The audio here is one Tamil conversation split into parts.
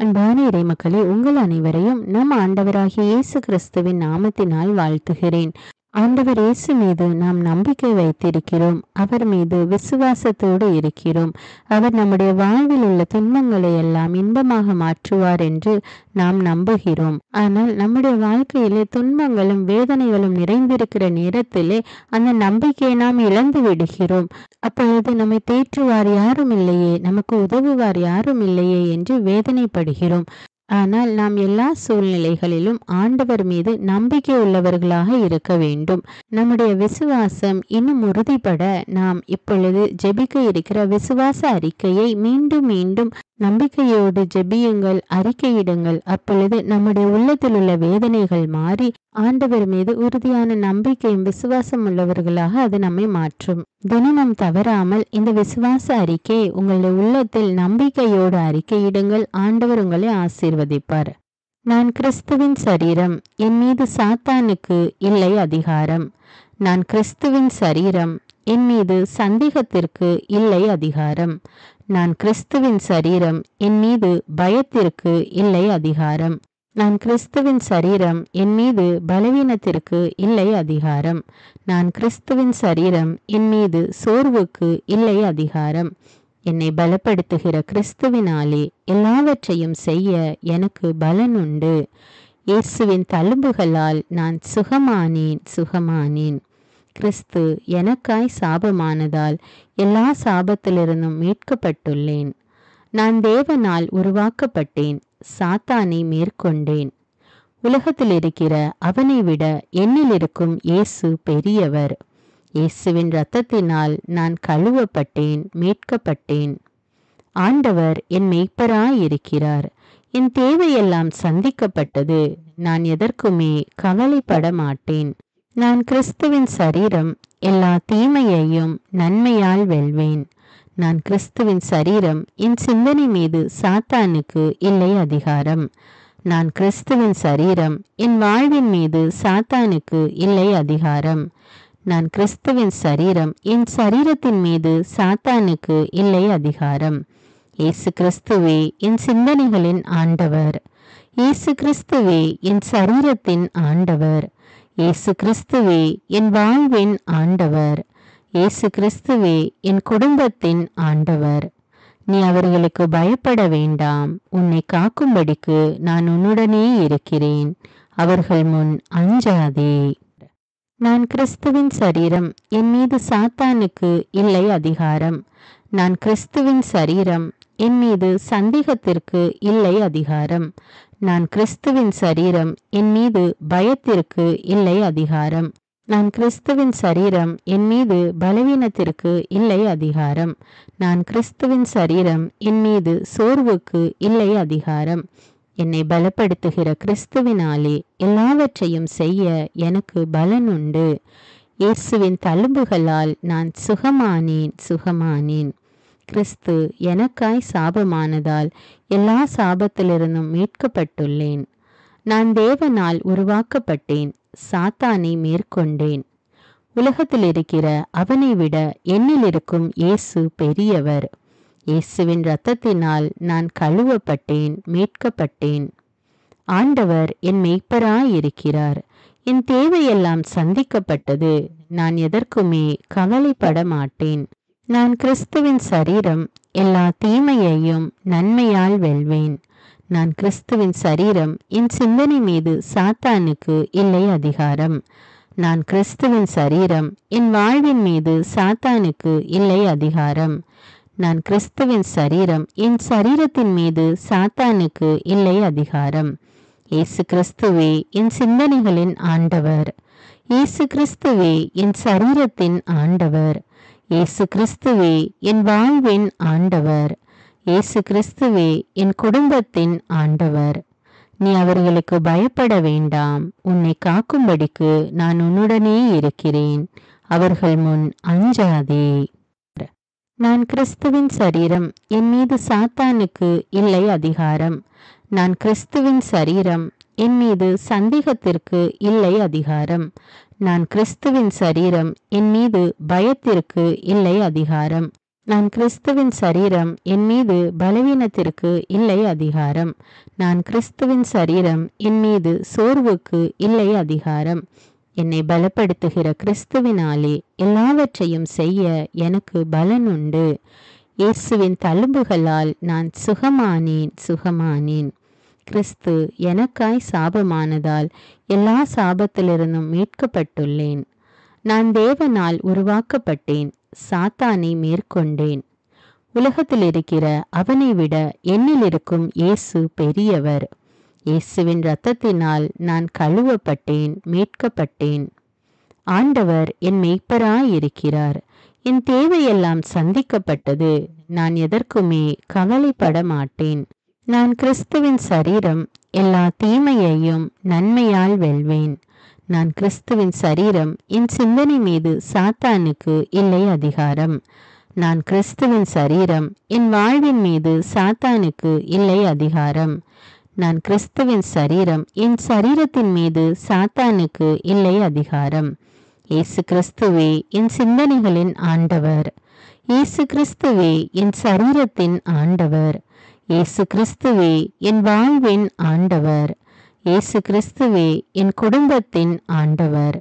அன்பான இறைமக்களே, உங்கள் அனைவரையும் நம் ஆண்டவராகிய இயேசு கிறிஸ்துவின் நாமத்தினால் வாழ்த்துகிறேன். ஆண்டவர் இயேசு மீது நாம் நம்பிக்கை வைத்திருக்கிறோம். அவர் மீது விசுவாசத்தோடு இருக்கிறோம். அவர் நம்முடைய வாழ்வில் உள்ள துன்பங்களை எல்லாம் இன்பமாக மாற்றுவார் என்று நாம் நம்புகிறோம். ஆனால் நம்முடைய வாழ்க்கையிலே துன்பங்களும் வேதனைகளும் நிறைந்திருக்கிற நேரத்திலே அந்த நம்பிக்கையை நாம் இழந்து விடுகிறோம். அப்பொழுது நம்மை தேற்றுவார் யாரும் இல்லையே, நமக்கு உதவுவார் யாரும் இல்லையே என்று வேதனைப்படுகிறோம். ஆனால் நாம் எல்லா சூழ்நிலைகளிலும் ஆண்டவர் மீது நம்பிக்கை உள்ளவர்களாக இருக்க வேண்டும். நம்முடைய விசுவாசம் இன்னும் உறுதிப்பட நாம் இப்பொழுது ஜெபிக்க இருக்கிற விசுவாச அறிக்கையை மீண்டும் மீண்டும் நம்பிக்கையோடு ஜெபியுங்கள், அறிக்கையிடுங்கள். அப்பொழுது நம்முடைய உள்ளத்தில் உள்ள வேதனைகள் மாறி ஆண்டவர் மீது உறுதியான நம்பிக்கையும் விசுவாசம் உள்ளவர்களாக அது நம்மை மாற்றும். தினமும் தவறாமல் இந்த விசுவாச அறிக்கையை உங்களுடைய உள்ளத்தில் நம்பிக்கையோடு அறிக்கையிடுங்கள். ஆண்டவர் உங்களை ஆசீர்வதிப்பார். நான் கிறிஸ்துவின் சரீரம், என் மீது சாத்தானுக்கு இல்லை அதிகாரம். நான் கிறிஸ்துவின் சரீரம், என் மீது சந்தேகத்திற்கு இல்லை அதிகாரம். நான் கிறிஸ்துவின் சரீரம், என் மீது பயத்திற்கு இல்லை அதிகாரம். நான் கிறிஸ்துவின் சரீரம், என் மீது பலவீனத்திற்கு இல்லை அதிகாரம். நான் கிறிஸ்துவின் சரீரம், என் மீது சோர்வுக்கு இல்லை அதிகாரம். என்னை பலப்படுத்துகிற கிறிஸ்துவினாலே எல்லாவற்றையும் செய்ய எனக்கு பலன் உண்டு. இயேசுவின் தழும்புகளால் நான் சுகமானேன். கிறிஸ்து எனக்காய் சாபமானதால் எல்லா சாபத்திலிருந்தும் மீட்கப்பட்டுள்ளேன். நான் தேவனால் உருவாக்கப்பட்டேன், சாத்தானை மேற்கொண்டேன். உலகத்தில் இருக்கிற அவனை விட என்னில் இருக்கும் இயேசு பெரியவர். இயேசுவின் இரத்தத்தினால் நான் கழுவப்பட்டேன், மீட்கப்பட்டேன். ஆண்டவர் என் மெய்ப்பராயிருக்கிறார். என் தேவையெல்லாம் சந்திக்கப்பட்டது. நான் எதற்குமே கவலைப்பட மாட்டேன். நான் கிறிஸ்துவின் சரீரம், எல்லா தீமையையும் நன்மையால் வெல்வேன். நான் கிறிஸ்துவின் சரீரம், என் சிந்தனை மீது சாத்தானுக்கு இல்லை அதிகாரம். நான் கிறிஸ்துவின் சரீரம், என் வாழ்வின் மீது சாத்தானுக்கு இல்லை அதிகாரம். நான் கிறிஸ்துவின் சரீரம், என் சரீரத்தின் மீது சாத்தானுக்கு இல்லை அதிகாரம். இயேசு கிறிஸ்துவே என் சிந்தனைகளின் ஆண்டவர். இயேசு கிறிஸ்துவே என் சரீரத்தின் ஆண்டவர். இயேசு கிறிஸ்துவே என் வாழ்வின் ஆண்டவர். இயேசு கிறிஸ்துவே என் குடும்பத்தின் ஆண்டவர். நீ அவர்களுக்கு பயப்பட வேண்டாம். உன்னை காக்கும்படிக்கு நான் உன்னுடனே இருக்கிறேன். அவர்கள் முன் அஞ்சாதே. நான் கிறிஸ்துவின் சரீரம், என் மீது சாத்தானுக்கு இல்லை அதிகாரம். நான் கிறிஸ்துவின் சரீரம், என் மீது சந்தேகத்திற்கு இல்லை அதிகாரம். நான் கிறிஸ்துவின் சரீரம், என் மீது பயத்திற்கு இல்லை அதிகாரம். நான் கிறிஸ்துவின் சரீரம், என் மீது பலவீனத்திற்கு இல்லை அதிகாரம். நான் கிறிஸ்துவின் சரீரம், என் மீது சோர்வுக்கு இல்லை அதிகாரம். என்னை பலப்படுத்துகிற கிறிஸ்துவினாலே எல்லாவற்றையும் செய்ய எனக்கு பலன் உண்டு. இயேசுவின் தழும்புகளால் நான் சுகமானேன். கிறிஸ்து எனக்காய் சாபமானதால் எல்லா சாபத்திலிருந்தும் மீட்கப்பட்டுள்ளேன். நான் தேவனால் உருவாக்கப்பட்டேன், சாத்தானை மேற்கொண்டேன். உலகத்தில் இருக்கிற அவனை விட என்னில் இருக்கும் இயேசு பெரியவர். இயேசுவின் இரத்தத்தினால் நான் கழுவப்பட்டேன், மீட்கப்பட்டேன். ஆண்டவர் என் மெய்ப்பராயிருக்கிறார். என் தேவையெல்லாம் சந்திக்கப்பட்டது. நான் எதற்குமே கவலைப்பட மாட்டேன். நான் கிறிஸ்துவின் சரீரம், எல்லா தீமையையும் நன்மையால் வெல்வேன். நான் கிறிஸ்துவின் சரீரம், என் சிந்தனை மீது சாத்தானுக்கு இல்லை அதிகாரம். நான் கிறிஸ்துவின் சரீரம், என் வாழ்வின் மீது சாத்தானுக்கு இல்லை அதிகாரம். நான் கிறிஸ்துவின் சரீரம், என் சரீரத்தின் மீது சாத்தானுக்கு இல்லை அதிகாரம். இயேசு கிறிஸ்துவே என் சிந்தனைகளின் ஆண்டவர். இயேசு கிறிஸ்துவே என் சரீரத்தின் ஆண்டவர். இயேசு கிறிஸ்துவே என் வாழ்வின் ஆண்டவர். இயேசு கிறிஸ்துவே என் குடும்பத்தின் ஆண்டவர். நீ அவர்களுக்கு பயப்பட வேண்டாம். உன்னை காக்கும்படிக்கு நான் உன்னுடனே இருக்கிறேன். அவர்கள் முன் அஞ்சாதே. நான் கிறிஸ்துவின் சரீரம், என் மீது சாத்தானுக்கு இல்லை அதிகாரம். நான் கிறிஸ்துவின் சரீரம், என் மீது சந்தேகத்திற்கு இல்லை அதிகாரம். நான் கிறிஸ்துவின் சரீரம், என் மீது பயத்திற்கு இல்லை அதிகாரம். நான் கிறிஸ்துவின் சரீரம், என் மீது பலவீனத்திற்கு இல்லை அதிகாரம். நான் கிறிஸ்துவின் சரீரம், என் மீது சோர்வுக்கு இல்லை அதிகாரம். என்னை பலப்படுத்துகிற கிறிஸ்துவினாலே எல்லாவற்றையும் செய்ய எனக்கு பலன் உண்டு. இயேசுவின் தழும்புகளால் நான் சுகமானேன். கிறிஸ்து எனக்காய் சாபமானதால் எல்லா சாபத்திலிருந்தும் மீட்கப்பட்டுள்ளேன். நான் தேவனால் உருவாக்கப்பட்டேன், சாத்தானை மேற்கொண்டேன். உலகத்தில் இருக்கிற அவனை விட என்னில் இருக்கும் இயேசு பெரியவர். இயேசுவின் இரத்தத்தினால் நான் கழுவப்பட்டேன், மீட்கப்பட்டேன். ஆண்டவர் என் மெய்ப்பராயிருக்கிறார். என் தேவையெல்லாம் சந்திக்கப்பட்டது. நான் எதற்குமே கவலைப்பட மாட்டேன். நான் கிறிஸ்துவின் சரீரம், எல்லா தீமையையும் நன்மையால் வெல்வேன். நான் கிறிஸ்துவின் சரீரம், என் சிந்தனை மீது சாத்தானுக்கு இல்லை அதிகாரம். நான் கிறிஸ்துவின் சரீரம், என் வாழ்வின் மீது சாத்தானுக்கு இல்லை அதிகாரம். நான் கிறிஸ்துவின் சரீரம், என் சரீரத்தின் மீது சாத்தானுக்கு இல்லை அதிகாரம். இயேசு கிறிஸ்துவே என் சிந்தனைகளின் ஆண்டவர். இயேசு கிறிஸ்துவே என் சரீரத்தின் ஆண்டவர். இயேசு கிறிஸ்துவே என் வாழ்வின் ஆண்டவர். இயேசு கிறிஸ்துவே என் குடும்பத்தின் ஆண்டவர்.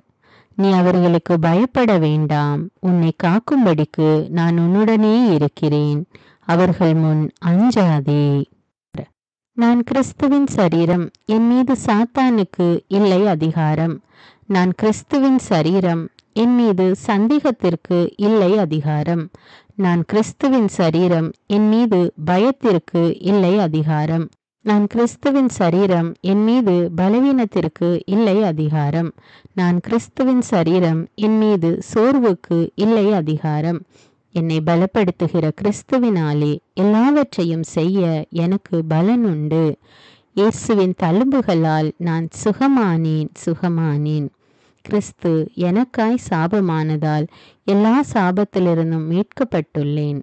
நீ அவர்களுக்கு பயப்பட வேண்டாம். உன்னை காக்கும்படிக்கு நான் உன்னுடனே இருக்கிறேன். அவர்கள் முன் அஞ்சாதே. நான் கிறிஸ்துவின் சரீரம், என் மீது சாத்தானுக்கு இல்லை அதிகாரம். நான் கிறிஸ்துவின் சரீரம், என் மீது சந்தேகத்திற்கு இல்லை அதிகாரம். நான் கிறிஸ்துவின் சரீரம், என் மீது பயத்திற்கு இல்லை அதிகாரம். நான் கிறிஸ்துவின் சரீரம், என் மீது பலவீனத்திற்கு இல்லை அதிகாரம். நான் கிறிஸ்துவின் சரீரம், என் மீது சோர்வுக்கு இல்லை அதிகாரம். என்னை பலப்படுத்துகிற கிறிஸ்துவினாலே எல்லாவற்றையும் செய்ய எனக்கு பலன் உண்டு. இயேசுவின் தழும்புகளால் நான் சுகமானேன். கிறிஸ்து எனக்காய் சாபமானதால் எல்லா சாபத்திலிருந்தும் மீட்கப்பட்டுள்ளேன்.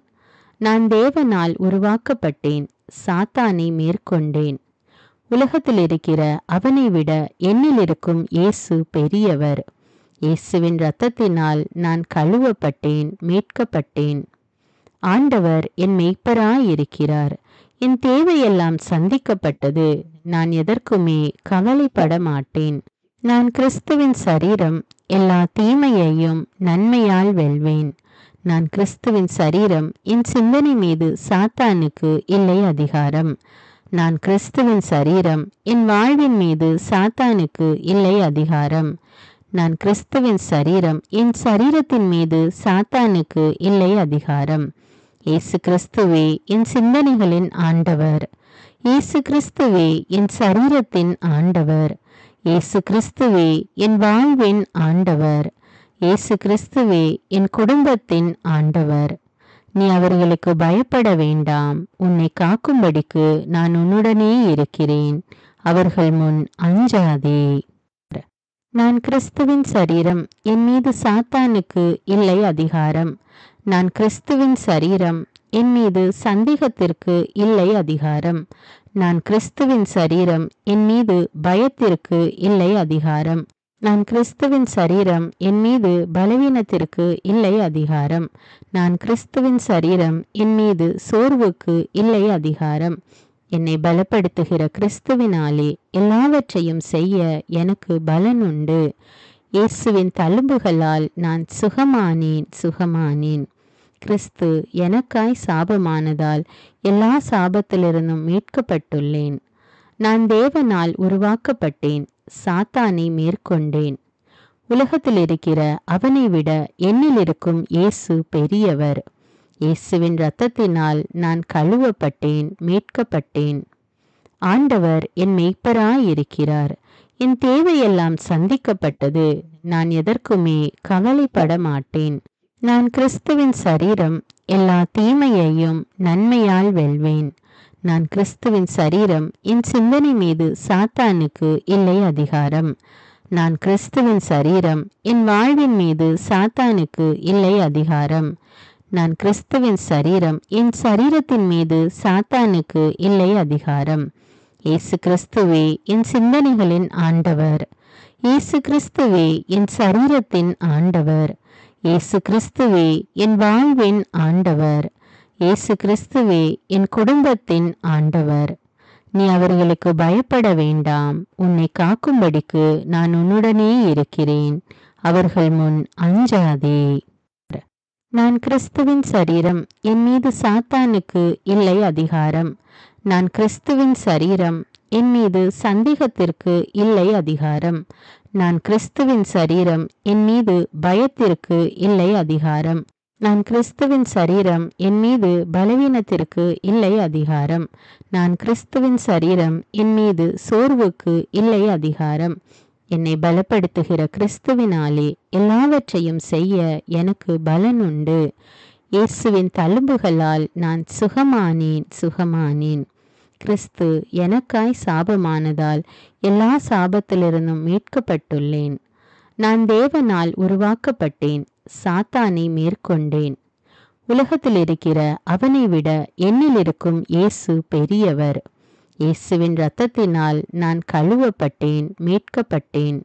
நான் தேவனால் உருவாக்கப்பட்டேன், சாத்தானை மேற்கொண்டேன். உலகத்தில் இருக்கிற அவனை விட என்னில் இருக்கும் இயேசு பெரியவர். இயேசுவின் இரத்தத்தினால் நான் கழுவப்பட்டேன், மீட்கப்பட்டேன். ஆண்டவர் என் மெய்ப்பராயிருக்கிறார். என் தேவையெல்லாம் சந்திக்கப்பட்டது. நான் எதற்குமே கவலைப்பட மாட்டேன். நான் கிறிஸ்துவின் சரீரம், எல்லா தீமையையும் நன்மையால் வெல்வேன். நான் கிறிஸ்துவின் சரீரம், என் சிந்தனை மீது சாத்தானுக்கு இல்லை அதிகாரம். நான் கிறிஸ்துவின் சரீரம், என் வாழ்வின் மீது சாத்தானுக்கு இல்லை அதிகாரம். நான் கிறிஸ்துவின் சரீரம், என் சரீரத்தின் மீது சாத்தானுக்கு இல்லை அதிகாரம். இயேசு கிறிஸ்துவே என் சிந்தனைகளின் ஆண்டவர். இயேசு கிறிஸ்துவே என் சரீரத்தின் ஆண்டவர். இயேசு கிறிஸ்துவே என் வாழ்வின் ஆண்டவர். இயேசு கிறிஸ்துவே என் குடும்பத்தின் ஆண்டவர். நீ அவர்களுக்கு பயப்பட வேண்டாம். உன்னை காக்கும்படிக்கு நான் உன்னுடனே இருக்கிறேன். அவர்கள் முன் அஞ்சாதே. நான் கிறிஸ்துவின் சரீரம், என் மீது சாத்தானுக்கு இல்லை அதிகாரம். நான் கிறிஸ்துவின் சரீரம், என் மீது சந்தேகத்திற்கு இல்லை அதிகாரம். நான் கிறிஸ்துவின் சரீரம், என் மீது பயத்திற்கு இல்லை அதிகாரம். நான் கிறிஸ்துவின் சரீரம், என் மீது பலவீனத்திற்கு இல்லை அதிகாரம். நான் கிறிஸ்துவின் சரீரம், என் மீது சோர்வுக்கு இல்லை அதிகாரம். என்னை பலப்படுத்துகிற கிறிஸ்துவினாலே எல்லாவற்றையும் செய்ய எனக்கு பலன் உண்டு. இயேசுவின் தழும்புகளால் நான் சுகமானேன். கிறிஸ்து எனக்காய் சாபமானதால் எல்லா சாபத்திலிருந்தும் மீட்கப்பட்டுள்ளேன். நான் தேவனால் உருவாக்கப்பட்டேன், சாத்தானை மேற்கொண்டேன். உலகத்தில் இருக்கிற அவனை விட என்னில் இருக்கும் இயேசு பெரியவர். இயேசுவின் இரத்தத்தினால் நான் கழுவப்பட்டேன், மீட்கப்பட்டேன். ஆண்டவர் என் மெய்ப்பராயிருக்கிறார். என் தேவையெல்லாம் சந்திக்கப்பட்டது. நான் எதற்குமே கவலைப்பட மாட்டேன். நான் கிறிஸ்துவின் சரீரம், எல்லா தீமையையும் நன்மையால் வெல்வேன். நான் கிறிஸ்துவின் சரீரம், என் சிந்தனை மீது சாத்தானுக்கு இல்லை அதிகாரம். நான் கிறிஸ்துவின் சரீரம், என் வாழ்வின் மீது சாத்தானுக்கு இல்லை அதிகாரம். நான் கிறிஸ்துவின் சரீரம், என் சரீரத்தின் மீது சாத்தானுக்கு இல்லை அதிகாரம். இயேசு கிறிஸ்துவே என் சிந்தனைகளின் ஆண்டவர். இயேசு கிறிஸ்துவே என் சரீரத்தின் ஆண்டவர். இயேசு கிறிஸ்துவே என் வாழ்வின் ஆண்டவர். இயேசு கிறிஸ்துவே என் குடும்பத்தின் ஆண்டவர். நீ அவர்களுக்கு பயப்பட வேண்டாம். உன்னை காக்கும்படிக்கு நான் உன்னுடனே இருக்கிறேன். அவர்கள் முன் அஞ்சாதே. நான் கிறிஸ்துவின் சரீரம். என் மீது சாத்தானுக்கு இல்லை அதிகாரம். நான் கிறிஸ்துவின் சரீரம். என் மீது சந்தேகத்திற்கு இல்லை அதிகாரம். நான் கிறிஸ்துவின் சரீரம். என் மீது பயத்திற்கு இல்லை அதிகாரம். நான் கிறிஸ்துவின் சரீரம். என் மீது பலவீனத்திற்கு இல்லை அதிகாரம். நான் கிறிஸ்துவின் சரீரம். என் மீது சோர்வுக்கு இல்லை அதிகாரம். என்னை பலப்படுத்துகிற கிறிஸ்துவினாலே எல்லாவற்றையும் செய்ய எனக்கு பலன் உண்டு. இயேசுவின் தழும்புகளால் நான் சுகமானேன். கிறிஸ்து எனக்காய் சாபமானதால் எல்லா சாபத்திலிருந்தும் மீட்கப்பட்டுள்ளேன். நான் தேவனால் உருவாக்கப்பட்டேன். சாத்தானை மேற்கொண்டேன். உலகத்தில் இருக்கிற அவனை விட என்னில் இருக்கும் இயேசு பெரியவர். இயேசுவின் இரத்தத்தினால் நான் கழுவப்பட்டேன், மீட்கப்பட்டேன்.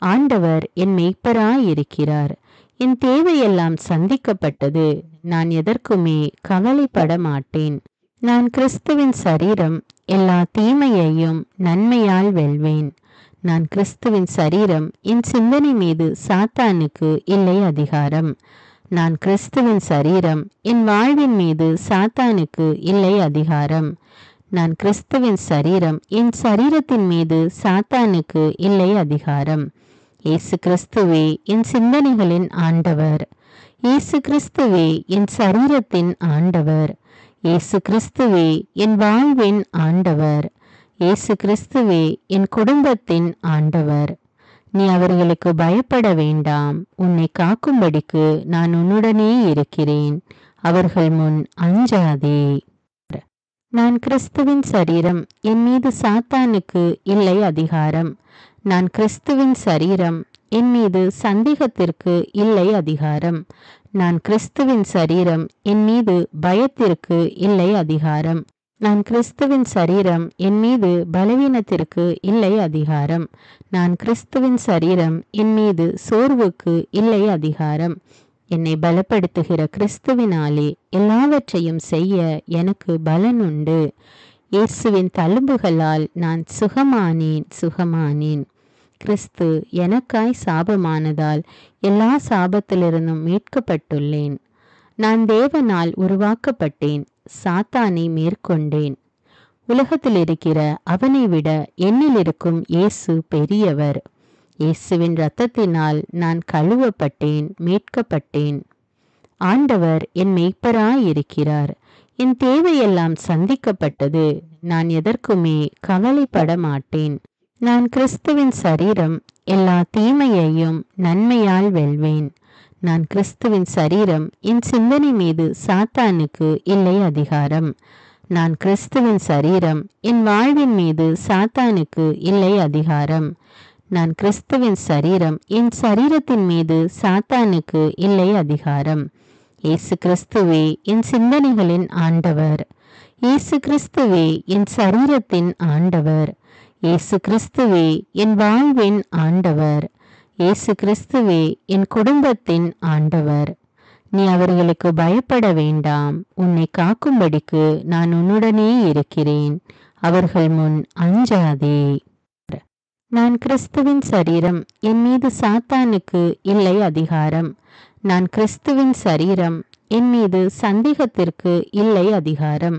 ஆண்டவர் என் மேய்ப்பராயிருக்கிறார். என் தேவையெல்லாம் சந்திக்கப்பட்டது. நான் எதற்குமே கவலைப்பட மாட்டேன். நான் கிறிஸ்துவின் சரீரம். எல்லா தீமையையும் நன்மையால் வெல்வேன். நான் கிறிஸ்துவின் சரீரம். என் சிந்தனை மீது சாத்தானுக்கு இல்லை அதிகாரம். நான் கிறிஸ்துவின் சரீரம். என் வாழ்வின் மீது சாத்தானுக்கு இல்லை அதிகாரம். நான் கிறிஸ்துவின் சரீரம். என் சரீரத்தின் மீது சாத்தானுக்கு இல்லை அதிகாரம். இயேசு கிறிஸ்துவே என் சிந்தனைகளின் ஆண்டவர். இயேசு கிறிஸ்துவே என் சரீரத்தின் ஆண்டவர். இயேசு கிறிஸ்துவே என் வாழ்வின் ஆண்டவர். இயேசு கிறிஸ்துவே என் குடும்பத்தின் ஆண்டவர். நீ அவர்களுக்கு பயப்பட வேண்டாம். உன்னை காக்கும்படிக்கு நான் உன்னுடனே இருக்கிறேன். அவர்கள் முன் அஞ்சாதே. நான் கிறிஸ்துவின் சரீரம். என் மீது சாத்தானுக்கு இல்லை அதிகாரம். நான் கிறிஸ்துவின் சரீரம். என் மீது சந்தேகத்திற்கு இல்லை அதிகாரம். நான் கிறிஸ்துவின் சரீரம். என் மீது பயத்திற்கு இல்லை அதிகாரம். நான் கிறிஸ்துவின் சரீரம். என் மீது பலவீனத்திற்கு இல்லை அதிகாரம். நான் கிறிஸ்துவின் சரீரம். என் மீது சோர்வுக்கு இல்லை அதிகாரம். என்னை பலப்படுத்துகிற கிறிஸ்துவினாலே எல்லாவற்றையும் செய்ய எனக்கு பலன் உண்டு. இயேசுவின் தழும்புகளால் நான் சுகமானேன். கிறிஸ்து எனக்காய் சாபமானதால் எல்லா சாபத்திலிருந்தும் மீட்கப்பட்டுள்ளேன். நான் தேவனால் உருவாக்கப்பட்டேன். சாத்தானை மேற்கொண்டேன். உலகத்தில் இருக்கிற அவனை விட என்னில் இருக்கும் இயேசு பெரியவர். இயேசுவின் இரத்தத்தினால் நான் கழுவப்பட்டேன், மீட்கப்பட்டேன். ஆண்டவர் என் மேய்ப்பராயிருக்கிறார். என் தேவையெல்லாம் சந்திக்கப்பட்டது. நான் எதற்குமே கவலைப்பட மாட்டேன். நான் கிறிஸ்துவின் சரீரம். எல்லா தீமையையும் நன்மையால் வெல்வேன். நான் கிறிஸ்துவின் சரீரம். என் சிந்தனை மீது சாத்தானுக்கு இல்லை அதிகாரம். நான் கிறிஸ்துவின் சரீரம். என் வாழ்வின் மீது சாத்தானுக்கு இல்லை அதிகாரம். நான் கிறிஸ்துவின் சரீரம். என் சரீரத்தின் மீது சாத்தானுக்கு இல்லை அதிகாரம். இயேசு கிறிஸ்துவே என் சிந்தனைகளின் ஆண்டவர். இயேசு கிறிஸ்துவே என் சரீரத்தின் ஆண்டவர். இயேசு கிறிஸ்துவே என் வாழ்வின் ஆண்டவர். இயேசு கிறிஸ்துவே என் குடும்பத்தின் ஆண்டவர். நீ அவர்களுக்கு பயப்பட வேண்டாம். உன்னை காக்கும்படிக்கு நான் உன்னுடனே இருக்கிறேன். அவர்கள் முன் அஞ்சாதே. நான் கிறிஸ்துவின் சரீரம். என் மீது சாத்தானுக்கு இல்லை அதிகாரம். நான் கிறிஸ்துவின் சரீரம். என் மீது சந்தேகத்திற்கு இல்லை அதிகாரம்.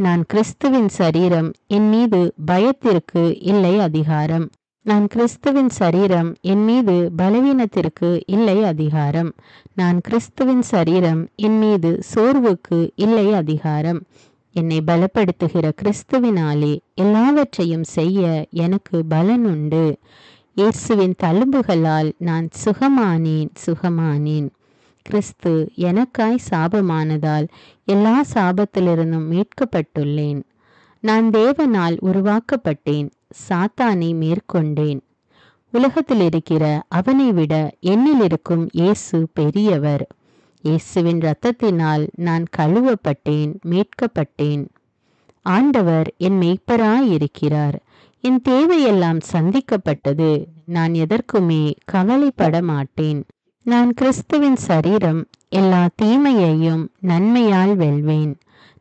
நான் கிறிஸ்துவின் சரீரம். என் மீது பயத்திற்கு இல்லை அதிகாரம். நான் கிறிஸ்துவின் சரீரம். என் மீது பலவீனத்திற்கு இல்லை அதிகாரம். நான் கிறிஸ்துவின் சரீரம். என் மீது சோர்வுக்கு இல்லை அதிகாரம். என்னை பலப்படுத்துகிற கிறிஸ்துவினாலே எல்லாவற்றையும் செய்ய எனக்கு பலன் உண்டு. இயேசுவின் தழும்புகளால் நான் சுகமானேன். கிறிஸ்து எனக்காய் சாபமானதால் எல்லா சாபத்திலிருந்தும் மீட்கப்பட்டுள்ளேன். நான் தேவனால் உருவாக்கப்பட்டேன். சாத்தானை மேற்கொண்டேன். உலகத்தில் இருக்கிற அவனை விட என்னில் இருக்கும் இயேசு பெரியவர். இயேசுவின் இரத்தத்தினால் நான் கழுவப்பட்டேன், மீட்கப்பட்டேன். ஆண்டவர் என் மேய்ப்பராயிருக்கிறார். என் தேவையெல்லாம் சந்திக்கப்பட்டது. நான் எதற்குமே கவலைப்பட மாட்டேன். நான் கிறிஸ்துவின் சரீரம், எல்லா தீமையையும் நன்மையால் வெல்வேன்.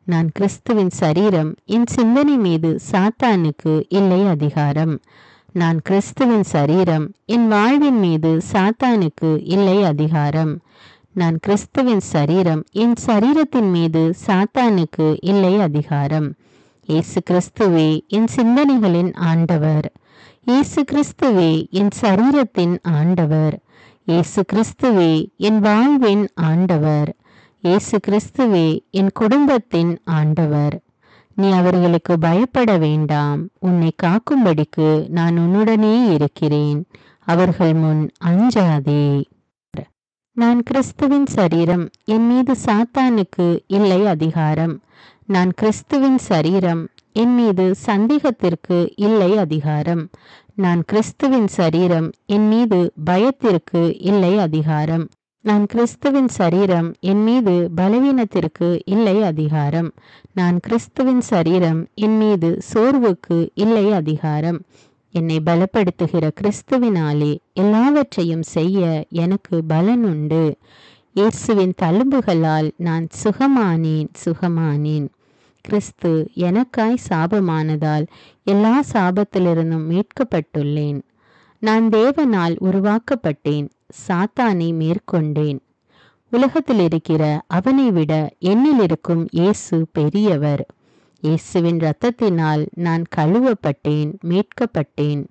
நான் கிறிஸ்துவின் சரீரம், என் சிந்தனை மீது சாத்தானுக்கு இல்லை அதிகாரம். நான் கிறிஸ்துவின் சரீரம், என் வாழ்வின் மீது சாத்தானுக்கு இல்லை அதிகாரம். நான் கிறிஸ்துவின் சரீரம், என் சரீரத்தின் மீது சாத்தானுக்கு இல்லை அதிகாரம். இயேசு கிறிஸ்துவே என் சிந்தனைகளின் ஆண்டவர். இயேசு கிறிஸ்துவே என் சரீரத்தின் ஆண்டவர். இயேசு கிறிஸ்துவே என் வாழ்வின் ஆண்டவர். இயேசு கிறிஸ்துவே என் குடும்பத்தின் ஆண்டவர். நீ அவர்களுக்கு பயப்பட வேண்டாம். உன்னை காக்கும்படிக்கு நான் உன்னுடனே இருக்கிறேன். அவர்கள் முன் அஞ்சாதே. நான் கிறிஸ்துவின் சரீரம், என் மீது சாத்தானுக்கு இல்லை அதிகாரம். நான் கிறிஸ்துவின் சரீரம், என் மீது சந்தேகத்திற்கு இல்லை அதிகாரம். நான் கிறிஸ்துவின் சரீரம், என் மீது பயத்திற்கு இல்லை அதிகாரம். நான் கிறிஸ்துவின் சரீரம், என் மீது பலவீனத்திற்கு இல்லை அதிகாரம். நான் கிறிஸ்துவின் சரீரம், என் மீது சோர்வுக்கு இல்லை அதிகாரம். என்னை பலப்படுத்துகிற கிறிஸ்துவினாலே எல்லாவற்றையும் செய்ய எனக்கு பலன் உண்டு. இயேசுவின் தழும்புகளால் நான் சுகமானேன். கிறிஸ்து எனக்காய் சாபமானதால் எல்லா சாபத்திலிருந்தும் மீட்கப்பட்டுள்ளேன். நான் தேவனால் உருவாக்கப்பட்டேன், சாத்தானை மேற்கொண்டேன். உலகத்தில் இருக்கிற அவனை விட என்னில் இருக்கும் இயேசு பெரியவர். இயேசுவின் இரத்தத்தினால் நான் கழுவப்பட்டேன், மீட்கப்பட்டேன்.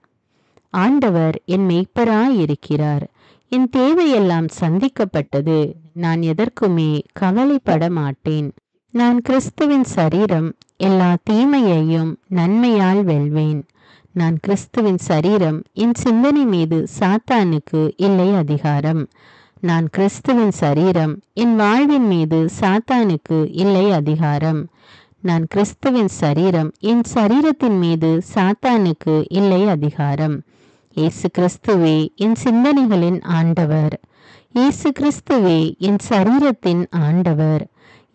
ஆண்டவர் என் மேய்ப்பராயிருக்கிறார். என் தேவையெல்லாம் சந்திக்கப்பட்டது. நான் எதற்குமே கவலைப்பட மாட்டேன். நான் கிறிஸ்துவின் சரீரம், எல்லா தீமையையும் நன்மையால் வெல்வேன். நான் கிறிஸ்துவின் சரீரம், என் சிந்தனை மீது சாத்தானுக்கு இல்லை அதிகாரம். நான் கிறிஸ்துவின் சரீரம், என் வாழ்வின் மீது சாத்தானுக்கு இல்லை அதிகாரம். நான் கிறிஸ்துவின் சரீரம், என் சரீரத்தின் மீது சாத்தானுக்கு இல்லை அதிகாரம். இயேசு கிறிஸ்துவே என் சிந்தனைகளின் ஆண்டவர். இயேசு கிறிஸ்துவே என் சரீரத்தின் ஆண்டவர்.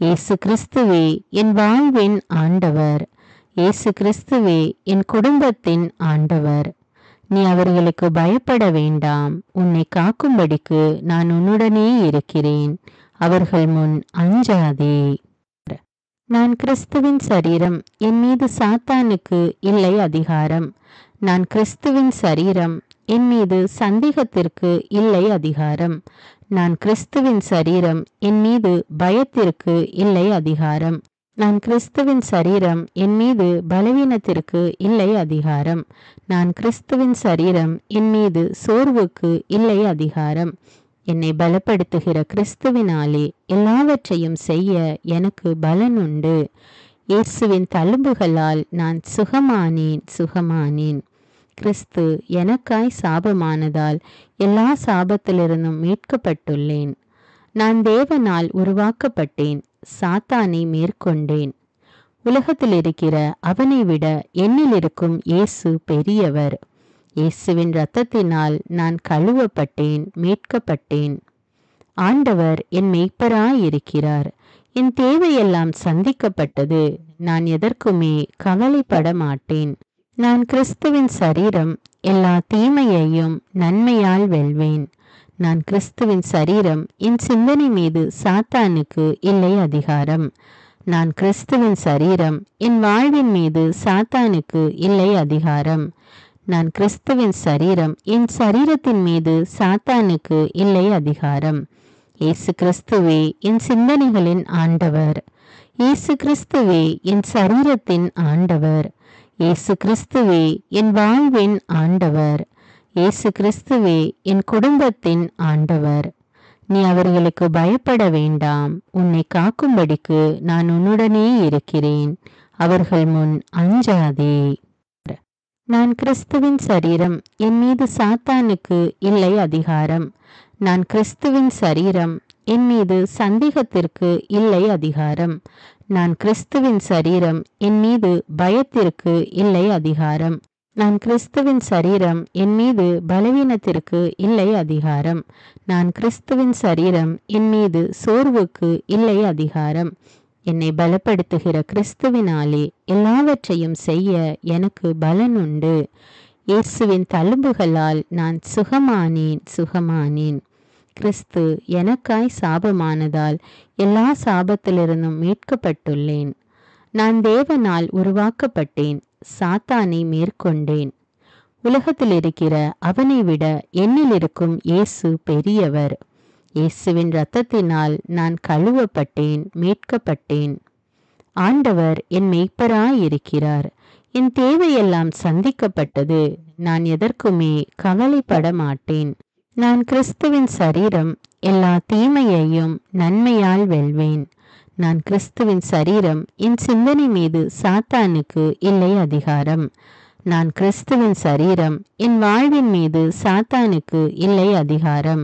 இயேசு கிறிஸ்துவே என் வாழ்வின் ஆண்டவர். இயேசு கிறிஸ்துவே என் குடும்பத்தின் ஆண்டவர். நீ அவர்களுக்கு பயப்பட வேண்டாம். உன்னை காக்கும்படிக்கு நான் உன்னுடனே இருக்கிறேன். அவர்கள் முன் அஞ்சாதே. நான் கிறிஸ்துவின் சரீரம், என் மீது சாத்தானுக்கு இல்லை அதிகாரம். நான் கிறிஸ்துவின் சரீரம், என் மீது சந்தேகத்திற்கு இல்லை அதிகாரம். நான் கிறிஸ்துவின் சரீரம், என் மீது பயத்திற்கு இல்லை அதிகாரம். நான் கிறிஸ்துவின் சரீரம், என் மீது பலவீனத்திற்கு இல்லை அதிகாரம். நான் கிறிஸ்துவின் சரீரம், என் மீது சோர்வுக்கு இல்லை அதிகாரம். என்னை பலப்படுத்துகிற கிறிஸ்துவினாலே எல்லாவற்றையும் செய்ய எனக்கு பலன் உண்டு. இயேசுவின் தழும்புகளால் நான் சுகமானேன். கிறிஸ்து எனக்காய் சாபமானதால் எல்லா சாபத்திலிருந்தும் மீட்கப்பட்டுள்ளேன். நான் தேவனால் உருவாக்கப்பட்டேன், சாத்தானை மேற்கொண்டேன். உலகத்தில் இருக்கிற அவனை விட என்னில் இருக்கும் இயேசு பெரியவர். இயேசுவின் இரத்தத்தினால் நான் கழுவப்பட்டேன், மீட்கப்பட்டேன். ஆண்டவர் என் மேய்ப்பராயிருக்கிறார். என் தேவையெல்லாம் சந்திக்கப்பட்டது. நான் எதற்குமே கவலைப்பட மாட்டேன். நான் கிறிஸ்துவின் சரீரம், எல்லா தீமையையும் நன்மையால் வெல்வேன். நான் கிறிஸ்துவின் சரீரம், என் சிந்தனை மீது சாத்தானுக்கு இல்லை அதிகாரம். நான் கிறிஸ்துவின் சரீரம், என் வாழ்வின் மீது சாத்தானுக்கு இல்லை அதிகாரம். நான் கிறிஸ்துவின் சரீரம், என் சரீரத்தின் மீது சாத்தானுக்கு இல்லை அதிகாரம். இயேசு கிறிஸ்துவே என் சிந்தனைகளின் ஆண்டவர். இயேசு கிறிஸ்துவே என் சரீரத்தின் ஆண்டவர். இயேசு கிறிஸ்துவே என் வாழ்வின் ஆண்டவர். இயேசு கிறிஸ்துவே என் குடும்பத்தின் ஆண்டவர். நீ அவர்களுக்கு பயப்பட வேண்டாம். உன்னை காக்கும்படிக்கு நான் உன்னுடனே இருக்கிறேன். அவர்கள் முன் அஞ்சாதே. நான் கிறிஸ்துவின் சரீரம், என் மீது சாத்தானுக்கு இல்லை அதிகாரம். நான் கிறிஸ்துவின் சரீரம், என் மீது சந்தேகத்திற்கு இல்லை அதிகாரம். நான் கிறிஸ்துவின் சரீரம், என் மீது பயத்திற்கு இல்லை அதிகாரம். நான் கிறிஸ்துவின் சரீரம், என் மீது பலவீனத்திற்கு இல்லை அதிகாரம். நான் கிறிஸ்துவின் சரீரம், என் மீது சோர்வுக்கு இல்லை அதிகாரம். என்னை பலப்படுத்துகிற கிறிஸ்துவினாலே எல்லாவற்றையும் செய்ய எனக்கு பலன் உண்டு. இயேசுவின் தழும்புகளால் நான் சுகமானேன். கிறிஸ்து எனக்காய் சாபமானதால் எல்லா சாபத்திலிருந்தும் மீட்கப்பட்டுள்ளேன். நான் தேவனால் உருவாக்கப்பட்டேன், சாத்தானை மேற்கொண்டேன். உலகத்தில் இருக்கிற அவனை விட என்னில் இருக்கும் இயேசு பெரியவர். இயேசுவின் இரத்தத்தினால் நான் கழுவப்பட்டேன், மீட்கப்பட்டேன். ஆண்டவர் என் மெய்ப்பராயிருக்கிறார். என் தேவையெல்லாம் சந்திக்கப்பட்டது. நான் எதற்குமே கவலைப்பட மாட்டேன். நான் கிறிஸ்துவின் சரீரம், எல்லா தீமையையும் நன்மையால் வெல்வேன். நான் கிறிஸ்துவின் சரீரம், என் சிந்தனை மீது சாத்தானுக்கு இல்லை அதிகாரம். நான் கிறிஸ்துவின் சரீரம், என் வாழ்வின் மீது சாத்தானுக்கு இல்லை அதிகாரம்.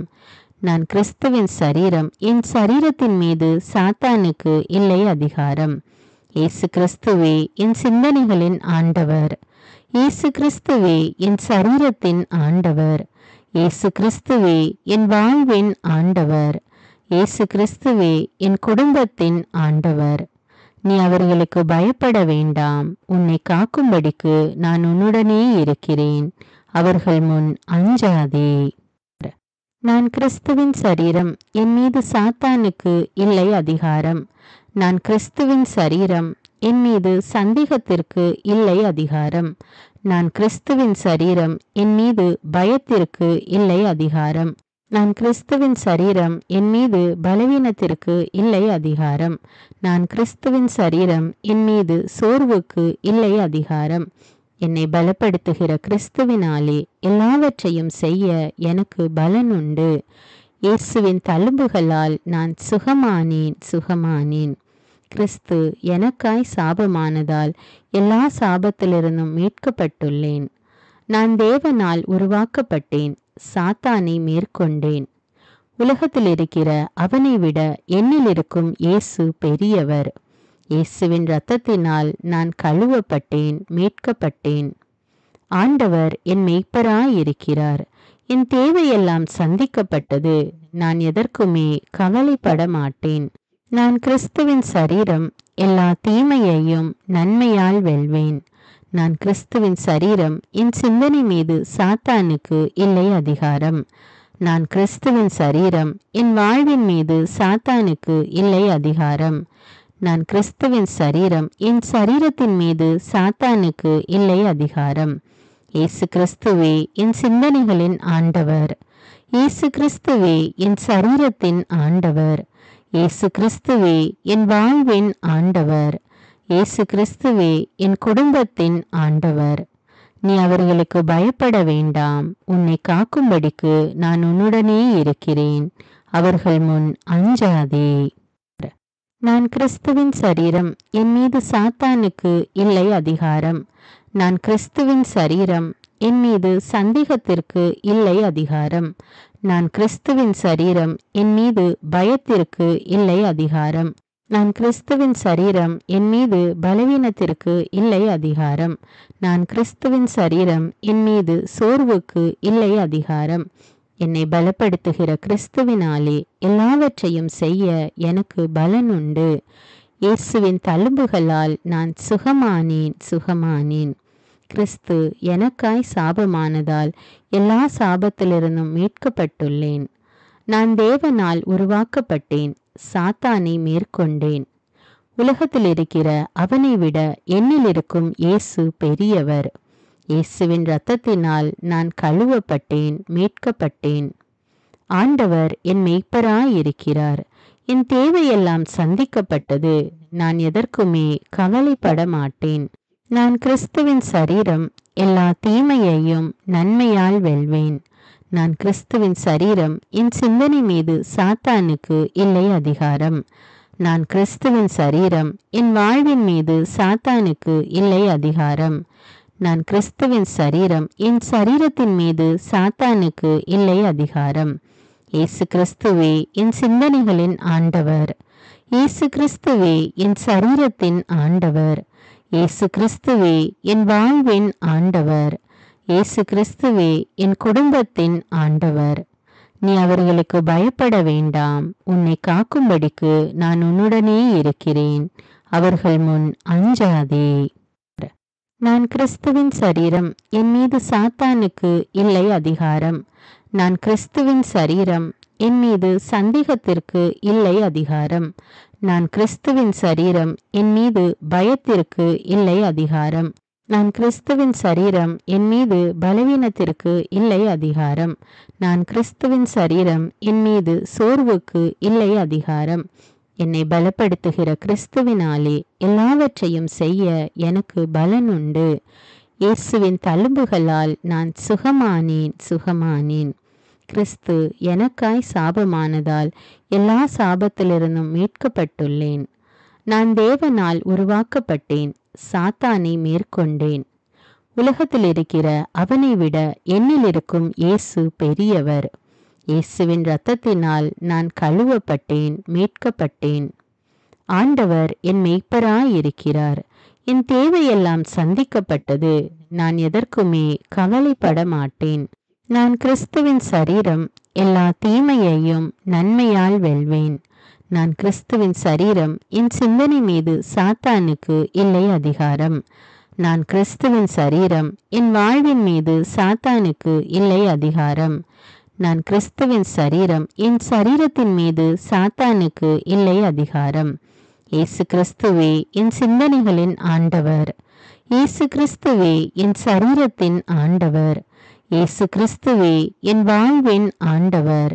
நான் கிறிஸ்துவின் சரீரம், என் சரீரத்தின் மீது சாத்தானுக்கு இல்லை அதிகாரம். இயேசு கிறிஸ்துவே என் சிந்தனைகளின் ஆண்டவர். இயேசு கிறிஸ்துவே என் சரீரத்தின் ஆண்டவர். இயேசு கிறிஸ்துவே என் வாழ்வின் ஆண்டவர். இயேசு கிறிஸ்துவே என் குடும்பத்தின் ஆண்டவர். நீ அவர்களுக்கு பயப்பட வேண்டாம். உன்னை காக்கும்படிக்கு நான் உன்னுடனே இருக்கிறேன். அவர்கள் முன் அஞ்சாதே. நான் கிறிஸ்துவின் சரீரம், என் மீது சாத்தானுக்கு இல்லை அதிகாரம். நான் கிறிஸ்துவின் சரீரம், என் மீது சந்தேகத்திற்கு இல்லை அதிகாரம். நான் கிறிஸ்துவின் சரீரம், என் மீது பயத்திற்கு இல்லை அதிகாரம். நான் கிறிஸ்துவின் சரீரம், என் மீது பலவீனத்திற்கு இல்லை அதிகாரம். நான் கிறிஸ்துவின் சரீரம், என் மீது சோர்வுக்கு இல்லை அதிகாரம். என்னை பலப்படுத்துகிற கிறிஸ்துவினாலே எல்லாவற்றையும் செய்ய எனக்கு பலன் உண்டு. இயேசுவின் தழும்புகளால் நான் சுகமானேன். கிறிஸ்து எனக்காய் சாபமானதால் எல்லா சாபத்திலிருந்தும் மீட்கப்பட்டுள்ளேன். நான் தேவனால் உருவாக்கப்பட்டேன், சாத்தானை மேற்கொண்டேன். உலகத்தில் இருக்கிற அவனை விட என்னில் இருக்கும் இயேசு பெரியவர். இயேசுவின் இரத்தத்தினால் நான் கழுவப்பட்டேன், மீட்கப்பட்டேன். ஆண்டவர் என் மெய்ப்பராயிருக்கிறார். என் தேவையெல்லாம் சந்திக்கப்பட்டது. நான் எதற்குமே கவலைப்பட மாட்டேன். நான் கிறிஸ்துவின் சரீரம், எல்லா தீமையையும் நன்மையால் வெல்வேன். நான் கிறிஸ்துவின் சரீரம், என் சிந்தனை மீது சாத்தானுக்கு இல்லை அதிகாரம். நான் கிறிஸ்துவின் சரீரம், என் வாழ்வின் மீது சாத்தானுக்கு இல்லை அதிகாரம். நான் கிறிஸ்துவின் சரீரம், என் சரீரத்தின் மீது சாத்தானுக்கு இல்லை அதிகாரம். இயேசு கிறிஸ்துவே என் சிந்தனைகளின் ஆண்டவர். இயேசு கிறிஸ்துவே என் சரீரத்தின் ஆண்டவர். இயேசு கிறிஸ்துவே என் வாழ்வின் ஆண்டவர். இயேசு கிறிஸ்துவே என் குடும்பத்தின் ஆண்டவர். நீ அவர்களுக்கு பயப்பட வேண்டாம். உன்னை காக்கும்படிக்கு நான் உன்னுடனே இருக்கிறேன். அவர்கள் முன் அஞ்சாதே. நான் கிறிஸ்துவின் சரீரம், என் மீது சாத்தானுக்கு இல்லை அதிகாரம். நான் கிறிஸ்துவின் சரீரம், என் மீது சந்தேகத்திற்கு இல்லை அதிகாரம். நான் கிறிஸ்துவின் சரீரம், என் மீது பயத்திற்கு இல்லை அதிகாரம். நான் கிறிஸ்துவின் சரீரம், என் மீது பலவீனத்திற்கு இல்லை அதிகாரம். நான் கிறிஸ்துவின் சரீரம், என் மீது சோர்வுக்கு இல்லை அதிகாரம். என்னை பலப்படுத்துகிற கிறிஸ்துவினாலே எல்லாவற்றையும் செய்ய எனக்கு பலன் உண்டு. இயேசுவின் தழும்புகளால் நான் சுகமானேன். கிறிஸ்து எனக்காய் சாபமானதால் எல்லா சாபத்திலிருந்தும் மீட்கப்பட்டுள்ளேன். நான் தேவனால் உருவாக்கப்பட்டேன், சாத்தானை மேற்கொண்டேன். உலகத்தில் இருக்கிற அவனை விட என்னில் இருக்கும் இயேசு பெரியவர். இயேசுவின் இரத்தத்தினால் நான் கழுவப்பட்டேன், மீட்கப்பட்டேன். ஆண்டவர் என் மெய்ப்பராயிருக்கிறார். என் தேவையெல்லாம் சந்திக்கப்பட்டது. நான் எதற்குமே கவலைப்பட மாட்டேன். நான் கிறிஸ்துவின் சரீரம், எல்லா தீமையையும் நன்மையால் வெல்வேன். நான் கிறிஸ்துவின் சரீரம், என் சிந்தனை மீது சாத்தானுக்கு இல்லை அதிகாரம். நான் கிறிஸ்துவின் சரீரம், என் வாழ்வின் மீது சாத்தானுக்கு இல்லை அதிகாரம். நான் கிறிஸ்துவின் சரீரம், என் சரீரத்தின் மீது சாத்தானுக்கு இல்லை அதிகாரம். இயேசு கிறிஸ்துவே என் சிந்தனைகளின் ஆண்டவர். இயேசு கிறிஸ்துவே என் சரீரத்தின் ஆண்டவர். இயேசு கிறிஸ்துவே என் வாழ்வின் ஆண்டவர். இயேசு கிறிஸ்துவே என் குடும்பத்தின் ஆண்டவர். நீ அவர்களுக்கு பயப்பட வேண்டாம். உன்னை காக்கும்படிக்கு நான் உன்னுடனே இருக்கிறேன். அவர்கள் முன் அஞ்சாதே. நான் கிறிஸ்துவின் சரீரம், என் மீது சாத்தானுக்கு இல்லை அதிகாரம். நான் கிறிஸ்துவின் சரீரம், என் மீது சந்தேகத்திற்கு இல்லை அதிகாரம். நான் கிறிஸ்துவின் சரீரம், என் மீது பயத்திற்கு இல்லை அதிகாரம். நான் கிறிஸ்துவின் சரீரம், என் மீது பலவீனத்திற்கு இல்லை அதிகாரம். நான் கிறிஸ்துவின் சரீரம், என் மீது சோர்வுக்கு இல்லை அதிகாரம். என்னை பலப்படுத்துகிற கிறிஸ்துவினாலே எல்லாவற்றையும் செய்ய எனக்கு பலன் உண்டு. இயேசுவின் தழும்புகளால் நான் சுகமானேன். கிறிஸ்து எனக்காய் சாபமானதால் எல்லா சாபத்திலிருந்தும் மீட்கப்பட்டுள்ளேன். நான் தேவனால் உருவாக்கப்பட்டேன், சாத்தானை மேற்கொண்டேன். உலகத்தில் இருக்கிற அவனை விட என்னில் இருக்கும் இயேசு பெரியவர். இயேசுவின் இரத்தத்தினால் நான் கழுவப்பட்டேன், மீட்கப்பட்டேன். ஆண்டவர் என் மெய்ப்பராயிருக்கிறார். என் தேவையெல்லாம் சந்திக்கப்பட்டது. நான் எதற்குமே கவலைப்பட மாட்டேன். நான் கிறிஸ்துவின் சரீரம், எல்லா தீமையையும் நன்மையால் வெல்வேன். நான் கிறிஸ்துவின் சரீரம், என் சிந்தனை மீது சாத்தானுக்கு இல்லை அதிகாரம். நான் கிறிஸ்துவின் சரீரம், என் வாழ்வின் மீது சாத்தானுக்கு இல்லை அதிகாரம். நான் கிறிஸ்துவின் சரீரம், என் சரீரத்தின் மீது சாத்தானுக்கு இல்லை அதிகாரம். இயேசு கிறிஸ்துவே என் சிந்தனைகளின் ஆண்டவர். இயேசு கிறிஸ்துவே என் சரீரத்தின் ஆண்டவர். இயேசு கிறிஸ்துவே என் வாழ்வின் ஆண்டவர்.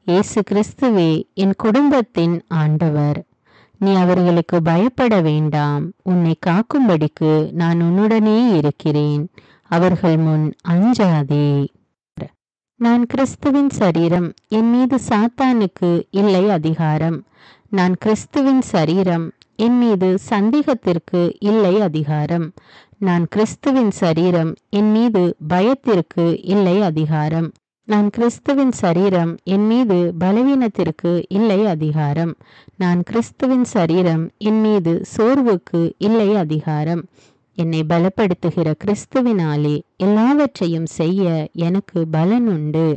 இயேசு கிறிஸ்துவே என் குடும்பத்தின் ஆண்டவர். நீ அவர்களுக்கு பயப்பட வேண்டாம். உன்னை காக்கும்படிக்கு நான் உன்னுடனே இருக்கிறேன். அவர்கள் முன் அஞ்சாதே. நான் கிறிஸ்துவின் சரீரம், என் மீது சாத்தானுக்கு இல்லை அதிகாரம். நான் கிறிஸ்துவின் சரீரம், என் மீது சந்தேகத்திற்கு இல்லை அதிகாரம். நான் கிறிஸ்துவின் சரீரம், என் மீது பயத்திற்கு இல்லை அதிகாரம். நான் கிறிஸ்துவின் சரீரம், என் மீது பலவீனத்திற்கு இல்லை அதிகாரம். நான் கிறிஸ்துவின் சரீரம், என் மீது சோர்வுக்கு இல்லை அதிகாரம். என்னை பலப்படுத்துகிற கிறிஸ்துவினாலே எல்லாவற்றையும் செய்ய எனக்கு பலன் உண்டு.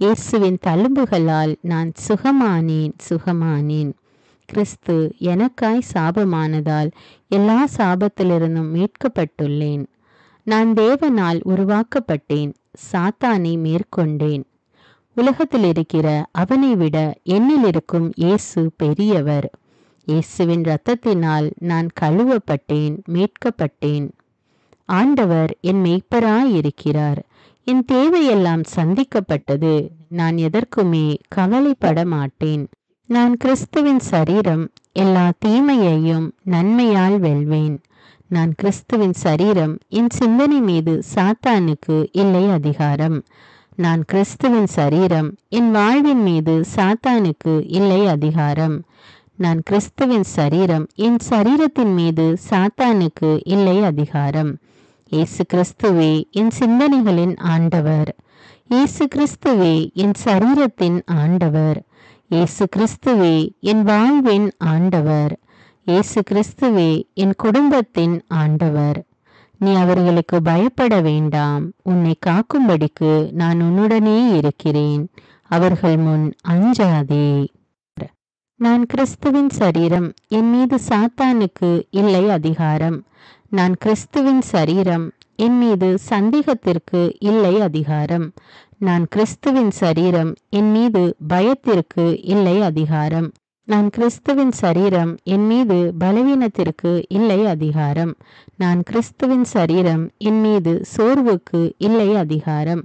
இயேசுவின் தழும்புகளால் நான் சுகமானேன். கிறிஸ்து எனக்காய் சாபமானதால் எல்லா சாபத்திலிருந்தும் மீட்கப்பட்டுள்ளேன். நான் தேவனால் உருவாக்கப்பட்டேன், சாத்தானை மேற்கொண்டேன். உலகத்தில் இருக்கிற அவனை விட என்னில் இருக்கும் இயேசு பெரியவர். இயேசுவின் இரத்தத்தினால் நான் கழுவப்பட்டேன், மீட்கப்பட்டேன். ஆண்டவர் என் மெய்ப்பராயிருக்கிறார். என் தேவையெல்லாம் சந்திக்கப்பட்டது. நான் எதற்குமே கவலைப்பட மாட்டேன். நான் கிறிஸ்துவின் சரீரம், எல்லா தீமையையும் நன்மையால் வெல்வேன். நான் கிறிஸ்துவின் சரீரம், என் சிந்தனை மீது சாத்தானுக்கு இல்லை அதிகாரம். நான் கிறிஸ்துவின் சரீரம், என் வாழ்வின் மீது சாத்தானுக்கு இல்லை அதிகாரம். நான் கிறிஸ்துவின் சரீரம், என் சரீரத்தின் மீது சாத்தானுக்கு இல்லை அதிகாரம். இயேசு கிறிஸ்துவே என் சிந்தனைகளின் ஆண்டவர். இயேசு கிறிஸ்துவே என் சரீரத்தின் ஆண்டவர். இயேசு கிறிஸ்துவே என் வாழ்வின் ஆண்டவர். இயேசு கிறிஸ்துவே என் குடும்பத்தின் ஆண்டவர். நீ அவர்களுக்கு பயப்பட வேண்டாம். உன்னை காக்கும்படிக்கு நான் உன்னுடனே இருக்கிறேன். அவர்கள் முன் அஞ்சாதே. நான் கிறிஸ்துவின் சரீரம், என் மீது சாத்தானுக்கு இல்லை அதிகாரம். நான் கிறிஸ்துவின் சரீரம், என் மீது சந்தேகத்திற்கு இல்லை அதிகாரம். நான் கிறிஸ்துவின் சரீரம், என் மீது பயத்திற்கு இல்லை அதிகாரம். நான் கிறிஸ்துவின் சரீரம், என் மீது பலவீனத்திற்கு இல்லை அதிகாரம். நான் கிறிஸ்துவின் சரீரம், என் மீது சோர்வுக்கு இல்லை அதிகாரம்.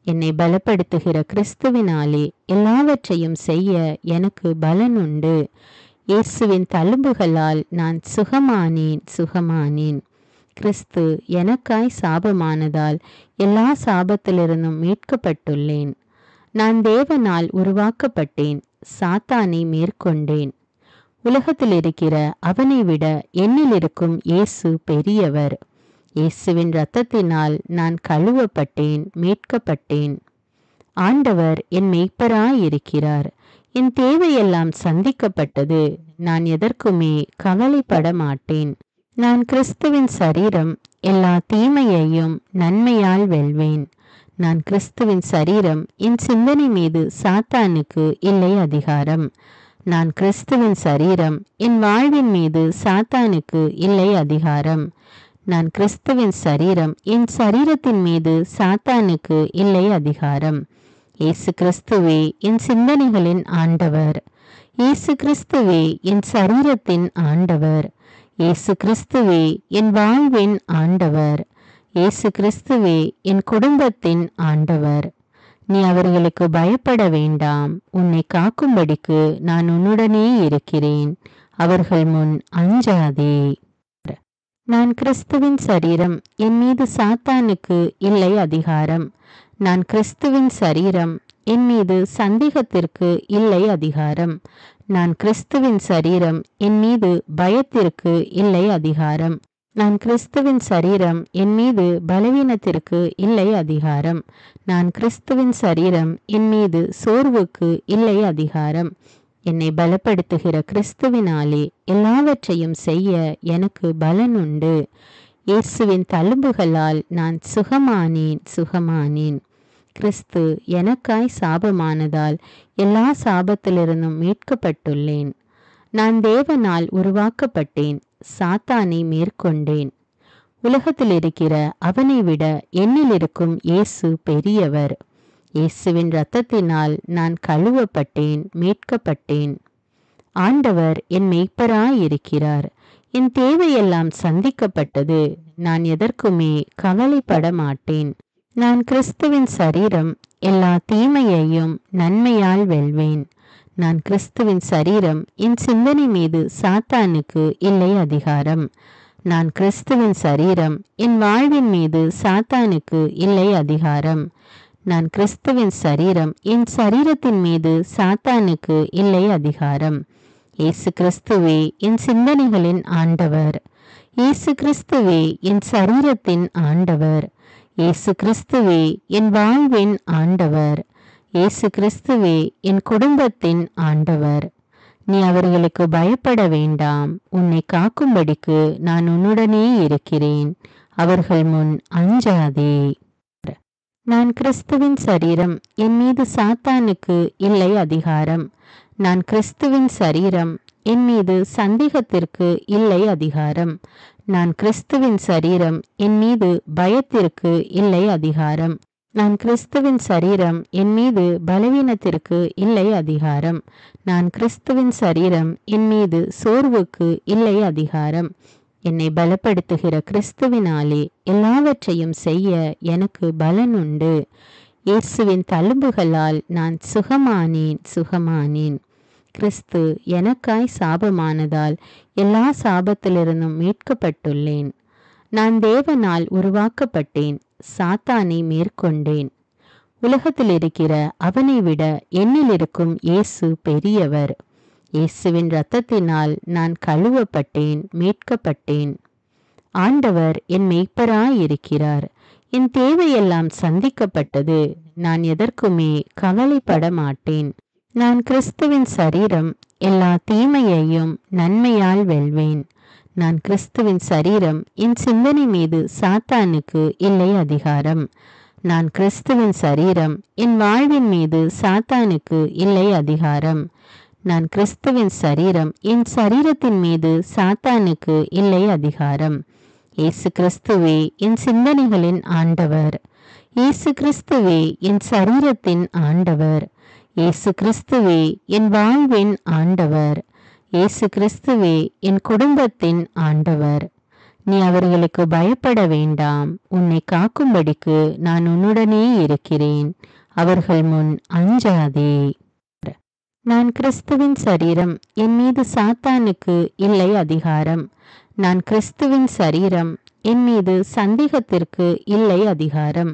என்னை பலப்படுத்துகிற கிறிஸ்துவினாலே எல்லாவற்றையும் செய்ய எனக்கு பலன் உண்டு. இயேசுவின் தழும்புகளால் நான் சுகமானேன். கிறிஸ்து எனக்காய் சாபமானதால் எல்லா சாபத்திலிருந்தும் மீட்கப்பட்டுள்ளேன். நான் தேவனால் உருவாக்கப்பட்டேன், சாத்தானை மேற்கொண்டேன். உலகத்தில் இருக்கிற அவனை விட என்னில் இருக்கும் இயேசு பெரியவர். இயேசுவின் இரத்தத்தினால் நான் கழுவப்பட்டேன், மீட்கப்பட்டேன். ஆண்டவர் என் மெய்ப்பராயிருக்கிறார். என் தேவையெல்லாம் சந்திக்கப்பட்டது. நான் எதற்குமே கவலைப்பட மாட்டேன். நான் கிறிஸ்துவின் சரீரம், எல்லா தீமையையும் நன்மையால் வெல்வேன். நான் கிறிஸ்துவின் சரீரம், என் சிந்தனை மீது சாத்தானுக்கு இல்லை அதிகாரம். நான் கிறிஸ்துவின் சரீரம், என் வாழ்வின் மீது சாத்தானுக்கு இல்லை அதிகாரம். நான் கிறிஸ்துவின் சரீரம், என் சரீரத்தின் மீது சாத்தானுக்கு இல்லை அதிகாரம். இயேசு கிறிஸ்துவே என் சிந்தனைகளின் ஆண்டவர். இயேசு கிறிஸ்துவே என் சரீரத்தின் ஆண்டவர். இயேசு கிறிஸ்துவே என் வாழ்வின் ஆண்டவர். இயேசு கிறிஸ்துவே என் குடும்பத்தின் ஆண்டவர். நீ அவர்களுக்கு பயப்பட வேண்டாம். உன்னை காக்கும்படிக்கு நான் உன்னுடனே இருக்கிறேன். அவர்கள் முன் அஞ்சாதே. நான் கிறிஸ்துவின் சரீரம். என் மீது சாத்தானுக்கு இல்லை அதிகாரம். நான் கிறிஸ்துவின் சரீரம். என் மீது சந்தேகத்திற்கு இல்லை அதிகாரம். நான் கிறிஸ்துவின் சரீரம். என் மீது பயத்திற்கு இல்லை அதிகாரம். நான் கிறிஸ்துவின் சரீரம். என் மீது பலவீனத்திற்கு இல்லை அதிகாரம். நான் கிறிஸ்துவின் சரீரம். என் மீது சோர்வுக்கு இல்லை அதிகாரம். என்னை பலப்படுத்துகிற கிறிஸ்துவினாலே எல்லாவற்றையும் செய்ய எனக்கு பலன் உண்டு. இயேசுவின் தழும்புகளால் நான் சுகமானேன். கிறிஸ்து எனக்காய் சாபமானதால் எல்லா சாபத்திலிருந்தும் மீட்கப்பட்டுள்ளேன். நான் தேவனால் உருவாக்கப்பட்டேன். சாத்தானை மேற்கொண்டேன். உலகத்தில் இருக்கிற அவனை விட என்னில் இருக்கும் இயேசு பெரியவர். இயேசுவின் இரத்தத்தினால் நான் கழுவப்பட்டேன், மீட்கப்பட்டேன். ஆண்டவர் என் மேய்ப்பராயிருக்கிறார். என் தேவையெல்லாம் சந்திக்கப்பட்டது. நான் எதற்குமே கவலைப்பட மாட்டேன். நான் கிறிஸ்துவின் சரீரம். எல்லா தீமையையும் நன்மையால் வெல்வேன். நான் கிறிஸ்துவின் சரீரம். என் சிந்தனை மீது சாத்தானுக்கு இல்லை அதிகாரம். நான் கிறிஸ்துவின் சரீரம். என் வாழ்வின் மீது சாத்தானுக்கு இல்லை அதிகாரம். நான் கிறிஸ்துவின் சரீரம். என் சரீரத்தின் மீது சாத்தானுக்கு இல்லை அதிகாரம். இயேசு கிறிஸ்துவே என் சிந்தனைகளின் ஆண்டவர். இயேசு கிறிஸ்துவே என் சரீரத்தின் ஆண்டவர். இயேசு கிறிஸ்துவே என் வாழ்வின் ஆண்டவர். இயேசு கிறிஸ்துவே என் குடும்பத்தின் ஆண்டவர். நீ அவர்களுக்கு பயப்பட வேண்டாம். உன்னை காக்கும்படிக்கு நான் உன்னுடனே இருக்கிறேன். அவர்கள் முன் அஞ்சாதே. நான் கிறிஸ்துவின் சரீரம். என் மீது சாத்தானுக்கு இல்லை அதிகாரம். நான் கிறிஸ்துவின் சரீரம். என் மீது சந்தேகத்திற்கு இல்லை அதிகாரம். நான் கிறிஸ்துவின் சரீரம். என் மீது பயத்திற்கு இல்லை அதிகாரம். நான் கிறிஸ்துவின் சரீரம். என் மீது பலவீனத்திற்கு இல்லை அதிகாரம். நான் கிறிஸ்துவின் சரீரம். என் மீது சோர்வுக்கு இல்லை அதிகாரம். என்னை பலப்படுத்துகிற கிறிஸ்துவினாலே எல்லாவற்றையும் செய்ய எனக்கு பலன் உண்டு. இயேசுவின் தழும்புகளால் நான் சுகமானேன். கிறிஸ்து எனக்காய் சாபமானதால் எல்லா சாபத்திலிருந்தும் மீட்கப்பட்டுள்ளேன். நான் தேவனால் உருவாக்கப்பட்டேன். சாத்தானை மேற்கொண்டேன். உலகத்தில் இருக்கிற அவனை விட என்னில் இருக்கும் இயேசு பெரியவர். இயேசுவின் இரத்தத்தினால் நான் கழுவப்பட்டேன், மீட்கப்பட்டேன். ஆண்டவர் என் மேய்ப்பராயிருக்கிறார். என் தேவையெல்லாம் சந்திக்கப்பட்டது. நான் எதற்குமே கவலைப்பட மாட்டேன். நான் கிறிஸ்துவின் சரீரம். எல்லா தீமையையும் நன்மையால் வெல்வேன். நான் கிறிஸ்துவின் சரீரம். என் சிந்தனை மீது சாத்தானுக்கு இல்லை அதிகாரம். நான் கிறிஸ்துவின் சரீரம். என் வாழ்வின் மீது சாத்தானுக்கு இல்லை அதிகாரம். நான் கிறிஸ்துவின் சரீரம். என் சரீரத்தின் மீது சாத்தானுக்கு இல்லை அதிகாரம். இயேசு கிறிஸ்துவே என் சிந்தனைகளின் ஆண்டவர். இயேசு கிறிஸ்துவே என் சரீரத்தின் ஆண்டவர். இயேசு கிறிஸ்துவே என் வாழ்வின் ஆண்டவர். இயேசு கிறிஸ்துவே என் குடும்பத்தின் ஆண்டவர். நீ அவர்களுக்கு பயப்பட வேண்டாம். உன்னை காக்கும்படிக்கு நான் உன்னுடனே இருக்கிறேன். அவர்கள் முன் அஞ்சாதே. நான் கிறிஸ்துவின் சரீரம். என் மீது சாத்தானுக்கு இல்லை அதிகாரம். நான் கிறிஸ்துவின் சரீரம். என் மீது சந்தேகத்திற்கு இல்லை அதிகாரம்.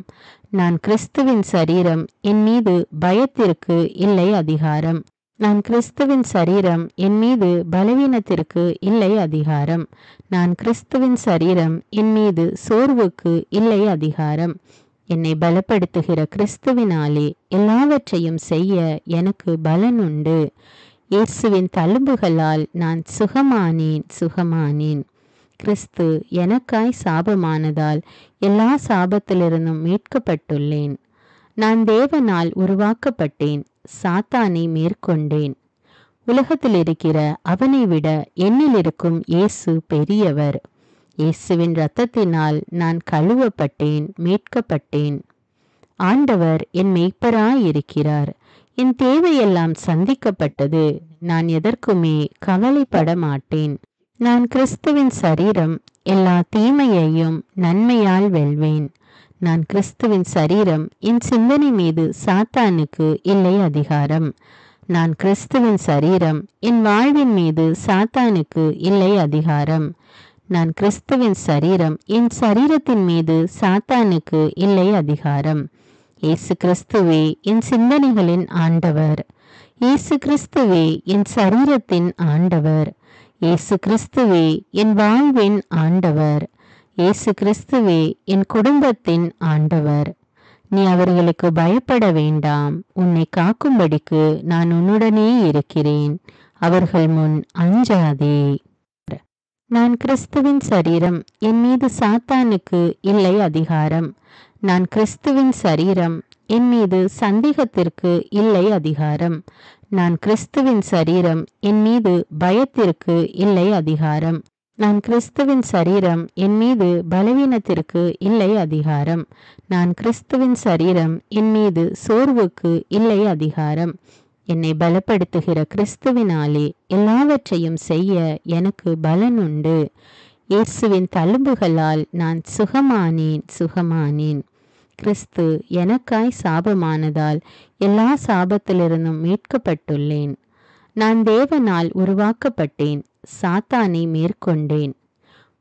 நான் கிறிஸ்துவின் சரீரம். என் மீது பயத்திற்கு இல்லை அதிகாரம். நான் கிறிஸ்துவின் சரீரம். என் மீது பலவீனத்திற்கு இல்லை அதிகாரம். நான் கிறிஸ்துவின் சரீரம். என் மீது சோர்வுக்கு இல்லை அதிகாரம். என்னை பலப்படுத்துகிற கிறிஸ்துவினாலே எல்லாவற்றையும் செய்ய எனக்கு பலன் உண்டு. இயேசுவின் தழும்புகளால் நான் சுகமானேன். கிறிஸ்து எனக்காய் சாபமானதால் எல்லா சாபத்திலிருந்தும் மீட்கப்பட்டுள்ளேன். நான் தேவனால் உருவாக்கப்பட்டேன். சாத்தானை மேற்கொண்டேன். உலகத்தில் இருக்கிற அவனை விட என்னில் இருக்கும் இயேசு பெரியவர். இயேசுவின் இரத்தத்தினால் நான் கழுவப்பட்டேன், மீட்கப்பட்டேன். ஆண்டவர் என் மெய்ப்பராயிருக்கிறார். என் தேவையெல்லாம் சந்திக்கப்பட்டது. நான் எதற்குமே கவலைப்பட மாட்டேன். நான் கிறிஸ்துவின் சரீரம், எல்லா தீமையையும் நன்மையால் வெல்வேன். நான் கிறிஸ்துவின் சரீரம், என் சிந்தனை மீது சாத்தானுக்கு இல்லை அதிகாரம். நான் கிறிஸ்துவின் சரீரம், என் வாழ்வின் மீது சாத்தானுக்கு இல்லை அதிகாரம். நான் கிறிஸ்துவின் சரீரம், என் சரீரத்தின் மீது சாத்தானுக்கு இல்லை அதிகாரம். இயேசு கிறிஸ்துவே என் சிந்தனைகளின் ஆண்டவர். இயேசு கிறிஸ்துவே என் சரீரத்தின் ஆண்டவர். இயேசு கிறிஸ்துவே என் வாழ்வின் ஆண்டவர். இயேசு கிறிஸ்துவே என் குடும்பத்தின் ஆண்டவர். நீ அவர்களுக்கு பயப்பட வேண்டாம். உன்னை காக்கும்படிக்கு நான் உன்னுடனே இருக்கிறேன். அவர்கள் முன் அஞ்சாதே. நான் கிறிஸ்துவின் சரீரம், என் மீது சாத்தானுக்கு இல்லை அதிகாரம். நான் கிறிஸ்துவின் சரீரம், என் மீது சந்தேகத்திற்கு இல்லை அதிகாரம். நான் கிறிஸ்துவின் சரீரம், என் மீது பயத்திற்கு இல்லை அதிகாரம். நான் கிறிஸ்துவின் சரீரம், என் மீது பலவீனத்திற்கு இல்லை அதிகாரம். நான் கிறிஸ்துவின் சரீரம், என் மீது சோர்வுக்கு இல்லை அதிகாரம். என்னை பலப்படுத்துகிற கிறிஸ்துவினாலே எல்லாவற்றையும் செய்ய எனக்கு பலன் உண்டு. இயேசுவின் தழும்புகளால் நான் சுகமானேன். கிறிஸ்து எனக்காய் சாபமானதால் எல்லா சாபத்திலிருந்தும் மீட்கப்பட்டுள்ளேன். நான் தேவனால் உருவாக்கப்பட்டேன். சாத்தானை மேற்கொண்டேன்.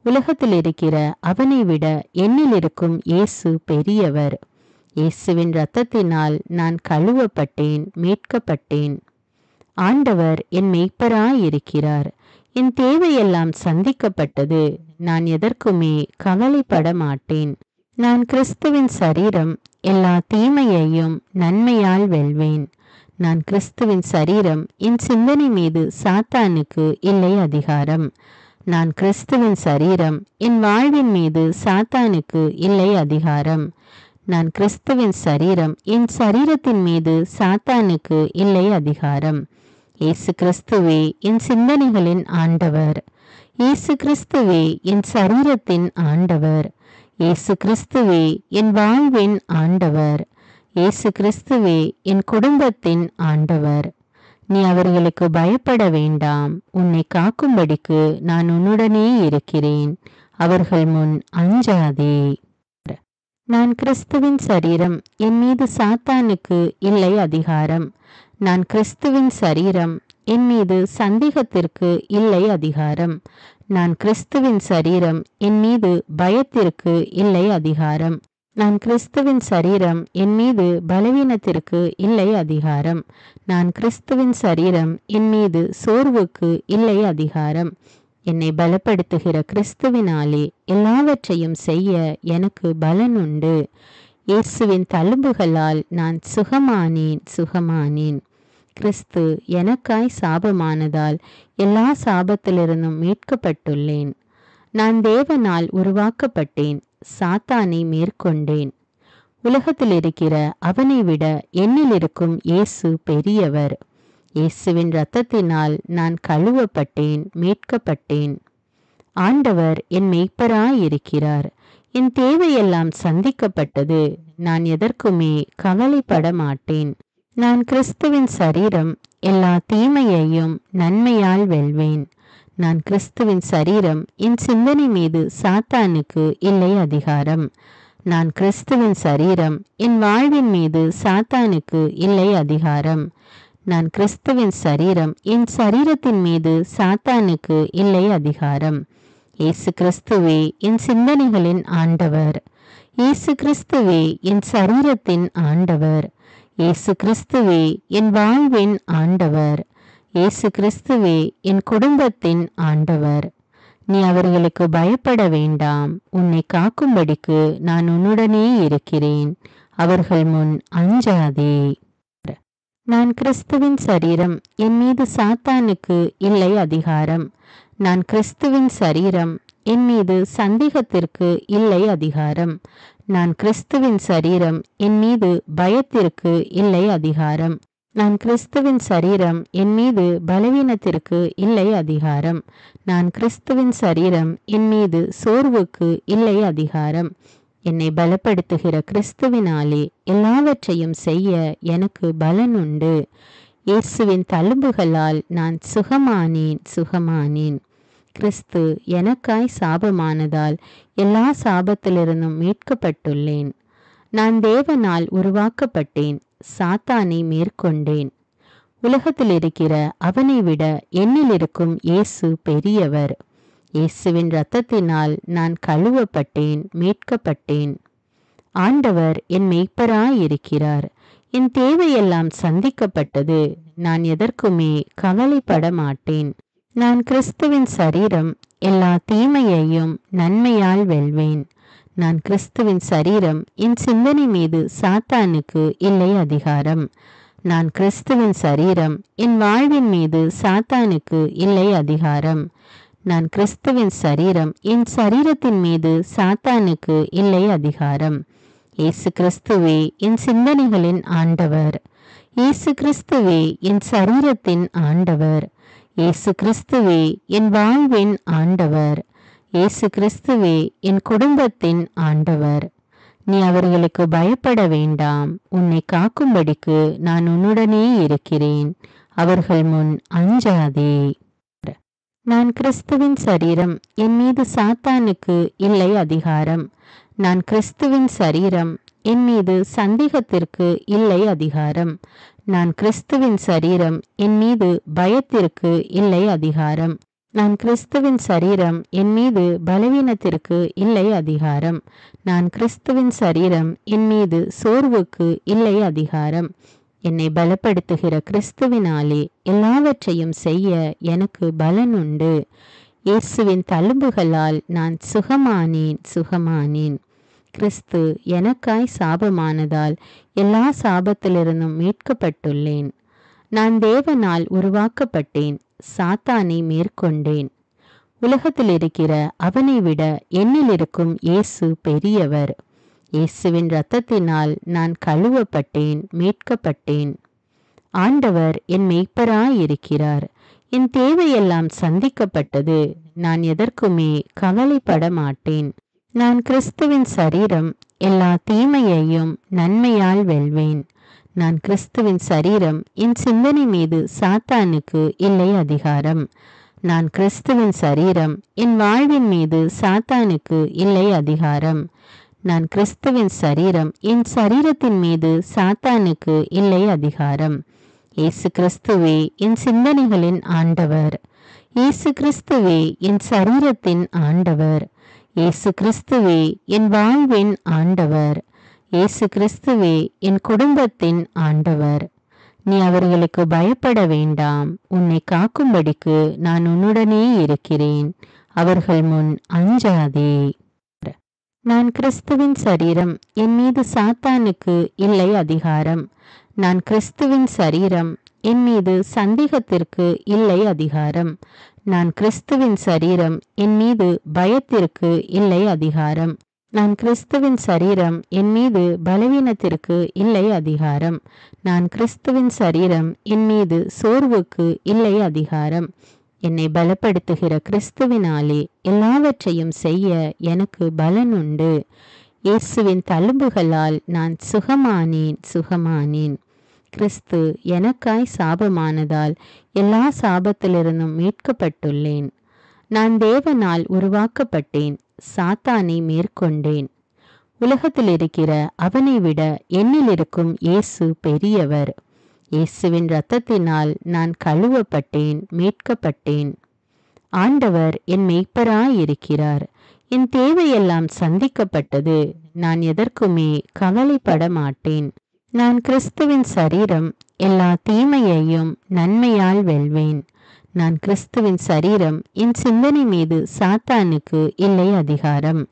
உலகத்தில் இருக்கிற அவனை விட என்னில் இருக்கும் இயேசு பெரியவர். இயேசுவின் இரத்தத்தினால் நான் கழுவப்பட்டேன், மீட்கப்பட்டேன். ஆண்டவர் என் மெய்ப்பராயிருக்கிறார். என் தேவையெல்லாம் சந்திக்கப்பட்டது. நான் எதற்குமே கவலைப்பட மாட்டேன். நான் கிறிஸ்துவின் சரீரம், எல்லா தீமையையும் நன்மையால் வெல்வேன். நான் கிறிஸ்துவின் சரீரம், என் சிந்தனை மீது சாத்தானுக்கு இல்லை அதிகாரம். நான் கிறிஸ்துவின் சரீரம், என் வாழ்வின் மீது சாத்தானுக்கு இல்லை அதிகாரம். நான் கிறிஸ்துவின் சரீரம், என் சரீரத்தின் மீது சாத்தானுக்கு இல்லை அதிகாரம். இயேசு கிறிஸ்துவே என் சிந்தனைகளின் ஆண்டவர். இயேசு கிறிஸ்துவே என் சரீரத்தின் ஆண்டவர். இயேசு கிறிஸ்துவே என் வாழ்வின் ஆண்டவர். இயேசு கிறிஸ்துவே என் குடும்பத்தின் ஆண்டவர். நீ அவர்களுக்கு பயப்பட வேண்டாம். உன்னை காக்கும்படிக்கு நான் உன்னுடனே இருக்கிறேன். அவர்கள் முன் அஞ்சாதே. நான் கிறிஸ்துவின் சரீரம், என் மீது சாத்தானுக்கு இல்லை அதிகாரம். நான் கிறிஸ்துவின் சரீரம், என் மீது சந்தேகத்திற்கு இல்லை அதிகாரம். நான் கிறிஸ்துவின் சரீரம், என் மீது பயத்திற்கு இல்லை அதிகாரம். நான் கிறிஸ்துவின் சரீரம், என் மீது பலவீனத்திற்கு இல்லை அதிகாரம். நான் கிறிஸ்துவின் சரீரம், என் மீது சோர்வுக்கு இல்லை அதிகாரம். என்னை பலப்படுத்துகிற கிறிஸ்துவினாலே எல்லாவற்றையும் செய்ய எனக்கு பலன் உண்டு. இயேசுவின் தழும்புகளால் நான் சுகமானேன். கிறிஸ்து எனக்காய் சாபமானதால் எல்லா சாபத்திலிருந்தும் மீட்கப்பட்டுள்ளேன். நான் தேவனால் உருவாக்கப்பட்டேன். சாத்தானை மேற்கொண்டேன். உலகத்தில் இருக்கிற அவனை விட என்னில் இருக்கும் இயேசு பெரியவர். இயேசுவின் இரத்தத்தினால் நான் கழுவப்பட்டேன், மீட்கப்பட்டேன். ஆண்டவர் என் மெய்ப்பராயிருக்கிறார். என் தேவையெல்லாம் சந்திக்கப்பட்டது. நான் எதற்குமே கவலைப்பட மாட்டேன். நான் கிறிஸ்துவின் சரீரம், எல்லா தீமையையும் நன்மையால் வெல்வேன். நான் கிறிஸ்துவின் சரீரம், என் சிந்தனை மீது சாத்தானுக்கு இல்லை அதிகாரம். நான் கிறிஸ்துவின் சரீரம், என் வாழ்வின் மீது சாத்தானுக்கு இல்லை அதிகாரம். நான் கிறிஸ்துவின் சரீரம், என் சரீரத்தின் மீது சாத்தானுக்கு இல்லை அதிகாரம். இயேசு கிறிஸ்துவே என் சிந்தனைகளின் ஆண்டவர். இயேசு கிறிஸ்துவே என் சரீரத்தின் ஆண்டவர். இயேசு கிறிஸ்துவே என் வாழ்வின் ஆண்டவர். இயேசு கிறிஸ்துவே என் குடும்பத்தின் ஆண்டவர். நீ அவர்களுக்கு பயப்பட வேண்டாம். உன்னை காக்கும்படிக்கு நான் உன்னுடனே இருக்கிறேன். அவர்கள் முன் அஞ்சாதே. நான் கிறிஸ்துவின் சரீரம், என் மீது சாத்தானுக்கு இல்லை அதிகாரம். நான் கிறிஸ்துவின் சரீரம், என் மீது சந்தேகத்திற்கு இல்லை அதிகாரம். நான் கிறிஸ்துவின் சரீரம், என் மீது பயத்திற்கு இல்லை அதிகாரம். நான் கிறிஸ்துவின் சரீரம், என் மீது பலவீனத்திற்கு இல்லை அதிகாரம். நான் கிறிஸ்துவின் சரீரம், என் மீது சோர்வுக்கு இல்லை அதிகாரம். என்னை பலப்படுத்துகிற கிறிஸ்துவினாலே எல்லாவற்றையும் செய்ய எனக்கு பலன் உண்டு. இயேசுவின் தழும்புகளால் நான் சுகமானேன். கிறிஸ்து எனக்காய் சாபமானதால் எல்லா சாபத்திலிருந்தும் மீட்கப்பட்டுள்ளேன். நான் தேவனால் உருவாக்கப்பட்டேன், சாத்தானை மேற்கொண்டேன். உலகத்தில் இருக்கிற அவனை விட என்னில் இருக்கும் இயேசு பெரியவர். இயேசுவின் இரத்தத்தினால் நான் கழுவப்பட்டேன், மீட்கப்பட்டேன். ஆண்டவர் என் மெய்ப்பராயிருக்கிறார். என் தேவையெல்லாம் சந்திக்கப்பட்டது. நான் எதற்குமே கவலைப்பட மாட்டேன். நான் கிறிஸ்துவின் சரீரம், எல்லா தீமையையும் நன்மையால் வெல்வேன். நான் கிறிஸ்துவின் சரீரம், என் சிந்தனை மீது சாத்தானுக்கு இல்லை அதிகாரம். நான் கிறிஸ்துவின் சரீரம், என் வாழ்வின் மீது சாத்தானுக்கு இல்லை அதிகாரம். நான் கிறிஸ்துவின் சரீரம், என் சரீரத்தின் மீது சாத்தானுக்கு இல்லை அதிகாரம். இயேசு கிறிஸ்துவே என் சிந்தனைகளின் ஆண்டவர். இயேசு கிறிஸ்துவே என் சரீரத்தின் ஆண்டவர். இயேசு கிறிஸ்துவே என் வாழ்வின் ஆண்டவர். இயேசு கிறிஸ்துவே என் குடும்பத்தின் ஆண்டவர். நீ அவர்களுக்கு பயப்பட வேண்டாம். உன்னை காக்கும்படிக்கு நான் உன்னுடனே இருக்கிறேன். அவர்கள் முன் அஞ்சாதே. நான் கிறிஸ்துவின் சரீரம், என் மீது சாத்தானுக்கு இல்லை அதிகாரம். நான் கிறிஸ்துவின் சரீரம், என் மீது சந்தேகத்திற்கு இல்லை அதிகாரம். நான் கிறிஸ்துவின் சரீரம், என் மீது பயத்திற்கு இல்லை அதிகாரம். நான் கிறிஸ்துவின் சரீரம், என் மீது பலவீனத்திற்கு இல்லை அதிகாரம். நான் கிறிஸ்துவின் சரீரம், என் மீது சோர்வுக்கு இல்லை அதிகாரம். என்னை பலப்படுத்துகிற கிறிஸ்துவினாலே எல்லாவற்றையும் செய்ய எனக்கு பலன் உண்டு. இயேசுவின் தழும்புகளால் நான் சுகமானேன். கிறிஸ்து எனக்காய் சாபமானதால் எல்லா சாபத்திலிருந்தும் மீட்கப்பட்டுள்ளேன். நான் தேவனால் உருவாக்கப்பட்டேன், சாத்தானை மேற்கொண்டேன். உலகத்தில் இருக்கிற அவனை விட என்னில் இருக்கும் இயேசு பெரியவர். இயேசுவின் இரத்தத்தினால் நான் கழுவப்பட்டேன், மீட்கப்பட்டேன். ஆண்டவர் என் மெய்ப்பராயிருக்கிறார். என் தேவையெல்லாம் சந்திக்கப்பட்டது. நான் எதற்குமே கவலைப்பட மாட்டேன். நான் கிறிஸ்துவின் சரீரம், எல்லா தீமையையும் நன்மையால் வெல்வேன். நான் கிறிஸ்துவின் சரீரம், என் சிந்தனை மீது சாத்தானுக்கு இல்லை அதிகாரம். நான் கிறிஸ்துவின் சரீரம், என் வாழ்வின் மீது சாத்தானுக்கு இல்லை அதிகாரம். நான் கிறிஸ்துவின் சரீரம், என் சரீரத்தின் மீது சாத்தானுக்கு இல்லை அதிகாரம். இயேசு கிறிஸ்துவே என் சிந்தனைகளின் ஆண்டவர். இயேசு கிறிஸ்துவே என் சரீரத்தின் ஆண்டவர். இயேசு கிறிஸ்துவே என் வாழ்வின் ஆண்டவர். இயேசு கிறிஸ்துவே என் குடும்பத்தின் ஆண்டவர். நீ அவர்களுக்கு பயப்பட வேண்டாம். உன்னை காக்கும்படிக்கு நான் உன்னுடனே இருக்கிறேன். அவர்கள் முன் அஞ்சாதே. நான் கிறிஸ்துவின் சரீரம், என் மீது சாத்தானுக்கு இல்லை அதிகாரம். நான் கிறிஸ்துவின் சரீரம், என் மீது சந்தேகத்திற்கு இல்லை அதிகாரம். நான் கிறிஸ்துவின் சரீரம், என் மீது பயத்திற்கு இல்லை அதிகாரம். நான் கிறிஸ்துவின் சரீரம், என் மீது பலவீனத்திற்கு இல்லை அதிகாரம். நான் கிறிஸ்துவின் சரீரம், என் மீது சோர்வுக்கு இல்லை அதிகாரம். என்னை பலப்படுத்துகிற கிறிஸ்துவினாலே எல்லாவற்றையும் செய்ய எனக்கு பலன் உண்டு. இயேசுவின் தழும்புகளால் நான் சுகமானேன். கிறிஸ்து எனக்காய் சாபமானதால் எல்லா சாபத்திலிருந்தும் மீட்கப்பட்டுள்ளேன். நான் தேவனால் உருவாக்கப்பட்டேன், சாத்தானை மேற்கொண்டேன். உலகத்தில் இருக்கிற அவனை விட என்னில் இருக்கும் இயேசு பெரியவர். இயேசுவின் இரத்தத்தினால் நான் கழுவப்பட்டேன், மீட்கப்பட்டேன். ஆண்டவர் என் மெய்ப்பராயிருக்கிறார். என் தேவையெல்லாம் சந்திக்கப்பட்டது. நான் எதற்குமே கவலைப்பட மாட்டேன். நான் கிறிஸ்துவின் சரீரம், எல்லா தீமையையும் நன்மையால் வெல்வேன். நான் கிறிஸ்துவின் சரீரம், என் சிந்தனை மீது சாத்தானுக்கு இல்லை அதிகாரம்.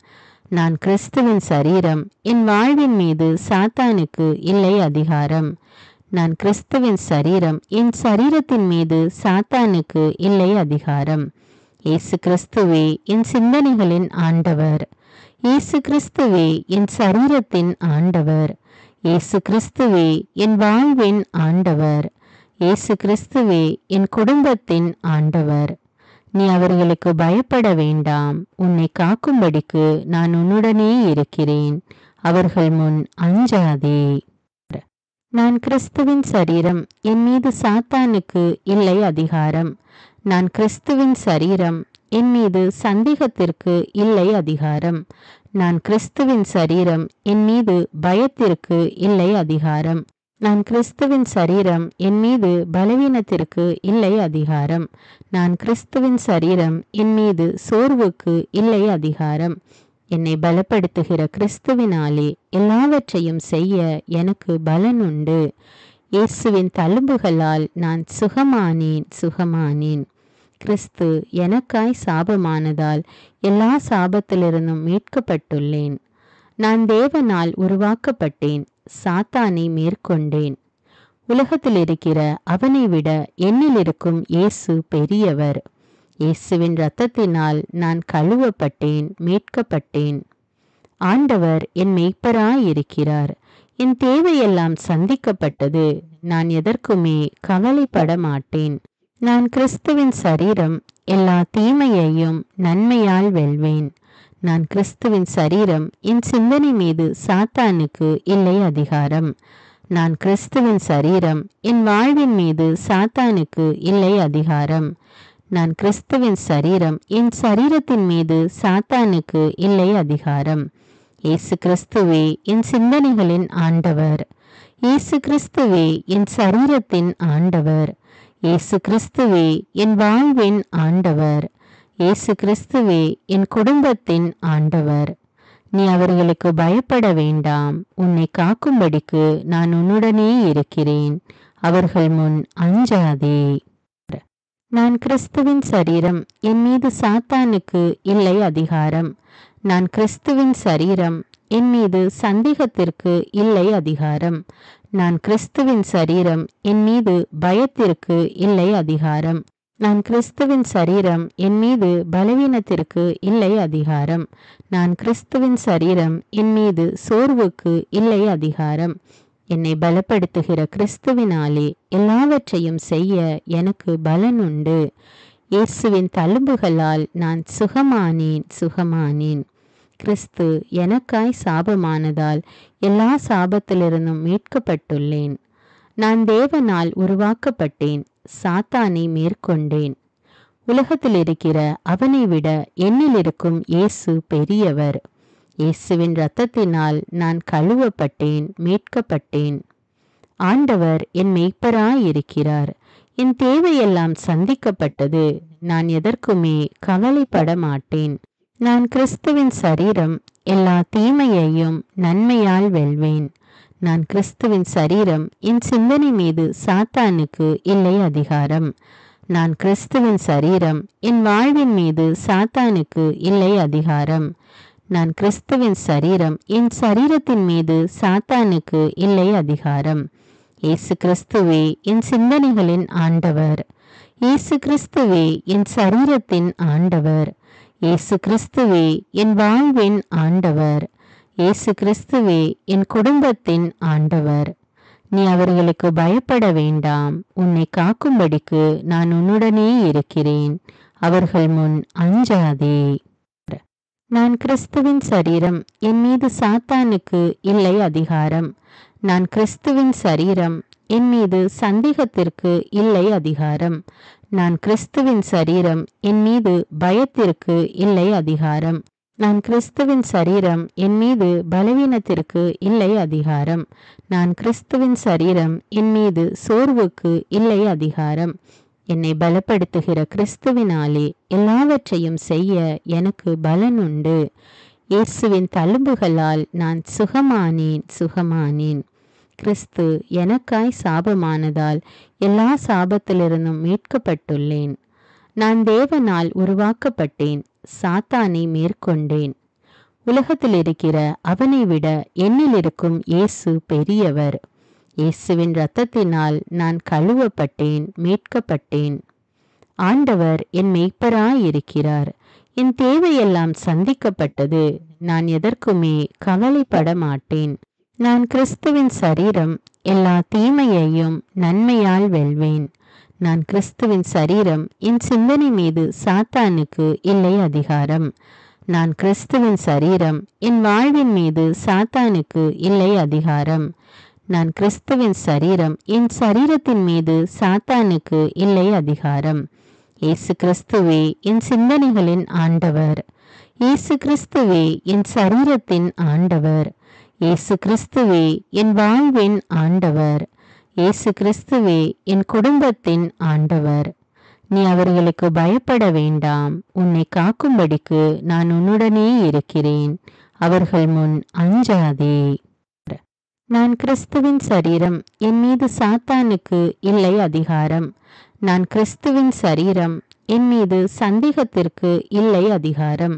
நான் கிறிஸ்துவின் சரீரம், என் வாழ்வின் மீது சாத்தானுக்கு இல்லை அதிகாரம். நான் கிறிஸ்துவின் சரீரம், என் சரீரத்தின் மீது சாத்தானுக்கு இல்லை அதிகாரம். இயேசு கிறிஸ்துவே என் சிந்தனைகளின் ஆண்டவர். இயேசு கிறிஸ்துவே என் சரீரத்தின் ஆண்டவர். இயேசு கிறிஸ்துவே என் வாழ்வின் ஆண்டவர். இயேசு கிறிஸ்துவே என் குடும்பத்தின் ஆண்டவர். நீ அவர்களுக்கு பயப்பட வேண்டாம். உன்னை காக்கும்படிக்கு நான் உன்னுடனே இருக்கிறேன். அவர்கள் முன் அஞ்சாதே. நான் கிறிஸ்துவின் சரீரம். என் மீது சாத்தானுக்கு இல்லை அதிகாரம். நான் கிறிஸ்துவின் சரீரம். என் மீது சந்தேகத்திற்கு இல்லை அதிகாரம். நான் கிறிஸ்துவின் சரீரம். என் மீது பயத்திற்கு இல்லை அதிகாரம். நான் கிறிஸ்துவின் சரீரம். என் மீது பலவீனத்திற்கு இல்லை அதிகாரம். நான் கிறிஸ்துவின் சரீரம். என் மீது சோர்வுக்கு இல்லை அதிகாரம். என்னை பலப்படுத்துகிற கிறிஸ்துவினாலே எல்லாவற்றையும் செய்ய எனக்கு பலன் உண்டு. இயேசுவின் தழும்புகளால் நான் சுகமானேன். கிறிஸ்து எனக்காய் சாபமானதால் எல்லா சாபத்திலிருந்தும் மீட்கப்பட்டுள்ளேன். நான் தேவனால் உருவாக்கப்பட்டேன். சாத்தானை மேற்கொண்டேன். உலகத்தில் இருக்கிற அவனை விட என்னில் இருக்கும் இயேசு பெரியவர். இயேசுவின் இரத்தத்தினால் நான் கழுவப்பட்டேன், மீட்கப்பட்டேன். ஆண்டவர் என் மேய்ப்பராயிருக்கிறார். என் தேவையெல்லாம் சந்திக்கப்பட்டது. நான் எதற்குமே கவலைப்பட மாட்டேன். நான் கிறிஸ்துவின் சரீரம். எல்லா தீமையையும் நன்மையால் வெல்வேன். நான் கிறிஸ்துவின் சரீரம். என் சிந்தனை மீது சாத்தானுக்கு இல்லை அதிகாரம். நான் கிறிஸ்துவின் சரீரம். என் வாழ்வின் மீது சாத்தானுக்கு இல்லை அதிகாரம். நான் கிறிஸ்துவின் சரீரம். என் சரீரத்தின் மீது சாத்தானுக்கு இல்லை அதிகாரம். இயேசு கிறிஸ்துவே என் சிந்தனைகளின் ஆண்டவர். இயேசு கிறிஸ்துவே என் சரீரத்தின் ஆண்டவர். இயேசு கிறிஸ்துவே என் வாழ்வின் ஆண்டவர். இயேசு கிறிஸ்துவே என் குடும்பத்தின் ஆண்டவர். நீ அவர்களுக்கு பயப்பட வேண்டாம். உன்னை காக்கும்படிக்கு நான் உன்னுடனே இருக்கிறேன். அவர்கள் முன் அஞ்சாதே. நான் கிறிஸ்துவின் சரீரம். என் மீது சாத்தானுக்கு இல்லை அதிகாரம். நான் கிறிஸ்துவின் சரீரம். என் மீது சந்தேகத்திற்கு இல்லை அதிகாரம். நான் கிறிஸ்துவின் சரீரம். என் மீது பயத்திற்கு இல்லை அதிகாரம். நான் கிறிஸ்துவின் சரீரம். என் மீது பலவீனத்திற்கு இல்லை அதிகாரம். நான் கிறிஸ்துவின் சரீரம். என் மீது சோர்வுக்கு இல்லை அதிகாரம். என்னை பலப்படுத்துகிற கிறிஸ்துவினாலே எல்லாவற்றையும் செய்ய எனக்கு பலன் உண்டு. இயேசுவின் தழும்புகளால் நான் சுகமானேன். கிறிஸ்து எனக்காய் சாபமானதால் எல்லா சாபத்திலிருந்தும் மீட்கப்பட்டுள்ளேன். நான் தேவனால் உருவாக்கப்பட்டேன். சாத்தானை மேற்கொண்டேன். உலகத்தில் இருக்கிற அவனை விட என்னில் இருக்கும் இயேசு பெரியவர். இயேசுவின் இரத்தத்தினால் நான் கழுவப்பட்டேன், மீட்கப்பட்டேன். ஆண்டவர் என் மேய்ப்பராயிருக்கிறார். என் தேவையெல்லாம் சந்திக்கப்பட்டது. நான் எதற்குமே கவலைப்பட மாட்டேன். நான் கிறிஸ்துவின் சரீரம். எல்லா தீமையையும் நன்மையால் வெல்வேன். நான் கிறிஸ்துவின் சரீரம். என் சிந்தனை மீது சாத்தானுக்கு இல்லை அதிகாரம். நான் கிறிஸ்துவின் சரீரம். என் வாழ்வின் மீது சாத்தானுக்கு இல்லை அதிகாரம். நான் கிறிஸ்துவின் சரீரம். என் சரீரத்தின் மீது சாத்தானுக்கு இல்லை அதிகாரம். இயேசு கிறிஸ்துவே என் சிந்தனைகளின் ஆண்டவர். இயேசு கிறிஸ்துவே என் சரீரத்தின் ஆண்டவர். இயேசு கிறிஸ்துவே என் வாழ்வின் ஆண்டவர். இயேசு கிறிஸ்துவே என் குடும்பத்தின் ஆண்டவர். நீ அவர்களுக்கு பயப்பட வேண்டாம். உன்னை காக்கும்படிக்கு நான் உன்னுடனே இருக்கிறேன். அவர்கள் முன் அஞ்சாதே. நான் கிறிஸ்துவின் சரீரம். என் மீது சாத்தானுக்கு இல்லை அதிகாரம். நான் கிறிஸ்துவின் சரீரம். என் மீது சந்தேகத்திற்கு இல்லை அதிகாரம். நான் கிறிஸ்துவின் சரீரம். என் மீது பயத்திற்கு இல்லை அதிகாரம். நான் கிறிஸ்துவின் சரீரம். என் மீது பலவீனத்திற்கு இல்லை அதிகாரம். நான் கிறிஸ்துவின் சரீரம். என் மீது சோர்வுக்கு இல்லை அதிகாரம். என்னை பலப்படுத்துகிற கிறிஸ்துவினாலே எல்லாவற்றையும் செய்ய எனக்கு பலன் உண்டு. இயேசுவின் தழும்புகளால் நான் சுகமானேன். கிறிஸ்து எனக்காய் சாபமானதால் எல்லா சாபத்திலிருந்தும் மீட்கப்பட்டுள்ளேன். நான் தேவனால் உருவாக்கப்பட்டேன். சாத்தானை மேற்கொண்டேன். உலகத்தில் இருக்கிற அவனை விட என்னில் இருக்கும் இயேசு பெரியவர். இயேசுவின் இரத்தத்தினால் நான் கழுவப்பட்டேன், மீட்கப்பட்டேன். ஆண்டவர் என் மேய்ப்பராயிருக்கிறார். என் தேவையெல்லாம் சந்திக்கப்பட்டது. நான் எதற்குமே கவலைப்பட மாட்டேன். நான் கிறிஸ்துவின் சரீரம். எல்லா தீமையையும் நன்மையால் வெல்வேன். நான் கிறிஸ்துவின் சரீரம். என் சிந்தனை மீது சாத்தானுக்கு இல்லை அதிகாரம். நான் கிறிஸ்துவின் சரீரம். என் வாழ்வின் மீது சாத்தானுக்கு இல்லை அதிகாரம். நான் கிறிஸ்துவின் சரீரம். என் சரீரத்தின் மீது சாத்தானுக்கு இல்லை அதிகாரம். இயேசு கிறிஸ்துவே என் சிந்தனைகளின் ஆண்டவர். இயேசு கிறிஸ்துவே என் சரீரத்தின் ஆண்டவர். இயேசு கிறிஸ்துவே என் வாழ்வின் ஆண்டவர். இயேசு கிறிஸ்துவே என் குடும்பத்தின் ஆண்டவர். நீ அவர்களுக்கு பயப்பட வேண்டாம். உன்னை காக்கும்படிக்கு நான் உன்னுடனே இருக்கிறேன். அவர்கள் முன் அஞ்சாதே. நான் கிறிஸ்துவின் சரீரம். என் மீது சாத்தானுக்கு இல்லை அதிகாரம். நான் கிறிஸ்துவின் சரீரம். என் மீது சந்தேகத்திற்கு இல்லை அதிகாரம்.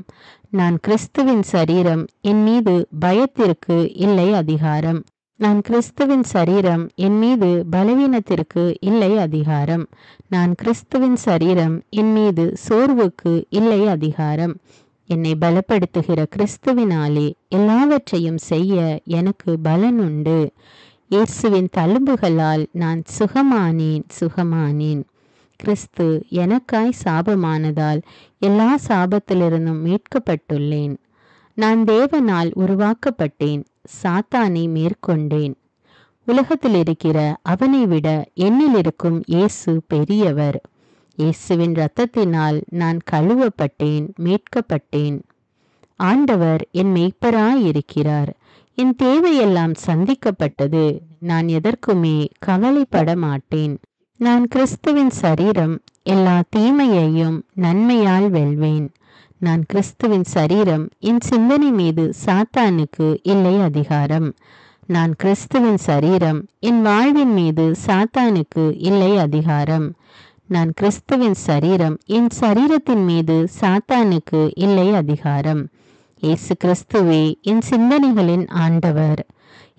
நான் கிறிஸ்துவின் சரீரம். என் மீது பயத்திற்கு இல்லை அதிகாரம். நான் கிறிஸ்துவின் சரீரம். என் மீது பலவீனத்திற்கு இல்லை அதிகாரம். நான் கிறிஸ்துவின் சரீரம். என் மீது சோர்வுக்கு இல்லை அதிகாரம். என்னை பலப்படுத்துகிற கிறிஸ்துவினாலே எல்லாவற்றையும் செய்ய எனக்கு பலன் உண்டு. இயேசுவின் தழும்புகளால் நான் சுகமானேன். கிறிஸ்து எனக்காய் சாபமானதால் எல்லா சாபத்திலிருந்தும் மீட்கப்பட்டுள்ளேன். நான் தேவனால் உருவாக்கப்பட்டேன். சாத்தானை மேற்கொண்டேன். உலகத்தில் இருக்கிற அவனை விட என்னில் இருக்கும் இயேசு பெரியவர். இயேசுவின் இரத்தத்தினால் நான் கழுவப்பட்டேன், மீட்கப்பட்டேன். ஆண்டவர் என் மேய்ப்பராயிருக்கிறார். என் தேவையெல்லாம் சந்திக்கப்பட்டது. நான் எதற்குமே கவலைப்பட மாட்டேன். நான் கிறிஸ்துவின் சரீரம். எல்லா தீமையையும் நன்மையால் வெல்வேன். நான் கிறிஸ்துவின் சரீரம். என் சிந்தனை மீது சாத்தானுக்கு இல்லை அதிகாரம். நான் கிறிஸ்துவின் சரீரம். என் வாழ்வின் மீது சாத்தானுக்கு இல்லை அதிகாரம். நான் கிறிஸ்துவின் சரீரம். என் சரீரத்தின் மீது சாத்தானுக்கு இல்லை அதிகாரம். இயேசு கிறிஸ்துவே என் சிந்தனைகளின் ஆண்டவர்.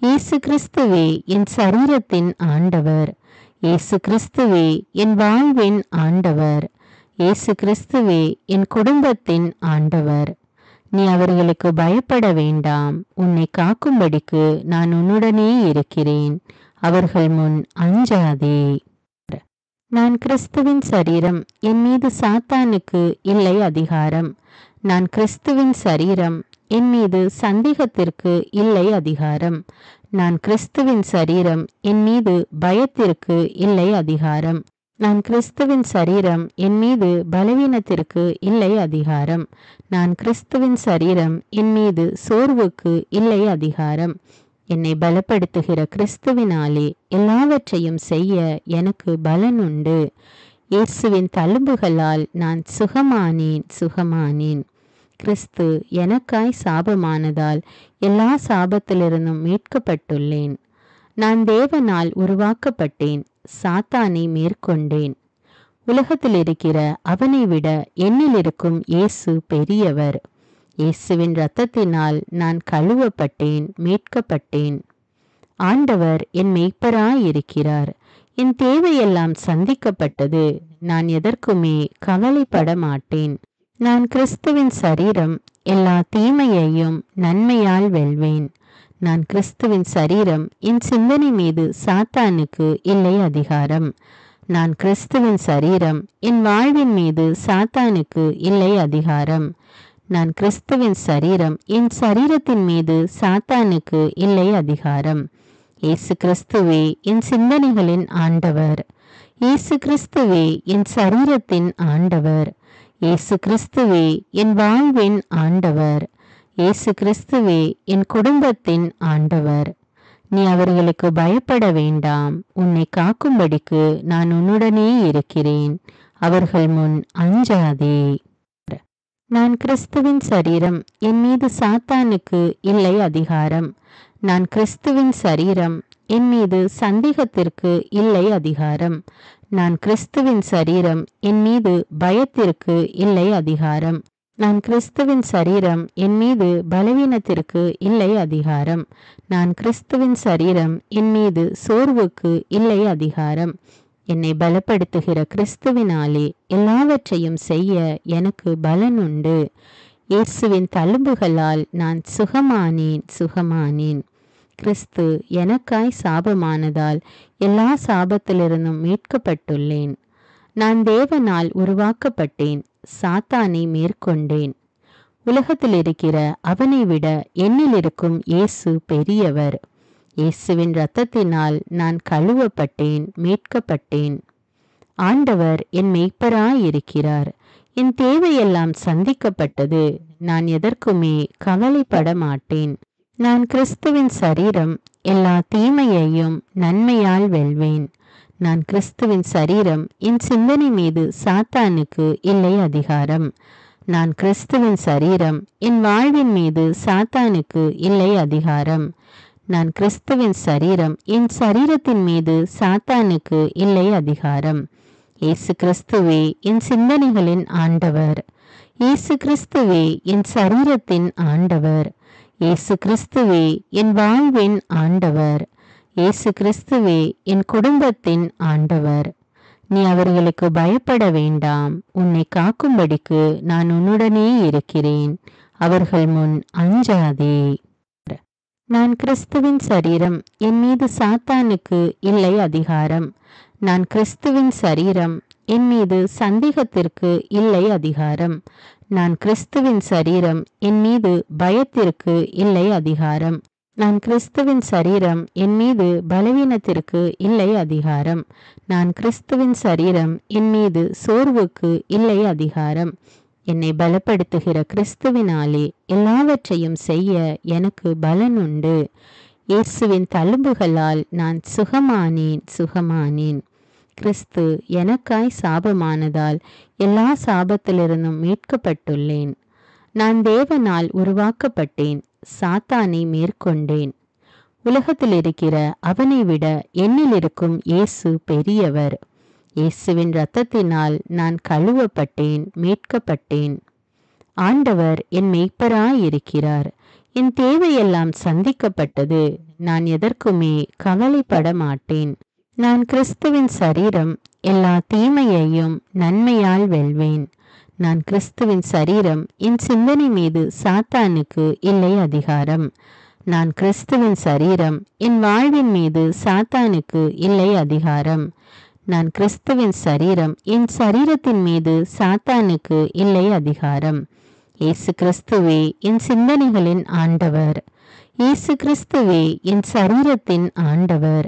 இயேசு கிறிஸ்துவே என் சரீரத்தின் ஆண்டவர். இயேசு கிறிஸ்துவே என் வாழ்வின் ஆண்டவர். இயேசு கிறிஸ்துவே என் குடும்பத்தின் ஆண்டவர். நீ அவர்களுக்கு பயப்பட வேண்டாம். உன்னை காக்கும்படிக்கு நான் உன்னுடனே இருக்கிறேன். அவர்கள் முன் அஞ்சாதே. நான் கிறிஸ்துவின் சரீரம். என் மீது சாத்தானுக்கு இல்லை அதிகாரம். நான் கிறிஸ்துவின் சரீரம். என் மீது சந்தேகத்திற்கு இல்லை அதிகாரம். நான் கிறிஸ்துவின் சரீரம். என் மீது பயத்திற்கு இல்லை அதிகாரம். நான் கிறிஸ்துவின் சரீரம். என் மீது பலவீனத்திற்கு இல்லை அதிகாரம். நான் கிறிஸ்துவின் சரீரம். என் மீது சோர்வுக்கு இல்லை அதிகாரம். என்னை பலப்படுத்துகிற கிறிஸ்துவினாலே எல்லாவற்றையும் செய்ய எனக்கு பலன் உண்டு. இயேசுவின் தழும்புகளால் நான் சுகமானேன். கிறிஸ்து எனக்காய் சாபமானதால் எல்லா சாபத்திலிருந்தும் மீட்கப்பட்டுள்ளேன். நான் தேவனால் உருவாக்கப்பட்டேன். சாத்தானை மேற்கொண்டேன். உலகத்தில் இருக்கிற அவனை விட என்னில் இருக்கும் இயேசு பெரியவர். இயேசுவின் இரத்தத்தினால் நான் கழுவப்பட்டேன், மீட்கப்பட்டேன். ஆண்டவர் என் மேய்ப்பராயிருக்கிறார். என் தேவையெல்லாம் சந்திக்கப்பட்டது. நான் எதற்குமே கவலைப்பட மாட்டேன். நான் கிறிஸ்துவின் சரீரம். எல்லா தீமையையும் நன்மையால் வெல்வேன். நான் கிறிஸ்துவின் சரீரம். என் சிந்தனை மீது சாத்தானுக்கு இல்லை அதிகாரம். நான் கிறிஸ்துவின் சரீரம். என் வாழ்வின் மீது சாத்தானுக்கு இல்லை அதிகாரம். நான் கிறிஸ்துவின் சரீரம். என் சரீரத்தின் மீது சாத்தானுக்கு இல்லை அதிகாரம். இயேசு கிறிஸ்துவே என் சிந்தனைகளின் ஆண்டவர். இயேசு கிறிஸ்துவே என் சரீரத்தின் ஆண்டவர். இயேசு கிறிஸ்துவே என் வாழ்வின் ஆண்டவர். இயேசு கிறிஸ்துவே என் குடும்பத்தின் ஆண்டவர். நீ அவர்களுக்கு பயப்பட வேண்டாம். உன்னை காக்கும்படிக்கு நான் உன்னுடனே இருக்கிறேன். அவர்கள் முன் அஞ்சாதே. நான் கிறிஸ்துவின் சரீரம். என் மீது சாத்தானுக்கு இல்லை அதிகாரம். நான் கிறிஸ்துவின் சரீரம். என் மீது சந்தேகத்திற்கு இல்லை அதிகாரம். நான் கிறிஸ்துவின் சரீரம். என் மீது பயத்திற்கு இல்லை அதிகாரம். நான் கிறிஸ்துவின் சரீரம். என் மீது பலவீனத்திற்கு இல்லை அதிகாரம். நான் கிறிஸ்துவின் சரீரம். என் மீது சோர்வுக்கு இல்லை அதிகாரம். என்னை பலப்படுத்துகிற கிறிஸ்துவினாலே எல்லாவற்றையும் செய்ய எனக்கு பலன் உண்டு. இயேசுவின் தழும்புகளால் நான் சுகமானேன். கிறிஸ்து எனக்காய் சாபமானதால் எல்லா சாபத்திலிருந்தும் மீட்கப்பட்டுள்ளேன். நான் தேவனால் உருவாக்கப்பட்டேன், சாத்தானை மேற்கொண்டேன். உலகத்தில் இருக்கிற அவனை விட என்னில் இருக்கும் இயேசு பெரியவர். இயேசுவின் இரத்தத்தினால் நான் கழுவப்பட்டேன், மீட்கப்பட்டேன். ஆண்டவர் என் மெய்ப்பராயிருக்கிறார். என் தேவையெல்லாம் சந்திக்கப்பட்டது. நான் எதற்குமே கவலைப்பட மாட்டேன். நான் கிறிஸ்துவின் சரீரம், எல்லா தீமையையும் நன்மையால் வெல்வேன். நான் கிறிஸ்துவின் சரீரம், என் சிந்தனை மீது சாத்தானுக்கு இல்லை அதிகாரம். நான் கிறிஸ்துவின் சரீரம், என் வாழ்வின் மீது சாத்தானுக்கு இல்லை அதிகாரம். நான் கிறிஸ்துவின் சரீரம், என் சரீரத்தின் மீது சாத்தானுக்கு இல்லை அதிகாரம். இயேசு கிறிஸ்துவே என் சிந்தனைகளின் ஆண்டவர். இயேசு கிறிஸ்துவே என் சரீரத்தின் ஆண்டவர். இயேசு கிறிஸ்துவே என் வாழ்வின் ஆண்டவர். இயேசு கிறிஸ்துவே என் குடும்பத்தின் ஆண்டவர். நீ அவர்களுக்கு பயப்பட வேண்டாம். உன்னை காக்கும்படிக்கு நான் உன்னுடனே இருக்கிறேன். அவர்கள் முன் அஞ்சாதே. நான் கிறிஸ்துவின் சரீரம், என் மீது சாத்தானுக்கு இல்லை அதிகாரம். நான் கிறிஸ்துவின் சரீரம், என் மீது சந்தேகத்திற்கு இல்லை அதிகாரம். நான் கிறிஸ்துவின் சரீரம், என் மீது பயத்திற்கு இல்லை அதிகாரம். நான் கிறிஸ்துவின் சரீரம், என் மீது பலவீனத்திற்கு இல்லை அதிகாரம். நான் கிறிஸ்துவின் சரீரம், என் மீது சோர்வுக்கு இல்லை அதிகாரம். என்னை பலப்படுத்துகிற கிறிஸ்துவினாலே எல்லாவற்றையும் செய்ய எனக்கு பலன் உண்டு. இயேசுவின் தழும்புகளால் நான் சுகமானேன். கிறிஸ்து எனக்காய் சாபமானதால் எல்லா சாபத்திலிருந்தும் மீட்கப்பட்டுள்ளேன். நான் தேவனால் உருவாக்கப்பட்டேன், சாத்தானை மேற்கொண்டேன். உலகத்தில் இருக்கிற அவனை விட என்னில் இருக்கும் இயேசு பெரியவர். இயேசுவின் இரத்தத்தினால் நான் கழுவப்பட்டேன், மீட்கப்பட்டேன். ஆண்டவர் என் மெய்ப்பராயிருக்கிறார். என் தேவையெல்லாம் சந்திக்கப்பட்டது. நான் எதற்குமே கவலைப்பட மாட்டேன். நான் கிறிஸ்துவின் சரீரம், எல்லா தீமையையும் நன்மையால் வெல்வேன். நான் கிறிஸ்துவின் சரீரம், என் சிந்தனை மீது சாத்தானுக்கு இல்லை அதிகாரம். நான் கிறிஸ்துவின் சரீரம், என் வாழ்வின் மீது சாத்தானுக்கு இல்லை அதிகாரம். நான் கிறிஸ்துவின் சரீரம், என் சரீரத்தின் மீது சாத்தானுக்கு இல்லை அதிகாரம். இயேசு கிறிஸ்துவே என் சிந்தனைகளின் ஆண்டவர். இயேசு கிறிஸ்துவே என் சரீரத்தின் ஆண்டவர்.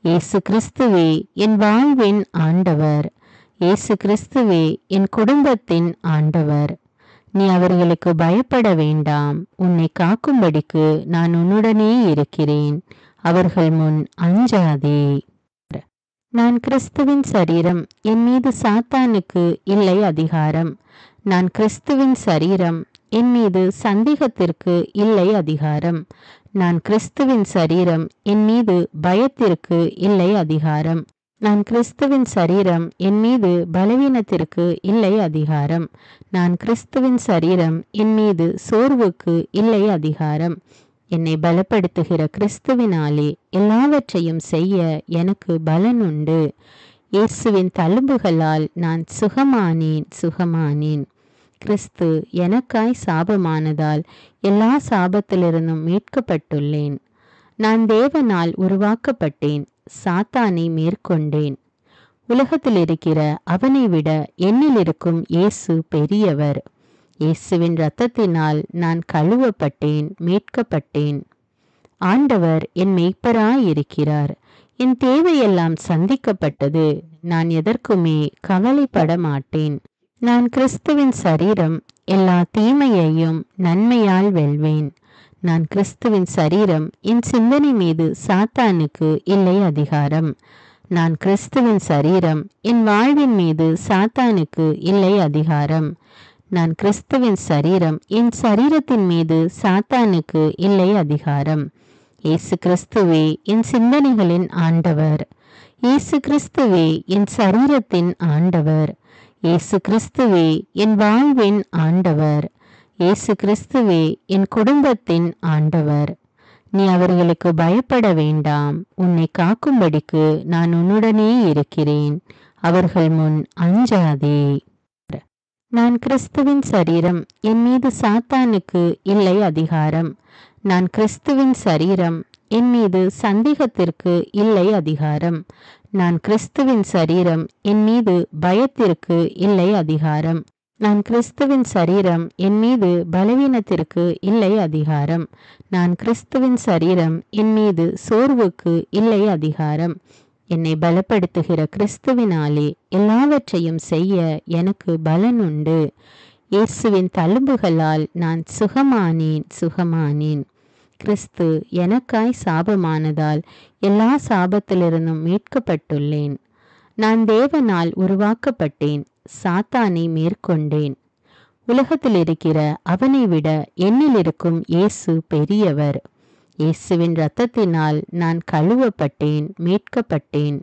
இயேசு கிறிஸ்துவே என் வாழ்வின் ஆண்டவர். இயேசு கிறிஸ்துவே என் குடும்பத்தின் ஆண்டவர். நீ அவர்களுக்கு பயப்பட வேண்டாம். உன்னை காக்கும்படிக்கு நான் உன்னுடனே இருக்கிறேன். அவர்கள் முன் அஞ்சாதே. நான் கிறிஸ்துவின் சரீரம், என் மீது சாத்தானுக்கு இல்லை அதிகாரம். நான் கிறிஸ்துவின் சரீரம், என் மீது சந்தேகத்திற்கு இல்லை அதிகாரம். நான் கிறிஸ்துவின் சரீரம், என் மீது பயத்திற்கு இல்லை அதிகாரம். நான் கிறிஸ்துவின் சரீரம், என் மீது பலவீனத்திற்கு இல்லை அதிகாரம். நான் கிறிஸ்துவின் சரீரம், என் மீது சோர்வுக்கு இல்லை அதிகாரம். என்னை பலப்படுத்துகிற கிறிஸ்துவினாலே எல்லாவற்றையும் செய்ய எனக்கு பலன் உண்டு. இயேசுவின் தழும்புகளால் நான் சுகமானேன். கிறிஸ்து எனக்காய் சாபமானதால் எல்லா சாபத்திலிருந்தும் மீட்கப்பட்டுள்ளேன். நான் தேவனால் உருவாக்கப்பட்டேன், சாத்தானை மேற்கொண்டேன். உலகத்தில் இருக்கிற அவனை விட என்னில் இருக்கும் இயேசு பெரியவர். இயேசுவின் இரத்தத்தினால் நான் கழுவப்பட்டேன், மீட்கப்பட்டேன். ஆண்டவர் என் மெய்ப்பராயிருக்கிறார். என் தேவையெல்லாம் சந்திக்கப்பட்டது. நான் எதற்குமே கவலைப்பட மாட்டேன். நான் கிறிஸ்துவின் சரீரம், எல்லா தீமையையும் நன்மையால் வெல்வேன். நான் கிறிஸ்துவின் சரீரம், என் சிந்தனை மீது சாத்தானுக்கு இல்லை அதிகாரம். நான் கிறிஸ்துவின் சரீரம், என் வாழ்வின் மீது சாத்தானுக்கு இல்லை அதிகாரம். நான் கிறிஸ்துவின் சரீரம், என் சரீரத்தின் மீது சாத்தானுக்கு இல்லை அதிகாரம். இயேசு கிறிஸ்துவே என் சிந்தனைகளின் ஆண்டவர். இயேசு கிறிஸ்துவே என் சரீரத்தின் ஆண்டவர். இயேசு கிறிஸ்துவே என் வாழ்வின் ஆண்டவர். இயேசு கிறிஸ்துவே என் குடும்பத்தின் ஆண்டவர். நீ அவர்களுக்கு பயப்பட வேண்டாம். உன்னை காக்கும்படிக்கு நான் உன்னுடனே இருக்கிறேன். அவர்கள் முன் அஞ்சாதே. நான் கிறிஸ்துவின் சரீரம், என் மீது சாத்தானுக்கு இல்லை அதிகாரம். நான் கிறிஸ்துவின் சரீரம், என் மீது சந்தேகத்திற்கு இல்லை அதிகாரம். நான் கிறிஸ்துவின் சரீரம், என் மீது பயத்திற்கு இல்லை அதிகாரம். நான் கிறிஸ்துவின் சரீரம், என் மீது பலவீனத்திற்கு இல்லை அதிகாரம். நான் கிறிஸ்துவின் சரீரம், என் மீது சோர்வுக்கு இல்லை அதிகாரம். என்னை பலப்படுத்துகிற கிறிஸ்துவினாலே எல்லாவற்றையும் செய்ய எனக்கு பலன் உண்டு. இயேசுவின் தழும்புகளால் நான் சுகமானேன். கிறிஸ்து எனக்காய் சாபமானதால் எல்லா சாபத்திலிருந்தும் மீட்கப்பட்டுள்ளேன். நான் தேவனால் உருவாக்கப்பட்டேன், சாத்தானை மேற்கொண்டேன். உலகத்தில் இருக்கிற அவனை விட என்னில் இருக்கும் இயேசு பெரியவர். இயேசுவின் இரத்தத்தினால் நான் கழுவப்பட்டேன், மீட்கப்பட்டேன்.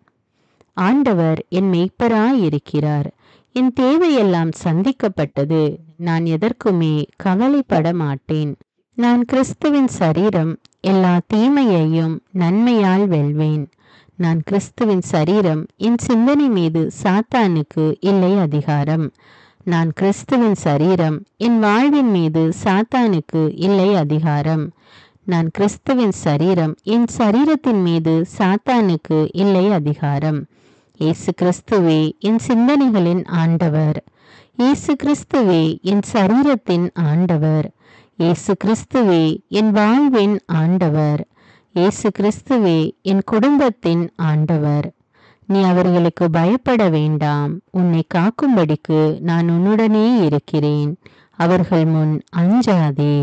ஆண்டவர் என் மெய்ப்பராயிருக்கிறார். என் தேவையெல்லாம் சந்திக்கப்பட்டது. நான் எதற்குமே கவலைப்பட மாட்டேன். நான் கிறிஸ்துவின் சரீரம், எல்லா தீமையையும் நன்மையால் வெல்வேன். நான் கிறிஸ்துவின் சரீரம், என் சிந்தனை மீது சாத்தானுக்கு இல்லை அதிகாரம். நான் கிறிஸ்துவின் சரீரம், என் வாழ்வின் மீது சாத்தானுக்கு இல்லை அதிகாரம். நான் கிறிஸ்துவின் சரீரம், என் சரீரத்தின் மீது சாத்தானுக்கு இல்லை அதிகாரம். இயேசு கிறிஸ்துவே என் சிந்தனைகளின் ஆண்டவர். இயேசு கிறிஸ்துவே என் சரீரத்தின் ஆண்டவர். இயேசு கிறிஸ்துவே என் வாழ்வின் ஆண்டவர். இயேசு கிறிஸ்துவே என் குடும்பத்தின் ஆண்டவர். நீ அவர்களுக்கு பயப்பட வேண்டாம். உன்னை காக்கும்படிக்கு நான் உன்னுடனே இருக்கிறேன். அவர்கள் முன் அஞ்சாதே.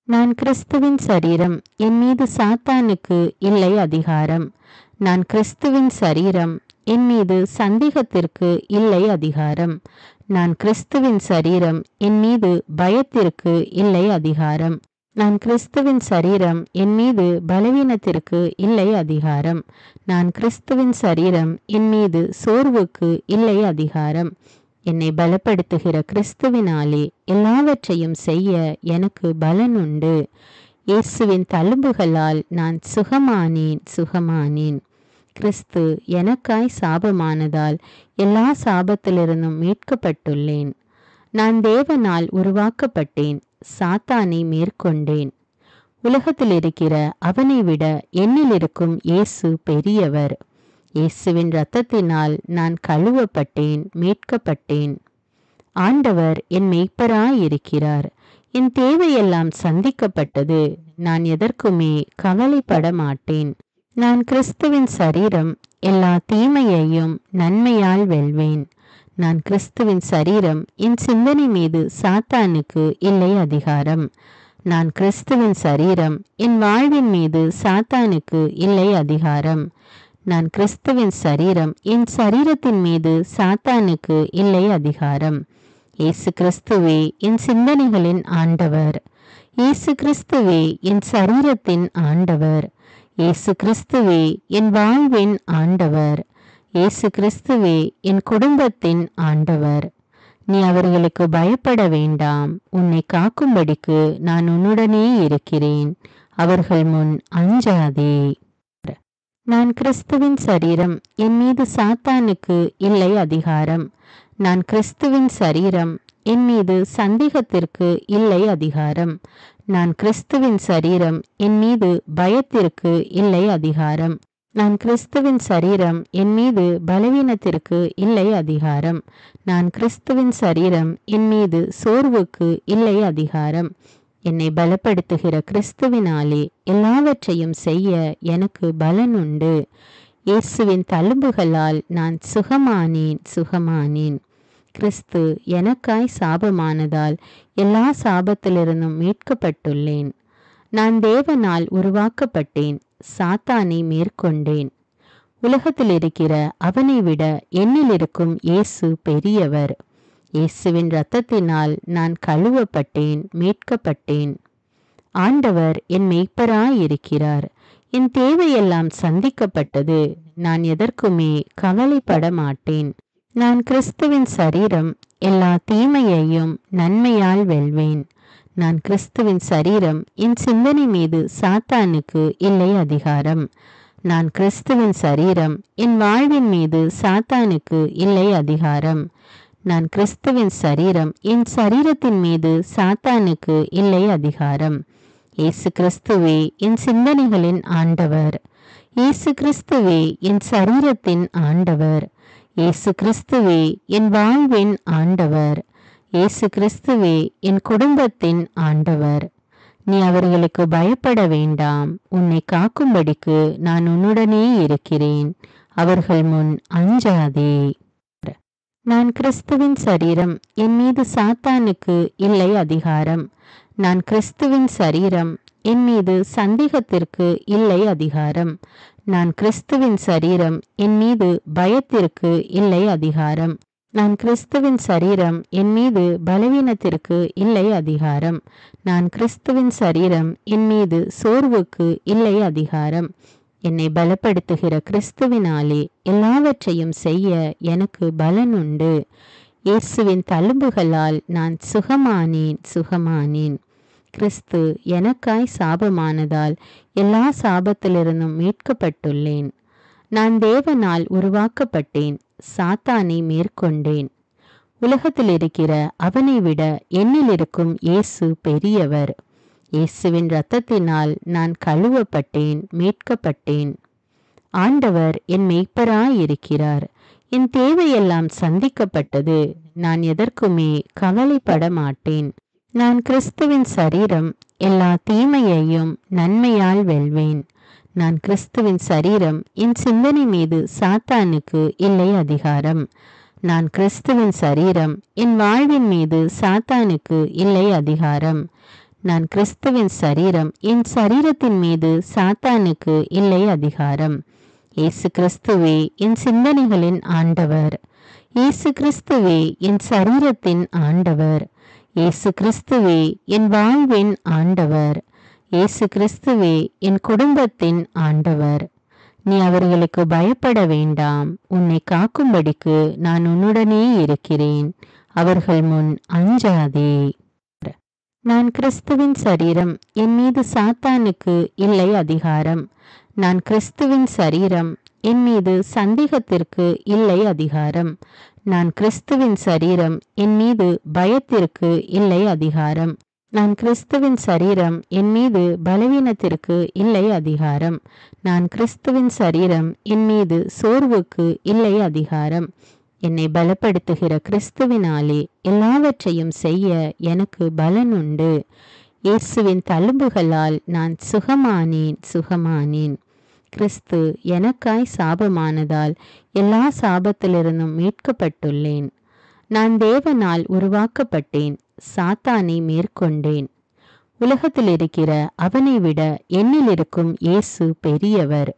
நான் கிறிஸ்துவின் சரீரம், என் மீது சாத்தானுக்கு இல்லை அதிகாரம். நான் கிறிஸ்துவின் சரீரம், என் மீது சந்தேகத்திற்கு இல்லை அதிகாரம். நான் கிறிஸ்துவின் சரீரம், என் மீது பயத்திற்கு இல்லை அதிகாரம். நான் கிறிஸ்துவின் சரீரம், என் மீது பலவீனத்திற்கு இல்லை அதிகாரம். நான் கிறிஸ்துவின் சரீரம், என் மீது சோர்வுக்கு இல்லை அதிகாரம். என்னை பலப்படுத்துகிற கிறிஸ்துவினாலே எல்லாவற்றையும் செய்ய எனக்கு பலன் உண்டு. இயேசுவின் தழும்புகளால் நான் சுகமானேன். கிறிஸ்து எனக்காய் சாபமானதால் எல்லா சாபத்திலிருந்தும் மீட்கப்பட்டுள்ளேன். நான் தேவனால் உருவாக்கப்பட்டேன், சாத்தானை மேற்கொண்டேன். உலகத்தில் இருக்கிற அவனை விட என்னில் இருக்கும் இயேசு பெரியவர். இயேசுவின் இரத்தத்தினால் நான் கழுவப்பட்டேன், மீட்கப்பட்டேன். ஆண்டவர் என் மெய்ப்பராயிருக்கிறார். என் தேவையெல்லாம் சந்திக்கப்பட்டது. நான் எதற்குமே கவலைப்பட மாட்டேன். நான் கிறிஸ்துவின் சரீரம், எல்லா தீமையையும் நன்மையால் வெல்வேன். நான் கிறிஸ்துவின் சரீரம், என் சிந்தனை மீது சாத்தானுக்கு இல்லை அதிகாரம். நான் கிறிஸ்துவின் சரீரம், என் வாழ்வின் மீது சாத்தானுக்கு இல்லை அதிகாரம். நான் கிறிஸ்துவின் சரீரம், என் சரீரத்தின் மீது சாத்தானுக்கு இல்லை அதிகாரம். இயேசு கிறிஸ்துவே என் சிந்தனைகளின் ஆண்டவர். இயேசு கிறிஸ்துவே என் சரீரத்தின் ஆண்டவர். இயேசு கிறிஸ்துவே என் வாழ்வின் ஆண்டவர். இயேசு கிறிஸ்துவே என் குடும்பத்தின் ஆண்டவர். நீ அவர்களுக்கு பயப்பட வேண்டாம். உன்னை காக்கும்படிக்கு நான் உன்னுடனே இருக்கிறேன். அவர்கள் முன் அஞ்சாதே. நான் கிறிஸ்துவின் சரீரம், என் மீது சாத்தானுக்கு இல்லை அதிகாரம். நான் கிறிஸ்துவின் சரீரம், என் மீது சந்தேகத்திற்கு இல்லை அதிகாரம். நான் கிறிஸ்துவின் சரீரம், என் மீது பயத்திற்கு இல்லை அதிகாரம். நான் கிறிஸ்துவின் சரீரம், என் மீது பலவீனத்திற்கு இல்லை அதிகாரம். நான் கிறிஸ்துவின் சரீரம், என் மீது சோர்வுக்கு இல்லை அதிகாரம். என்னை பலப்படுத்துகிற கிறிஸ்துவினாலே எல்லாவற்றையும் செய்ய எனக்கு பலன் உண்டு. இயேசுவின் தழும்புகளால் நான் சுகமானேன். கிறிஸ்து எனக்காய் சாபமானதால் எல்லா சாபத்திலிருந்தும் மீட்கப்பட்டுள்ளேன். நான் தேவனால் உருவாக்கப்பட்டேன், சாத்தானை மேற்கொண்டேன். உலகத்தில் இருக்கிற அவனை விட என்னில் இருக்கும் இயேசு பெரியவர். இயேசுவின் இரத்தத்தினால் நான் கழுவப்பட்டேன், மீட்கப்பட்டேன். ஆண்டவர் என் மெய்ப்பராயிருக்கிறார். என் தேவையெல்லாம் சந்திக்கப்பட்டது. நான் எதற்குமே கவலைப்பட மாட்டேன். நான் கிறிஸ்துவின் சரீரம், எல்லா தீமையையும் நன்மையால் வெல்வேன். நான் கிறிஸ்துவின் சரீரம், என் சிந்தனை மீது சாத்தானுக்கு இல்லை அதிகாரம். நான் கிறிஸ்துவின் சரீரம், என் வாழ்வின் மீது சாத்தானுக்கு இல்லை அதிகாரம். நான் கிறிஸ்துவின் சரீரம், என் சரீரத்தின் மீது சாத்தானுக்கு இல்லை அதிகாரம். இயேசு கிறிஸ்துவே என் சிந்தனைகளின் ஆண்டவர். இயேசு கிறிஸ்துவே என் சரீரத்தின் ஆண்டவர். இயேசு கிறிஸ்துவே என் வாழ்வின் ஆண்டவர். இயேசு கிறிஸ்துவே என் குடும்பத்தின் ஆண்டவர். நீ அவர்களுக்கு பயப்பட வேண்டாம். உன்னை காக்கும்படிக்கு நான் உன்னுடனே இருக்கிறேன். அவர்கள் முன் அஞ்சாதே. நான் கிறிஸ்துவின் சரீரம். என் மீது சாத்தானுக்கு இல்லை அதிகாரம். நான் கிறிஸ்துவின் சரீரம். என் மீது சந்தேகத்திற்கு இல்லை அதிகாரம். நான் கிறிஸ்துவின் சரீரம். என் மீது பயத்திற்கு இல்லை அதிகாரம். நான் கிறிஸ்துவின் சரீரம். என் மீது பலவீனத்திற்கு இல்லை அதிகாரம். நான் கிறிஸ்துவின் சரீரம். என் மீது சோர்வுக்கு இல்லை அதிகாரம். என்னை பலப்படுத்துகிற கிறிஸ்துவினாலே எல்லாவற்றையும் செய்ய எனக்கு பலன் உண்டு. இயேசுவின் தழும்புகளால் நான் சுகமானேன். கிறிஸ்து எனக்காய் சாபமானதால் எல்லா சாபத்திலிருந்தும் மீட்கப்பட்டுள்ளேன். நான் தேவனால் உருவாக்கப்பட்டேன். சாத்தானை மேற்கொண்டேன். உலகத்தில் இருக்கிற அவனை விட என்னில் இருக்கும் இயேசு பெரியவர். இயேசுவின் இரத்தத்தினால் நான் கழுவப்பட்டேன், மீட்கப்பட்டேன். ஆண்டவர் என் மேய்ப்பராயிருக்கிறார். என் தேவையெல்லாம் சந்திக்கப்பட்டது. நான் எதற்குமே கவலைப்பட மாட்டேன். நான் கிறிஸ்துவின் சரீரம். எல்லா தீமையையும் நன்மையால் வெல்வேன். நான் கிறிஸ்துவின் சரீரம். என் சிந்தனை மீது சாத்தானுக்கு இல்லை அதிகாரம். நான் கிறிஸ்துவின் சரீரம். என் வாழ்வின் மீது சாத்தானுக்கு இல்லை அதிகாரம். நான் கிறிஸ்துவின் சரீரம். என் சரீரத்தின் மீது சாத்தானுக்கு இல்லை அதிகாரம். இயேசு கிறிஸ்துவே என் சிந்தனைகளின் ஆண்டவர். இயேசு கிறிஸ்துவே என் சரீரத்தின் ஆண்டவர். இயேசு கிறிஸ்துவே என் வாழ்வின் ஆண்டவர். இயேசு கிறிஸ்துவே என் குடும்பத்தின் ஆண்டவர். நீ அவர்களுக்கு பயப்பட வேண்டாம். உன்னை காக்கும்படிக்கு நான் உன்னுடனே இருக்கிறேன். அவர்கள் முன் அஞ்சாதே. நான் கிறிஸ்துவின் சரீரம். என் மீது சாத்தானுக்கு இல்லை அதிகாரம். நான் கிறிஸ்துவின் சரீரம். என் மீது சந்தேகத்திற்கு இல்லை அதிகாரம். நான் கிறிஸ்துவின் சரீரம். என் மீது பயத்திற்கு இல்லை அதிகாரம். நான் கிறிஸ்துவின் சரீரம். என் மீது பலவீனத்திற்கு இல்லை அதிகாரம். நான் கிறிஸ்துவின் சரீரம். என் மீது சோர்வுக்கு இல்லை அதிகாரம். என்னை பலப்படுத்துகிற கிறிஸ்துவினாலே எல்லாவற்றையும் செய்ய எனக்கு பலன் உண்டு. இயேசுவின் தழும்புகளால் நான் சுகமானேன். கிறிஸ்து எனக்காய் சாபமானதால் எல்லா சாபத்திலிருந்தும் மீட்கப்பட்டுள்ளேன். நான் தேவனால் உருவாக்கப்பட்டேன். சாத்தானை மேற்கொண்டேன். உலகத்தில் இருக்கிற அவனை விட என்னில் இருக்கும் இயேசு பெரியவர்.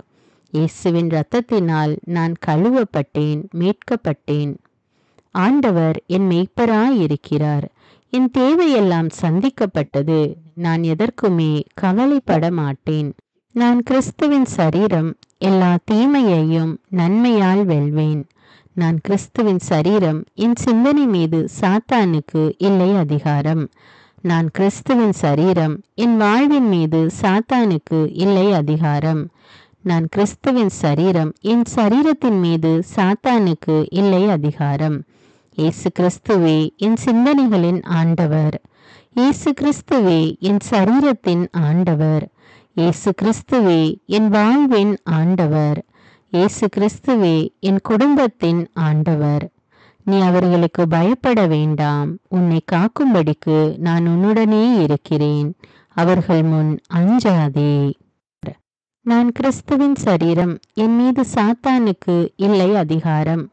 இயேசுவின் இரத்தத்தினால் நான் கழுவப்பட்டேன், மீட்கப்பட்டேன். ஆண்டவர் என் மேய்ப்பராயிருக்கிறார். என் தேவையெல்லாம் சந்திக்கப்பட்டது. நான் எதற்குமே கவலைப்பட மாட்டேன். நான் கிறிஸ்துவின் சரீரம். எல்லா தீமையையும் நன்மையால் வெல்வேன். நான் கிறிஸ்துவின் சரீரம். என் சிந்தனை மீது சாத்தானுக்கு இல்லை அதிகாரம். நான் கிறிஸ்துவின் சரீரம். என் வாழ்வின் மீது சாத்தானுக்கு இல்லை அதிகாரம். நான் கிறிஸ்துவின் சரீரம். என் சரீரத்தின் மீது சாத்தானுக்கு இல்லை அதிகாரம். இயேசு கிறிஸ்துவே என் சிந்தனைகளின் ஆண்டவர். இயேசு கிறிஸ்துவே என் சரீரத்தின் ஆண்டவர். இயேசு கிறிஸ்துவே என் வாழ்வின் ஆண்டவர். இயேசு கிறிஸ்துவே என் குடும்பத்தின் ஆண்டவர். நீ அவர்களுக்கு பயப்பட வேண்டாம். உன்னை காக்கும்படிக்கு நான் உன்னுடனே இருக்கிறேன். அவர்கள் முன் அஞ்சாதே. நான் கிறிஸ்துவின் சரீரம். என் மீது சாத்தானுக்கு இல்லை அதிகாரம்.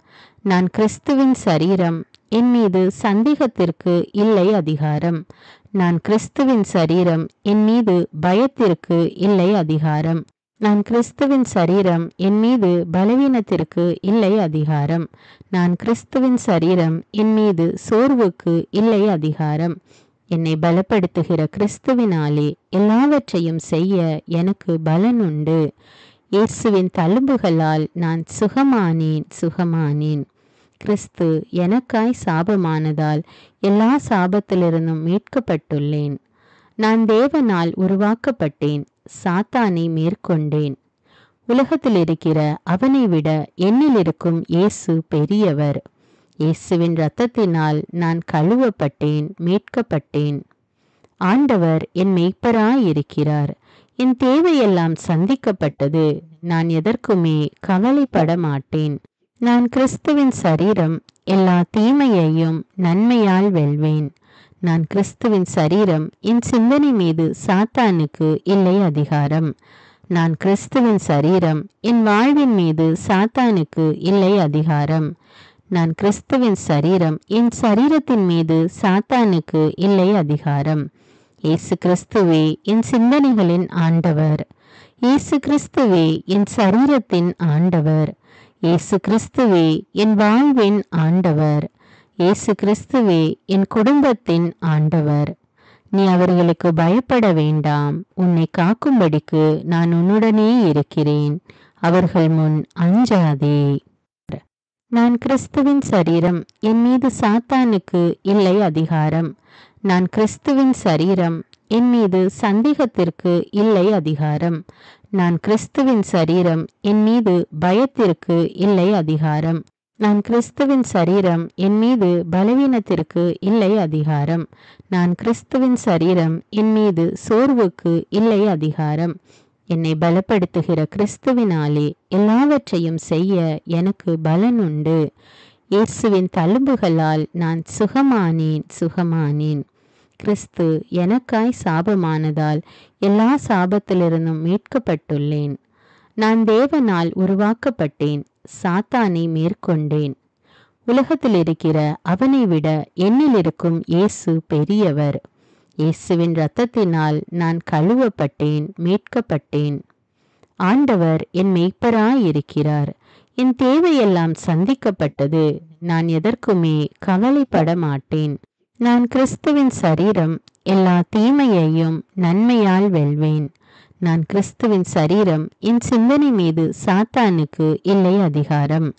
நான் கிறிஸ்துவின் சரீரம். என் மீது சந்தேகத்திற்கு இல்லை அதிகாரம். நான் கிறிஸ்துவின் சரீரம். என் மீது பயத்திற்கு இல்லை அதிகாரம். நான் கிறிஸ்துவின் சரீரம். என் மீது பலவீனத்திற்கு இல்லை அதிகாரம். நான் கிறிஸ்துவின் சரீரம். என் மீது சோர்வுக்கு இல்லை அதிகாரம். என்னை பலப்படுத்துகிற கிறிஸ்துவினாலே எல்லாவற்றையும் செய்ய எனக்கு பலன் உண்டு. இயேசுவின் தழும்புகளால் நான் சுகமானேன். கிறிஸ்து எனக்காய் சாபமானதால் எல்லா சாபத்திலிருந்தும் மீட்கப்பட்டுள்ளேன். நான் தேவனால் உருவாக்கப்பட்டேன். சாத்தானை மேற்கொண்டேன். உலகத்தில் இருக்கிற அவனை விட என்னில் இருக்கும் இயேசு பெரியவர். இயேசுவின் இரத்தத்தினால் நான் கழுவப்பட்டேன், மீட்கப்பட்டேன். ஆண்டவர் என் மேய்ப்பராயிருக்கிறார். என் தேவையெல்லாம் சந்திக்கப்பட்டது. நான் எதற்குமே கவலைப்பட மாட்டேன். நான் கிறிஸ்துவின் சரீரம். எல்லா தீமையையும் நன்மையால் வெல்வேன். நான் கிறிஸ்துவின் சரீரம். என் சிந்தனை மீது சாத்தானுக்கு இல்லை அதிகாரம். நான் கிறிஸ்துவின் சரீரம். என் வாழ்வின் மீது சாத்தானுக்கு இல்லை அதிகாரம். நான் கிறிஸ்துவின் சரீரம். என் சரீரத்தின் மீது சாத்தானுக்கு இல்லை அதிகாரம். இயேசு கிறிஸ்துவே என் சிந்தனைகளின் ஆண்டவர். இயேசு கிறிஸ்துவே என் சரீரத்தின் ஆண்டவர். இயேசு கிறிஸ்துவே என் வாழ்வின் ஆண்டவர். இயேசு கிறிஸ்துவே என் குடும்பத்தின் ஆண்டவர். நீ அவர்களுக்கு பயப்பட வேண்டாம். உன்னை காக்கும்படிக்கு நான் உன்னுடனே இருக்கிறேன். அவர்கள் முன் அஞ்சாதே. நான் கிறிஸ்துவின் சரீரம். என் மீது சாத்தானுக்கு இல்லை அதிகாரம். நான் கிறிஸ்துவின் சரீரம். என் மீது சந்தேகத்திற்கு இல்லை அதிகாரம். நான் கிறிஸ்துவின் சரீரம். என் மீது பயத்திற்கு இல்லை அதிகாரம். நான் கிறிஸ்துவின் சரீரம். என் மீது பலவீனத்திற்கு இல்லை அதிகாரம். நான் கிறிஸ்துவின் சரீரம். என் மீது சோர்வுக்கு இல்லை அதிகாரம். என்னை பலப்படுத்துகிற கிறிஸ்துவினாலே எல்லாவற்றையும் செய்ய எனக்கு பலன் உண்டு. இயேசுவின் தழும்புகளால் நான் சுகமானேன். கிறிஸ்து எனக்காய் சாபமானதால் எல்லா சாபத்திலிருந்தும் மீட்கப்பட்டுள்ளேன். நான் தேவனால் உருவாக்கப்பட்டேன். சாத்தானை மேற்கொண்டேன். உலகத்தில் இருக்கிற அவனை விட என்னில் இருக்கும் இயேசு பெரியவர். இயேசுவின் இரத்தத்தினால் நான் கழுவப்பட்டேன், மீட்கப்பட்டேன். ஆண்டவர் என் மெய்ப்பராயிருக்கிறார். என் தேவையெல்லாம் சந்திக்கப்பட்டது. நான் எதற்குமே கவலைப்பட மாட்டேன். நான் கிறிஸ்துவின் சரீரம். எல்லா தீமையையும் நன்மையால் வெல்வேன். நான் கிறிஸ்துவின் சரீரம். என் சிந்தனை மீது சாத்தானுக்கு இல்லை அதிகாரம்.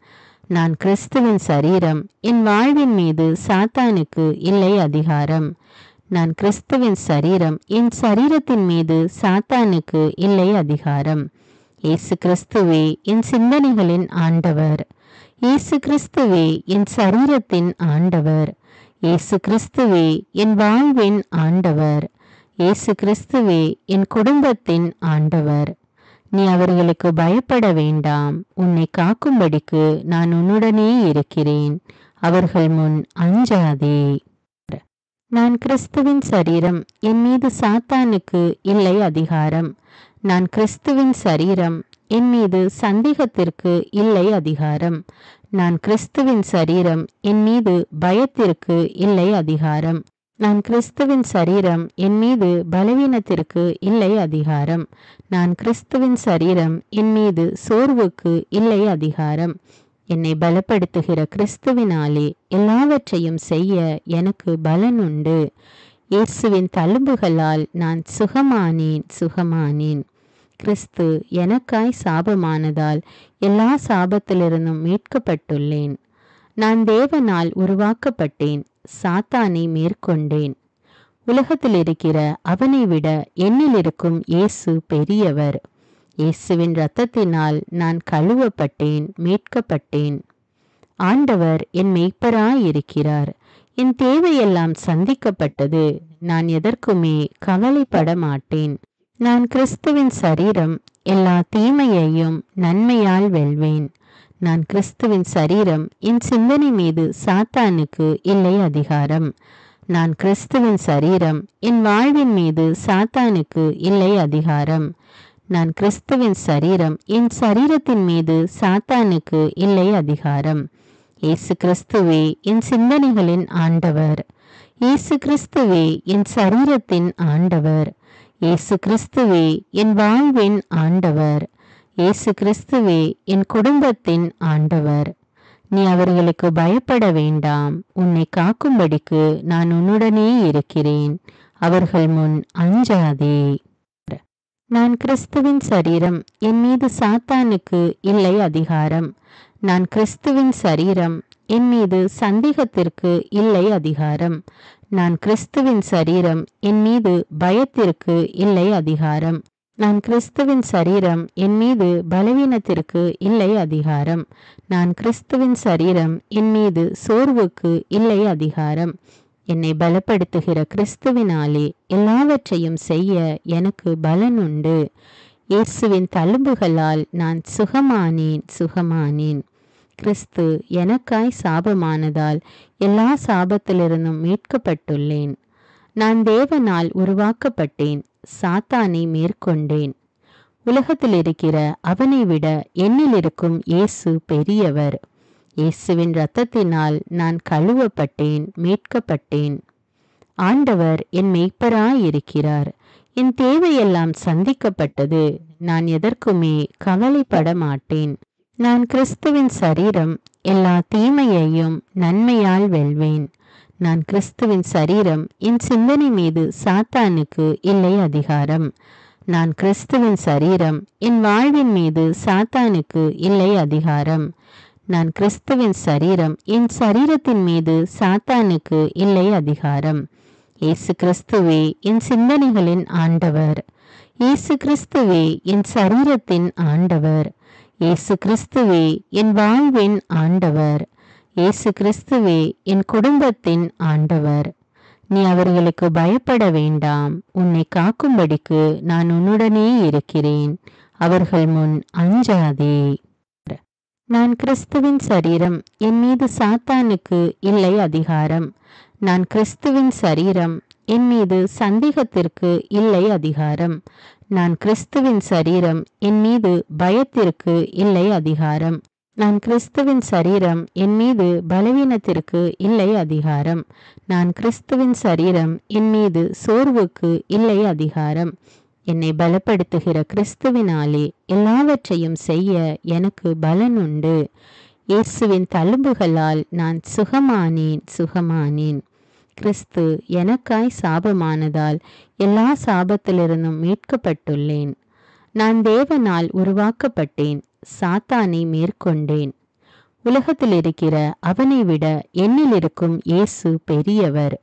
நான் கிறிஸ்துவின் சரீரம். என் வாழ்வின் மீது சாத்தானுக்கு இல்லை அதிகாரம். நான் கிறிஸ்துவின் சரீரம். என் சரீரத்தின் மீது சாத்தானுக்கு இல்லை அதிகாரம். இயேசு கிறிஸ்துவே என் சிந்தனைகளின் ஆண்டவர். இயேசு கிறிஸ்துவே என் சரீரத்தின் ஆண்டவர். இயேசு கிறிஸ்துவே என் வாழ்வின் ஆண்டவர். இயேசு கிறிஸ்துவே என் குடும்பத்தின் ஆண்டவர். நீ அவர்களுக்கு பயப்பட வேண்டாம். உன்னை காக்கும்படிக்கு நான் உன்னுடனே இருக்கிறேன். அவர்கள் முன் அஞ்சாதே. நான் கிறிஸ்துவின் சரீரம். என் மீது சாத்தானுக்கு இல்லை அதிகாரம். நான் கிறிஸ்துவின் சரீரம். என் மீது சந்தேகத்திற்கு இல்லை அதிகாரம். நான் கிறிஸ்துவின் சரீரம். என் மீது பயத்திற்கு இல்லை அதிகாரம். நான் கிறிஸ்துவின் சரீரம். என் மீது பலவீனத்திற்கு இல்லை அதிகாரம். நான் கிறிஸ்துவின் சரீரம். என் மீது சோர்வுக்கு இல்லை அதிகாரம். என்னை பலப்படுத்துகிற கிறிஸ்துவினாலே எல்லாவற்றையும் செய்ய எனக்கு பலன் உண்டு. இயேசுவின் தழும்புகளால் நான் சுகமானேன். கிறிஸ்து எனக்காய் சாபமானதால் எல்லா சாபத்திலிருந்தும் மீட்கப்பட்டுள்ளேன். நான் தேவனால் உருவாக்கப்பட்டேன். சாத்தானை மேற்கொண்டேன். உலகத்தில் இருக்கிற அவனை விட என்னில் இருக்கும் இயேசு பெரியவர். இயேசுவின் இரத்தத்தினால் நான் கழுவப்பட்டேன், மீட்கப்பட்டேன். ஆண்டவர் என் மெய்ப்பராயிருக்கிறார். என் தேவையெல்லாம் சந்திக்கப்பட்டது. நான் எதற்குமே கவலைப்பட மாட்டேன். நான் கிறிஸ்துவின் சரீரம். எல்லா தீமையையும் நன்மையால் வெல்வேன். நான் கிறிஸ்துவின் சரீரம். என் சிந்தனை மீது சாத்தானுக்கு இல்லை அதிகாரம். நான் கிறிஸ்துவின் சரீரம். என் வாழ்வின் மீது சாத்தானுக்கு இல்லை அதிகாரம். நான் கிறிஸ்துவின் சரீரம். என் சரீரத்தின் மீது சாத்தானுக்கு இல்லை அதிகாரம். இயேசு கிறிஸ்துவே என் சிந்தனைகளின் ஆண்டவர். இயேசு கிறிஸ்துவே என் சரீரத்தின் ஆண்டவர். இயேசு கிறிஸ்துவே என் வாழ்வின் ஆண்டவர். இயேசு கிறிஸ்துவே என் குடும்பத்தின் ஆண்டவர். நீ அவர்களுக்கு பயப்பட வேண்டாம். உன்னை காக்கும்படிக்கு நான் உன்னுடனே இருக்கிறேன். அவர்கள் முன் அஞ்சாதே. நான் கிறிஸ்துவின் சரீரம். என் மீது சாத்தானுக்கு இல்லை அதிகாரம். நான் கிறிஸ்துவின் சரீரம். என் மீது சந்தேகத்திற்கு இல்லை அதிகாரம். நான் கிறிஸ்துவின் சரீரம். என் மீது பயத்திற்கு இல்லை அதிகாரம். நான் கிறிஸ்துவின் சரீரம். என் மீது பலவீனத்திற்கு இல்லை அதிகாரம். நான் கிறிஸ்துவின் சரீரம். என் மீது சோர்வுக்கு இல்லை அதிகாரம். என்னை பலப்படுத்துகிற கிறிஸ்துவினாலே எல்லாவற்றையும் செய்ய எனக்கு பலன் உண்டு. இயேசுவின் தழும்புகளால் நான் சுகமானேன். கிறிஸ்து எனக்காய் சாபமானதால் எல்லா சாபத்திலிருந்தும் மீட்கப்பட்டுள்ளேன். நான் தேவனால் உருவாக்கப்பட்டேன், சாத்தானை மேற்கொண்டேன். உலகத்தில் இருக்கிற அவனை விட என்னில் இருக்கும் இயேசு பெரியவர். இயேசுவின் இரத்தத்தினால் நான் கழுவப்பட்டேன், மீட்கப்பட்டேன். ஆண்டவர் என் மெய்ப்பராயிருக்கிறார். என் தேவையெல்லாம் சந்திக்கப்பட்டது. நான் எதற்குமே கவலைப்பட மாட்டேன். நான் கிறிஸ்துவின் சரீரம், எல்லா தீமையையும் நன்மையால் வெல்வேன். நான் கிறிஸ்துவின் சரீரம், என் சிந்தனை மீது சாத்தானுக்கு இல்லை அதிகாரம். நான் கிறிஸ்துவின் சரீரம், என் வாழ்வின் மீது சாத்தானுக்கு இல்லை அதிகாரம். நான் கிறிஸ்துவின் சரீரம், என் சரீரத்தின் மீது சாத்தானுக்கு இல்லை அதிகாரம். இயேசு கிறிஸ்துவே என் சிந்தனைகளின் ஆண்டவர். இயேசு கிறிஸ்துவே என் சரீரத்தின் ஆண்டவர். இயேசு கிறிஸ்துவே என் வாழ்வின் ஆண்டவர். இயேசு கிறிஸ்துவே என் குடும்பத்தின் ஆண்டவர். நீ அவர்களுக்கு பயப்பட வேண்டாம். உன்னை காக்கும்படிக்கு நான் உன்னுடனே இருக்கிறேன். அவர்கள் முன் அஞ்சாதே. நான் கிறிஸ்துவின் சரீரம், என் மீது சாத்தானுக்கு இல்லை அதிகாரம். நான் கிறிஸ்துவின் சரீரம், என் மீது சந்தேகத்திற்கு இல்லை அதிகாரம். நான் கிறிஸ்துவின் சரீரம், என் மீது பயத்திற்கு இல்லை அதிகாரம். நான் கிறிஸ்துவின் சரீரம், என் மீது பலவீனத்திற்கு இல்லை அதிகாரம். நான் கிறிஸ்துவின் சரீரம், என் மீது சோர்வுக்கு இல்லை அதிகாரம். என்னை பலப்படுத்துகிற கிறிஸ்துவினாலே எல்லாவற்றையும் செய்ய எனக்கு பலன் உண்டு. இயேசுவின் தழும்புகளால் நான் சுகமானேன். கிறிஸ்து எனக்காய் சாபமானதால் எல்லா சாபத்திலிருந்தும் மீட்கப்பட்டுள்ளேன். நான் தேவனால் உருவாக்கப்பட்டேன், சாத்தானை மேற்கொண்டேன். உலகத்தில் இருக்கிற அவனை விட என்னில் இருக்கும் இயேசு பெரியவர்.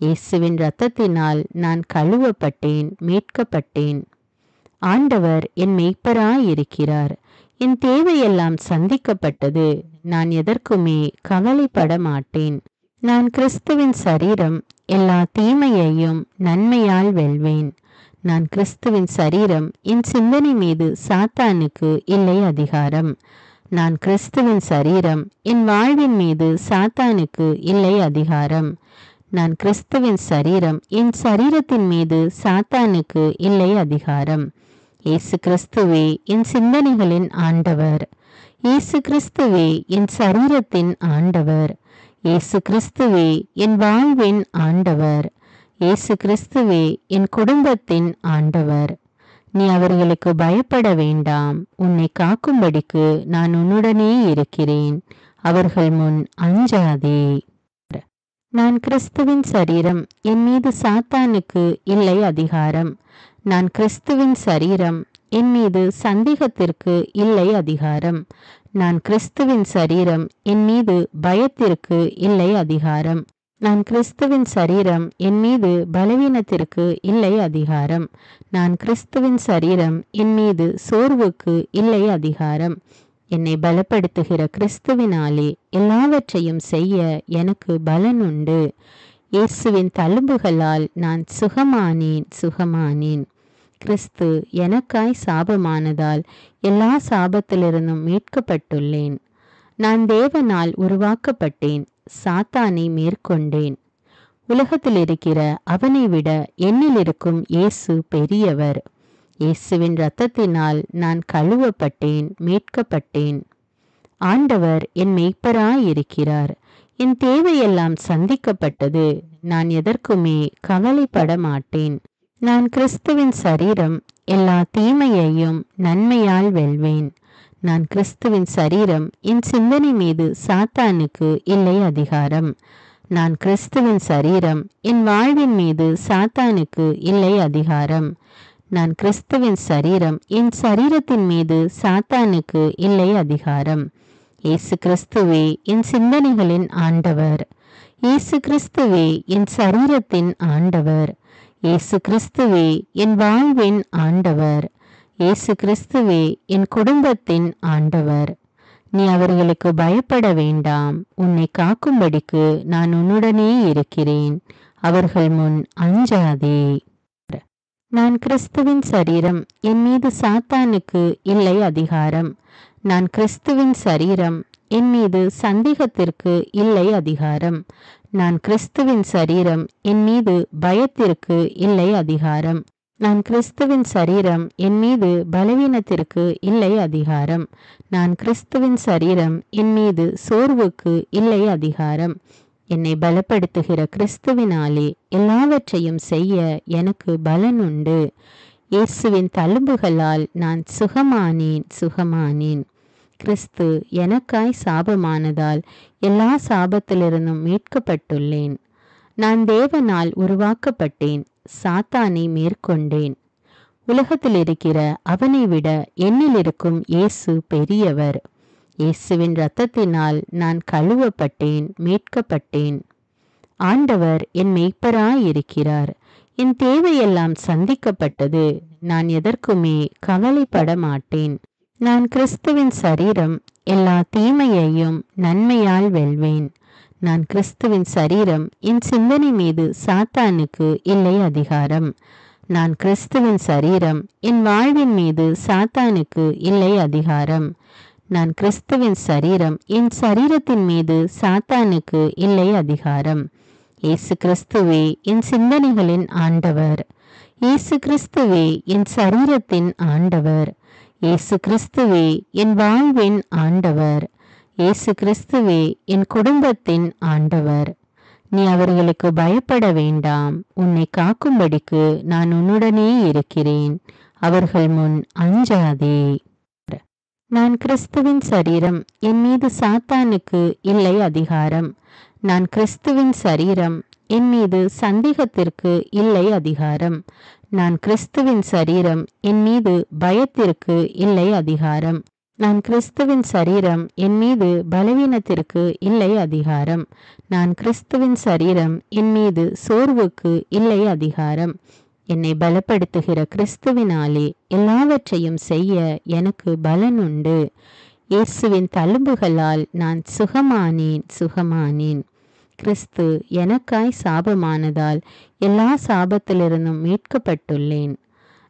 இயேசுவின் இரத்தத்தினால் நான் கழுவப்பட்டேன், மீட்கப்பட்டேன். ஆண்டவர் என் மெய்ப்பராயிருக்கிறார். என் தேவையெல்லாம் சந்திக்கப்பட்டது. நான் எதற்குமே கவலைப்பட மாட்டேன். நான் கிறிஸ்துவின் சரீரம், எல்லா தீமையையும் நன்மையால் வெல்வேன். நான் கிறிஸ்துவின் சரீரம், என் சிந்தனை மீது சாத்தானுக்கு இல்லை அதிகாரம். நான் கிறிஸ்துவின் சரீரம், என் வாழ்வின் மீது சாத்தானுக்கு இல்லை அதிகாரம். நான் கிறிஸ்துவின் சரீரம், என் சரீரத்தின் மீது சாத்தானுக்கு இல்லை அதிகாரம். இயேசு கிறிஸ்துவே என் சிந்தனைகளின் ஆண்டவர். இயேசு கிறிஸ்துவே என் சரீரத்தின் ஆண்டவர். இயேசு கிறிஸ்துவே என் வாழ்வின் ஆண்டவர். இயேசு கிறிஸ்துவே என் குடும்பத்தின் ஆண்டவர். நீ அவர்களுக்கு பயப்பட வேண்டாம். உன்னை காக்கும்படிக்கு நான் உன்னுடனே இருக்கிறேன். அவர்கள் முன் அஞ்சாதே. நான் கிறிஸ்துவின் சரீரம், என் மீது சாத்தானுக்கு இல்லை அதிகாரம். நான் கிறிஸ்துவின் சரீரம், என் மீது சந்தேகத்திற்கு இல்லை அதிகாரம். நான் கிறிஸ்துவின் சரீரம், என் மீது பயத்திற்கு இல்லை அதிகாரம். நான் கிறிஸ்துவின் சரீரம், என் மீது பலவீனத்திற்கு இல்லை அதிகாரம். நான் கிறிஸ்துவின் சரீரம், என் மீது சோர்வுக்கு இல்லை அதிகாரம். என்னை பலப்படுத்துகிற கிறிஸ்துவினாலே எல்லாவற்றையும் செய்ய எனக்கு பலன் உண்டு. இயேசுவின் தழும்புகளால் நான் சுகமானேன். கிறிஸ்து எனக்காய் சாபமானதால் எல்லா சாபத்திலிருந்தும் மீட்கப்பட்டுள்ளேன். நான் தேவனால் உருவாக்கப்பட்டேன், சாத்தானை மேற்கொண்டேன். உலகத்தில் இருக்கிற அவனை விட என்னில் இருக்கும் இயேசு பெரியவர். இயேசுவின் இரத்தத்தினால் நான் கழுவப்பட்டேன், மீட்கப்பட்டேன். ஆண்டவர் என் மெய்ப்பராயிருக்கிறார். என் தேவையெல்லாம் சந்திக்கப்பட்டது. நான் எதற்குமே கவலைப்பட மாட்டேன். நான் கிறிஸ்துவின் சரீரம், எல்லா தீமையையும் நன்மையால் வெல்வேன். நான் கிறிஸ்துவின் சரீரம், என் சிந்தனை மீது சாத்தானுக்கு இல்லை அதிகாரம். நான் கிறிஸ்துவின் சரீரம், என் வாழ்வின் மீது சாத்தானுக்கு இல்லை அதிகாரம். நான் கிறிஸ்துவின் சரீரம், என் சரீரத்தின் மீது சாத்தானுக்கு இல்லை அதிகாரம். இயேசு கிறிஸ்துவே என் சிந்தனைகளின் ஆண்டவர். இயேசு கிறிஸ்துவே என் சரீரத்தின் ஆண்டவர். இயேசு கிறிஸ்துவே என் வாழ்வின் ஆண்டவர். இயேசு கிறிஸ்துவே என் குடும்பத்தின் ஆண்டவர். நீ அவர்களுக்கு பயப்பட வேண்டாம். உன்னை காக்கும்படிக்கு நான் உன்னுடனே இருக்கிறேன். அவர்கள் முன் அஞ்சாதே. நான் கிறிஸ்துவின் சரீரம். என் மீது சாத்தானுக்கு இல்லை அதிகாரம். நான் கிறிஸ்துவின் சரீரம். என் மீது சந்தேகத்திற்கு இல்லை அதிகாரம். நான் கிறிஸ்துவின் சரீரம். என் மீது பயத்திற்கு இல்லை அதிகாரம். நான் கிறிஸ்துவின் சரீரம். என் மீது பலவீனத்திற்கு இல்லை அதிகாரம். நான் கிறிஸ்துவின் சரீரம். என் மீது சோர்வுக்கு இல்லை அதிகாரம். என்னை பலப்படுத்துகிற கிறிஸ்துவினாலே எல்லாவற்றையும் செய்ய எனக்கு பலன் உண்டு. இயேசுவின் தழும்புகளால் நான் சுகமானேன். கிறிஸ்து எனக்காய் சாபமானதால் எல்லா சாபத்திலிருந்தும் மீட்கப்பட்டுள்ளேன். நான் தேவனால் உருவாக்கப்பட்டேன். சாத்தானை மேற்கொண்டேன். உலகத்தில் இருக்கிற அவனை விட என்னில் இருக்கும் இயேசு பெரியவர். இயேசுவின் இரத்தத்தினால் நான் கழுவப்பட்டேன், மீட்கப்பட்டேன். ஆண்டவர் என் மேய்ப்பராயிருக்கிறார். என் தேவையெல்லாம் சந்திக்கப்பட்டது. நான் எதற்குமே கவலைப்பட மாட்டேன். நான் கிறிஸ்துவின் சரீரம். எல்லா தீமையையும் நன்மையால் வெல்வேன். நான் கிறிஸ்துவின் சரீரம். என் சிந்தனை மீது சாத்தானுக்கு இல்லை அதிகாரம். நான் கிறிஸ்துவின் சரீரம். என் வாழ்வின் மீது சாத்தானுக்கு இல்லை அதிகாரம். நான் கிறிஸ்துவின் சரீரம். என் சரீரத்தின் மீது சாத்தானுக்கு இல்லை அதிகாரம். இயேசு கிறிஸ்துவே என் சிந்தனைகளின் ஆண்டவர். இயேசு கிறிஸ்துவே என் சரீரத்தின் ஆண்டவர். இயேசு கிறிஸ்துவே என் வாழ்வின் ஆண்டவர். இயேசு கிறிஸ்துவே என் குடும்பத்தின் ஆண்டவர். நீ அவர்களுக்கு பயப்பட வேண்டாம். உன்னை காக்கும்படிக்கு நான் உன்னுடனே இருக்கிறேன். அவர்கள் முன் அஞ்சாதே. நான் கிறிஸ்துவின் சரீரம். என் மீது சாத்தானுக்கு இல்லை அதிகாரம். நான் கிறிஸ்துவின் சரீரம். என் மீது சந்தேகத்திற்கு இல்லை அதிகாரம். நான் கிறிஸ்துவின் சரீரம். என் மீது பயத்திற்கு இல்லை அதிகாரம். நான் கிறிஸ்துவின் சரீரம். என் மீது பலவீனத்திற்கு இல்லை அதிகாரம். நான் கிறிஸ்துவின் சரீரம். என் மீது சோர்வுக்கு இல்லை அதிகாரம். என்னை பலப்படுத்துகிற கிறிஸ்துவினாலே எல்லாவற்றையும் செய்ய எனக்கு பலன் உண்டு. இயேசுவின் தழும்புகளால் நான் சுகமானேன். கிறிஸ்து எனக்காய் சாபமானதால் எல்லா சாபத்திலிருந்தும் மீட்கப்பட்டுள்ளேன்.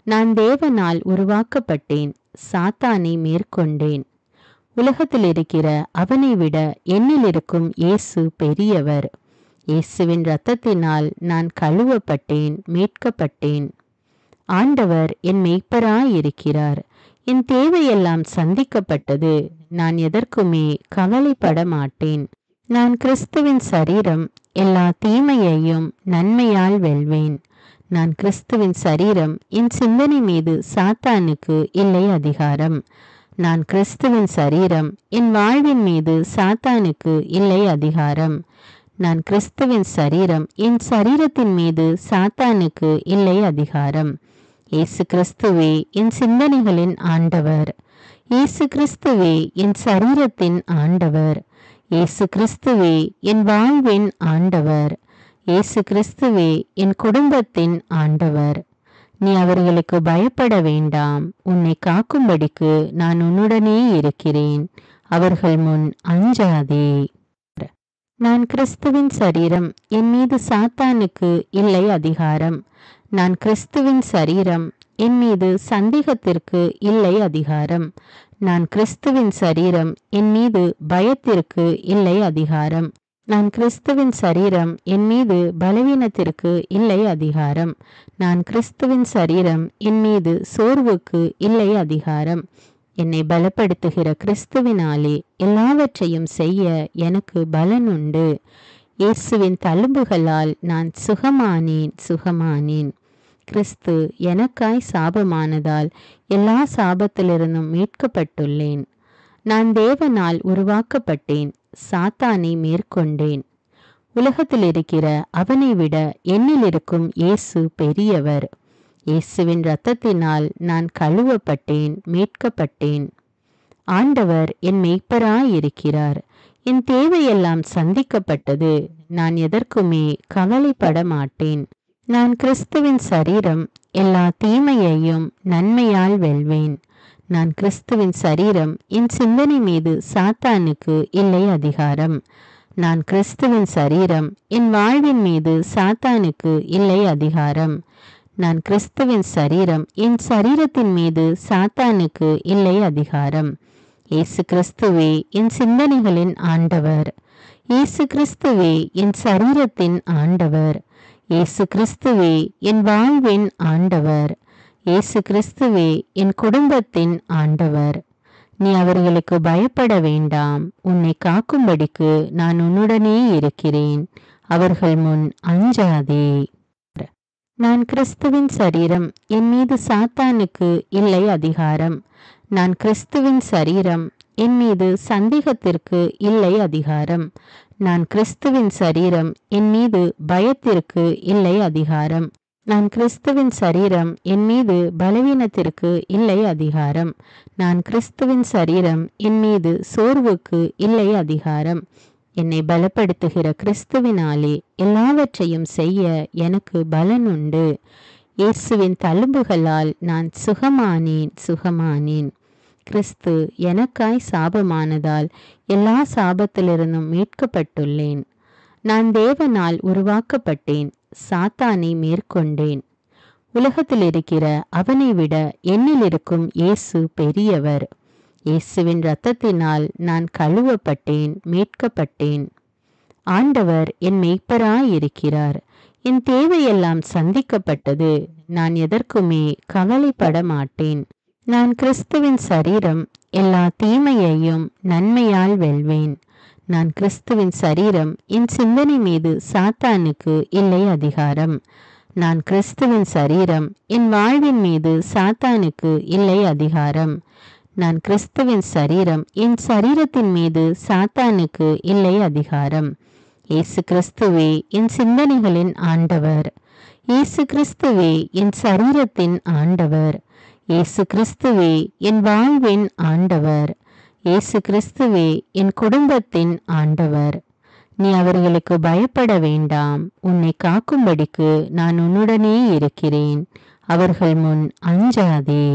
நான் தேவனால் உருவாக்கப்பட்டேன். சாத்தானை மேற்கொண்டேன். உலகத்தில் இருக்கிற அவனை விட என்னில் இருக்கும் இயேசு பெரியவர். இயேசுவின் இரத்தத்தினால் நான் கழுவப்பட்டேன், மீட்கப்பட்டேன். ஆண்டவர் என் மேய்ப்பராயிருக்கிறார். என் தேவையெல்லாம் சந்திக்கப்பட்டது. நான் எதற்குமே கவலைப்பட மாட்டேன். நான் கிறிஸ்துவின் சரீரம். எல்லா தீமையையும் நன்மையால் வெல்வேன். நான் கிறிஸ்துவின் சரீரம். என் சிந்தனை மீது சாத்தானுக்கு இல்லை அதிகாரம். நான் கிறிஸ்துவின் சரீரம். என் வாழ்வின் மீது சாத்தானுக்கு இல்லை அதிகாரம். நான் கிறிஸ்துவின் சரீரம். என் சரீரத்தின் மீது சாத்தானுக்கு இல்லை அதிகாரம். இயேசு கிறிஸ்துவே என் சிந்தனைகளின் ஆண்டவர். இயேசு கிறிஸ்துவே என் சரீரத்தின் ஆண்டவர். இயேசு கிறிஸ்துவே என் வாழ்வின் ஆண்டவர். இயேசு கிறிஸ்துவே என் குடும்பத்தின் ஆண்டவர். நீ அவர்களுக்கு பயப்பட வேண்டாம். உன்னை காக்கும்படிக்கு நான் உன்னுடனே இருக்கிறேன். அவர்கள் முன் அஞ்சாதே. நான் கிறிஸ்துவின் சரீரம். என் மீது சாத்தானுக்கு இல்லை அதிகாரம். நான் கிறிஸ்துவின் சரீரம். என் மீது சந்தேகத்திற்கு இல்லை அதிகாரம். நான் கிறிஸ்துவின் சரீரம். என் மீது பயத்திற்கு இல்லை அதிகாரம். நான் கிறிஸ்துவின் சரீரம். என் மீது பலவீனத்திற்கு இல்லை அதிகாரம். நான் கிறிஸ்துவின் சரீரம். என் மீது சோர்வுக்கு இல்லை அதிகாரம். என்னை பலப்படுத்துகிற கிறிஸ்துவினாலே எல்லாவற்றையும் செய்ய எனக்கு பலன் உண்டு. இயேசுவின் தழும்புகளால் நான் சுகமானேன். கிறிஸ்து எனக்காய் சாபமானதால் எல்லா சாபத்திலிருந்தும் மீட்கப்பட்டுள்ளேன். நான் தேவனால் உருவாக்கப்பட்டேன். சாத்தானை மேற்கொண்டேன். உலகத்தில் இருக்கிற அவனை விட என்னில் இருக்கும் இயேசு பெரியவர். இயேசுவின் இரத்தத்தினால் நான் கழுவப்பட்டேன், மீட்கப்பட்டேன். ஆண்டவர் என் மேய்ப்பராயிருக்கிறார். என் தேவையெல்லாம் சந்திக்கப்பட்டது. நான் எதற்குமே கவலைப்பட மாட்டேன். நான் கிறிஸ்துவின் சரீரம். எல்லா தீமையையும் நன்மையால் வெல்வேன். நான் கிறிஸ்துவின் சரீரம். என் சிந்தனை மீது சாத்தானுக்கு இல்லை அதிகாரம். நான் கிறிஸ்துவின் சரீரம். என் வாழ்வின் மீது சாத்தானுக்கு இல்லை அதிகாரம். நான் கிறிஸ்துவின் சரீரம். என் சரீரத்தின் மீது சாத்தானுக்கு இல்லை அதிகாரம். இயேசு கிறிஸ்துவே என் சிந்தனைகளின் ஆண்டவர். இயேசு கிறிஸ்துவே என் சரீரத்தின் ஆண்டவர். இயேசு கிறிஸ்துவே என் வாழ்வின் ஆண்டவர். இயேசு கிறிஸ்துவே என் குடும்பத்தின் ஆண்டவர். நீ அவர்களுக்கு பயப்பட வேண்டாம். உன்னை காக்கும்படிக்கு நான் உன்னுடனே இருக்கிறேன். அவர்கள் முன் அஞ்சாதே. நான் கிறிஸ்துவின் சரீரம். என் மீது சாத்தானுக்கு இல்லை அதிகாரம். நான் கிறிஸ்துவின் சரீரம். என் மீது சந்தேகத்திற்கு இல்லை அதிகாரம். நான் கிறிஸ்துவின் சரீரம். என் மீது பயத்திற்கு இல்லை அதிகாரம். நான் கிறிஸ்துவின் சரீரம். என் மீது பலவீனத்திற்கு இல்லை அதிகாரம். நான் கிறிஸ்துவின் சரீரம். என் மீது சோர்வுக்கு இல்லை அதிகாரம். என்னை பலப்படுத்துகிற கிறிஸ்துவினாலே எல்லாவற்றையும் செய்ய எனக்கு பலன் உண்டு. இயேசுவின் தழும்புகளால் நான் சுகமானேன். கிறிஸ்து எனக்காய் சாபமானதால் எல்லா சாபத்திலிருந்தும் மீட்கப்பட்டுள்ளேன். நான் தேவனால் உருவாக்கப்பட்டேன். சாத்தானை மேற்கொண்டேன். உலகத்தில் இருக்கிற அவனை விட என்னில் இருக்கும் இயேசு பெரியவர். இயேசுவின் இரத்தத்தினால் நான் கழுவப்பட்டேன், மீட்கப்பட்டேன். ஆண்டவர் என் மெய்ப்பராயிருக்கிறார். என் தேவையெல்லாம் சந்திக்கப்பட்டது. நான் எதற்குமே கவலைப்பட மாட்டேன். நான் கிறிஸ்துவின் சரீரம். எல்லா தீமையையும் நன்மையால் வெல்வேன். நான் கிறிஸ்துவின் சரீரம். என் சிந்தனை மீது சாத்தானுக்கு இல்லை அதிகாரம். நான் கிறிஸ்துவின் சரீரம். என் வாழ்வின் மீது சாத்தானுக்கு இல்லை அதிகாரம். நான் கிறிஸ்துவின் சரீரம். என் சரீரத்தின் மீது சாத்தானுக்கு இல்லை அதிகாரம். இயேசு கிறிஸ்துவே என் சிந்தனைகளின் ஆண்டவர். இயேசு கிறிஸ்துவே என் சரீரத்தின் ஆண்டவர். இயேசு கிறிஸ்துவே என் வாழ்வின் ஆண்டவர். இயேசு கிறிஸ்துவே என் குடும்பத்தின் ஆண்டவர். நீ அவர்களுக்கு பயப்பட வேண்டாம். உன்னை காக்கும்படிக்கு நான் உன்னுடனே இருக்கிறேன். அவர்கள் முன் அஞ்சாதே.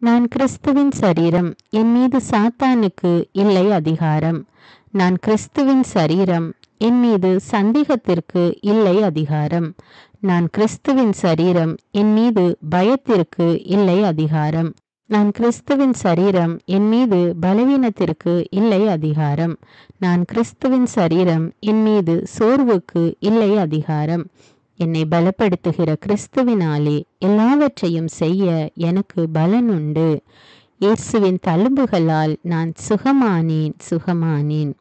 நான் கிறிஸ்துவின் சரீரம். என் மீது சாத்தானுக்கு இல்லை அதிகாரம். நான் கிறிஸ்துவின் சரீரம். என் மீது சந்தேகத்திற்கு இல்லை அதிகாரம். நான் கிறிஸ்துவின் சரீரம். என் மீது பயத்திற்கு இல்லை அதிகாரம். நான் கிறிஸ்துவின் சரீரம். என் மீது பலவீனத்திற்கு இல்லை அதிகாரம். நான் கிறிஸ்துவின் சரீரம். என் மீது சோர்வுக்கு இல்லை அதிகாரம். என்னை பலப்படுத்துகிற கிறிஸ்துவினாலே எல்லாவற்றையும் செய்ய எனக்கு பலன் உண்டு. இயேசுவின் தழும்புகளால் நான் சுகமானேன்.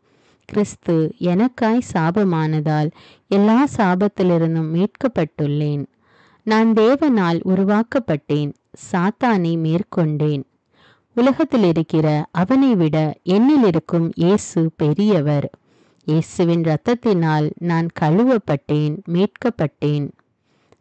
கிறிஸ்து எனக்காய் சாபமானதால் எல்லா சாபத்திலிருந்தும் மீட்கப்பட்டுள்ளேன். நான் தேவனால் உருவாக்கப்பட்டேன். சாத்தானை மேற்கொண்டேன். உலகத்தில் இருக்கிற அவனை விட என்னில் இருக்கும் இயேசு பெரியவர். இயேசுவின் இரத்தத்தினால் நான் கழுவப்பட்டேன், மீட்கப்பட்டேன்.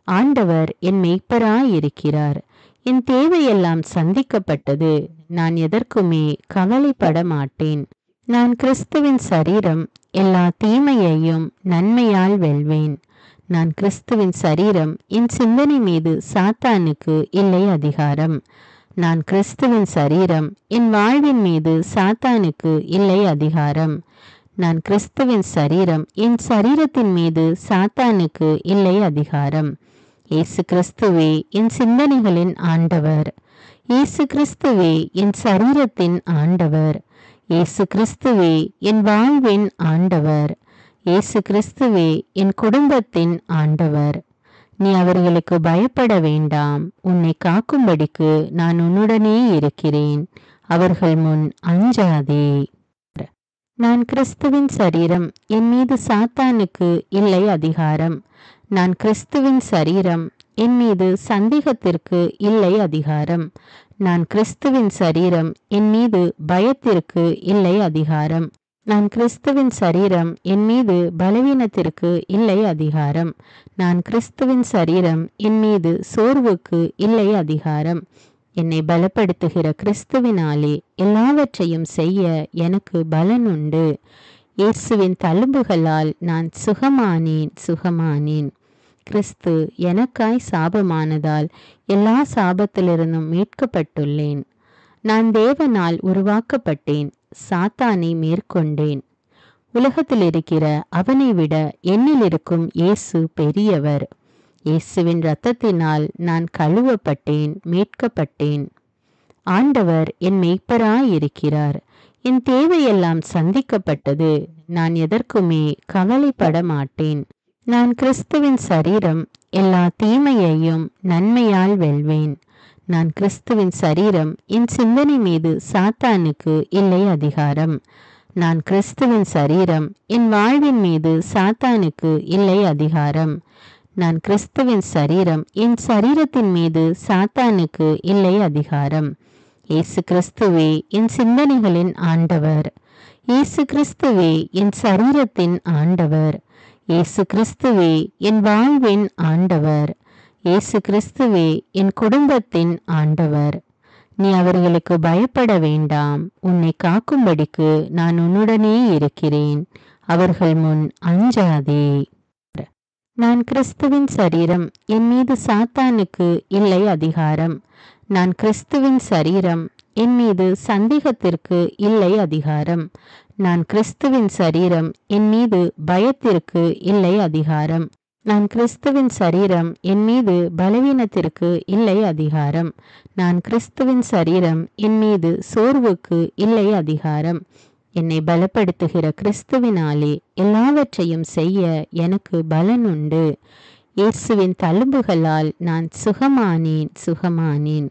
ஆண்டவர் என் மெய்ப்பராயிருக்கிறார். என் தேவையெல்லாம் சந்திக்கப்பட்டது. நான் எதற்குமே கவலைப்பட மாட்டேன். நான் கிறிஸ்துவின் சரீரம். எல்லா தீமையையும் நன்மையால் வெல்வேன். நான் கிறிஸ்துவின் சரீரம். என் சிந்தனை மீது சாத்தானுக்கு இல்லை அதிகாரம். நான் கிறிஸ்துவின் சரீரம். என் வாழ்வின் மீது சாத்தானுக்கு இல்லை அதிகாரம். நான் கிறிஸ்துவின் சரீரம். என் சரீரத்தின் மீது சாத்தானுக்கு இல்லை அதிகாரம். இயேசு கிறிஸ்துவே என் சிந்தனைகளின் ஆண்டவர். இயேசு கிறிஸ்துவே என் சரீரத்தின் ஆண்டவர். இயேசு கிறிஸ்துவே என் வாழ்வின் ஆண்டவர். இயேசு கிறிஸ்துவே என் குடும்பத்தின் ஆண்டவர். நீ அவர்களுக்கு பயப்பட வேண்டாம். உன்னை காக்கும்படிக்கு நான் உன்னுடனே இருக்கிறேன். அவர்கள் முன் அஞ்சாதே. நான் கிறிஸ்துவின் சரீரம். என் மீது சாத்தானுக்கு இல்லை அதிகாரம். நான் கிறிஸ்துவின் சரீரம். என் மீது சந்தேகத்திற்கு இல்லை அதிகாரம். நான் கிறிஸ்துவின் சரீரம். என் மீது பயத்திற்கு இல்லை அதிகாரம். நான் கிறிஸ்துவின் சரீரம். என் மீது பலவீனத்திற்கு இல்லை அதிகாரம். நான் கிறிஸ்துவின் சரீரம். என் மீது சோர்வுக்கு இல்லை அதிகாரம். என்னை பலப்படுத்துகிற கிறிஸ்துவினாலே எல்லாவற்றையும் செய்ய எனக்கு பலன் உண்டு. இயேசுவின் தழும்புகளால் நான் சுகமானேன். கிறிஸ்து எனக்காய் சாபமானதால் எல்லா சாபத்திலிருந்தும் மீட்கப்பட்டுள்ளேன். நான் தேவனால் உருவாக்கப்பட்டேன், சாத்தானை மேற்கொண்டேன். உலகத்தில் இருக்கிற அவனை விட என்னில் இருக்கும் இயேசு பெரியவர். இயேசுவின் இரத்தத்தினால் நான் கழுவப்பட்டேன், மீட்கப்பட்டேன். ஆண்டவர் என் மெய்ப்பராயிருக்கிறார். என் தேவையெல்லாம் சந்திக்கப்பட்டது. நான் எதற்குமே கவலைப்பட மாட்டேன். நான் கிறிஸ்துவின் சரீரம், எல்லா தீமையையும் நன்மையால் வெல்வேன். நான் கிறிஸ்துவின் சரீரம், என் சிந்தனை மீது சாத்தானுக்கு இல்லை அதிகாரம். நான் கிறிஸ்துவின் சரீரம், என் வாழ்வின் மீது சாத்தானுக்கு இல்லை அதிகாரம். நான் கிறிஸ்துவின் சரீரம், என் சரீரத்தின் மீது சாத்தானுக்கு இல்லை அதிகாரம். இயேசு கிறிஸ்துவே என் சிந்தனைகளின் ஆண்டவர். இயேசு கிறிஸ்துவே என் சரீரத்தின் ஆண்டவர். இயேசு கிறிஸ்துவே என் வாழ்வின் ஆண்டவர். இயேசு கிறிஸ்துவே என் குடும்பத்தின் ஆண்டவர். நீ அவர்களுக்கு பயப்பட வேண்டாம். உன்னை காக்கும்படிக்கு நான் உன்னுடனே இருக்கிறேன். அவர்கள் முன் அஞ்சாதே. நான் கிறிஸ்துவின் சரீரம், என் மீது சாத்தானுக்கு இல்லை அதிகாரம். நான் கிறிஸ்துவின் சரீரம், என் மீது சந்தேகத்திற்கு இல்லை அதிகாரம். நான் கிறிஸ்துவின் சரீரம், என் மீது பயத்திற்கு இல்லை அதிகாரம். நான் கிறிஸ்துவின் சரீரம், என் மீது பலவீனத்திற்கு இல்லை அதிகாரம். நான் கிறிஸ்துவின் சரீரம், என் மீது சோர்வுக்கு இல்லை அதிகாரம். என்னை பலப்படுத்துகிற கிறிஸ்துவினாலே எல்லாவற்றையும் செய்ய எனக்கு பலன் உண்டு. இயேசுவின் தழும்புகளால் நான் சுகமானேன்.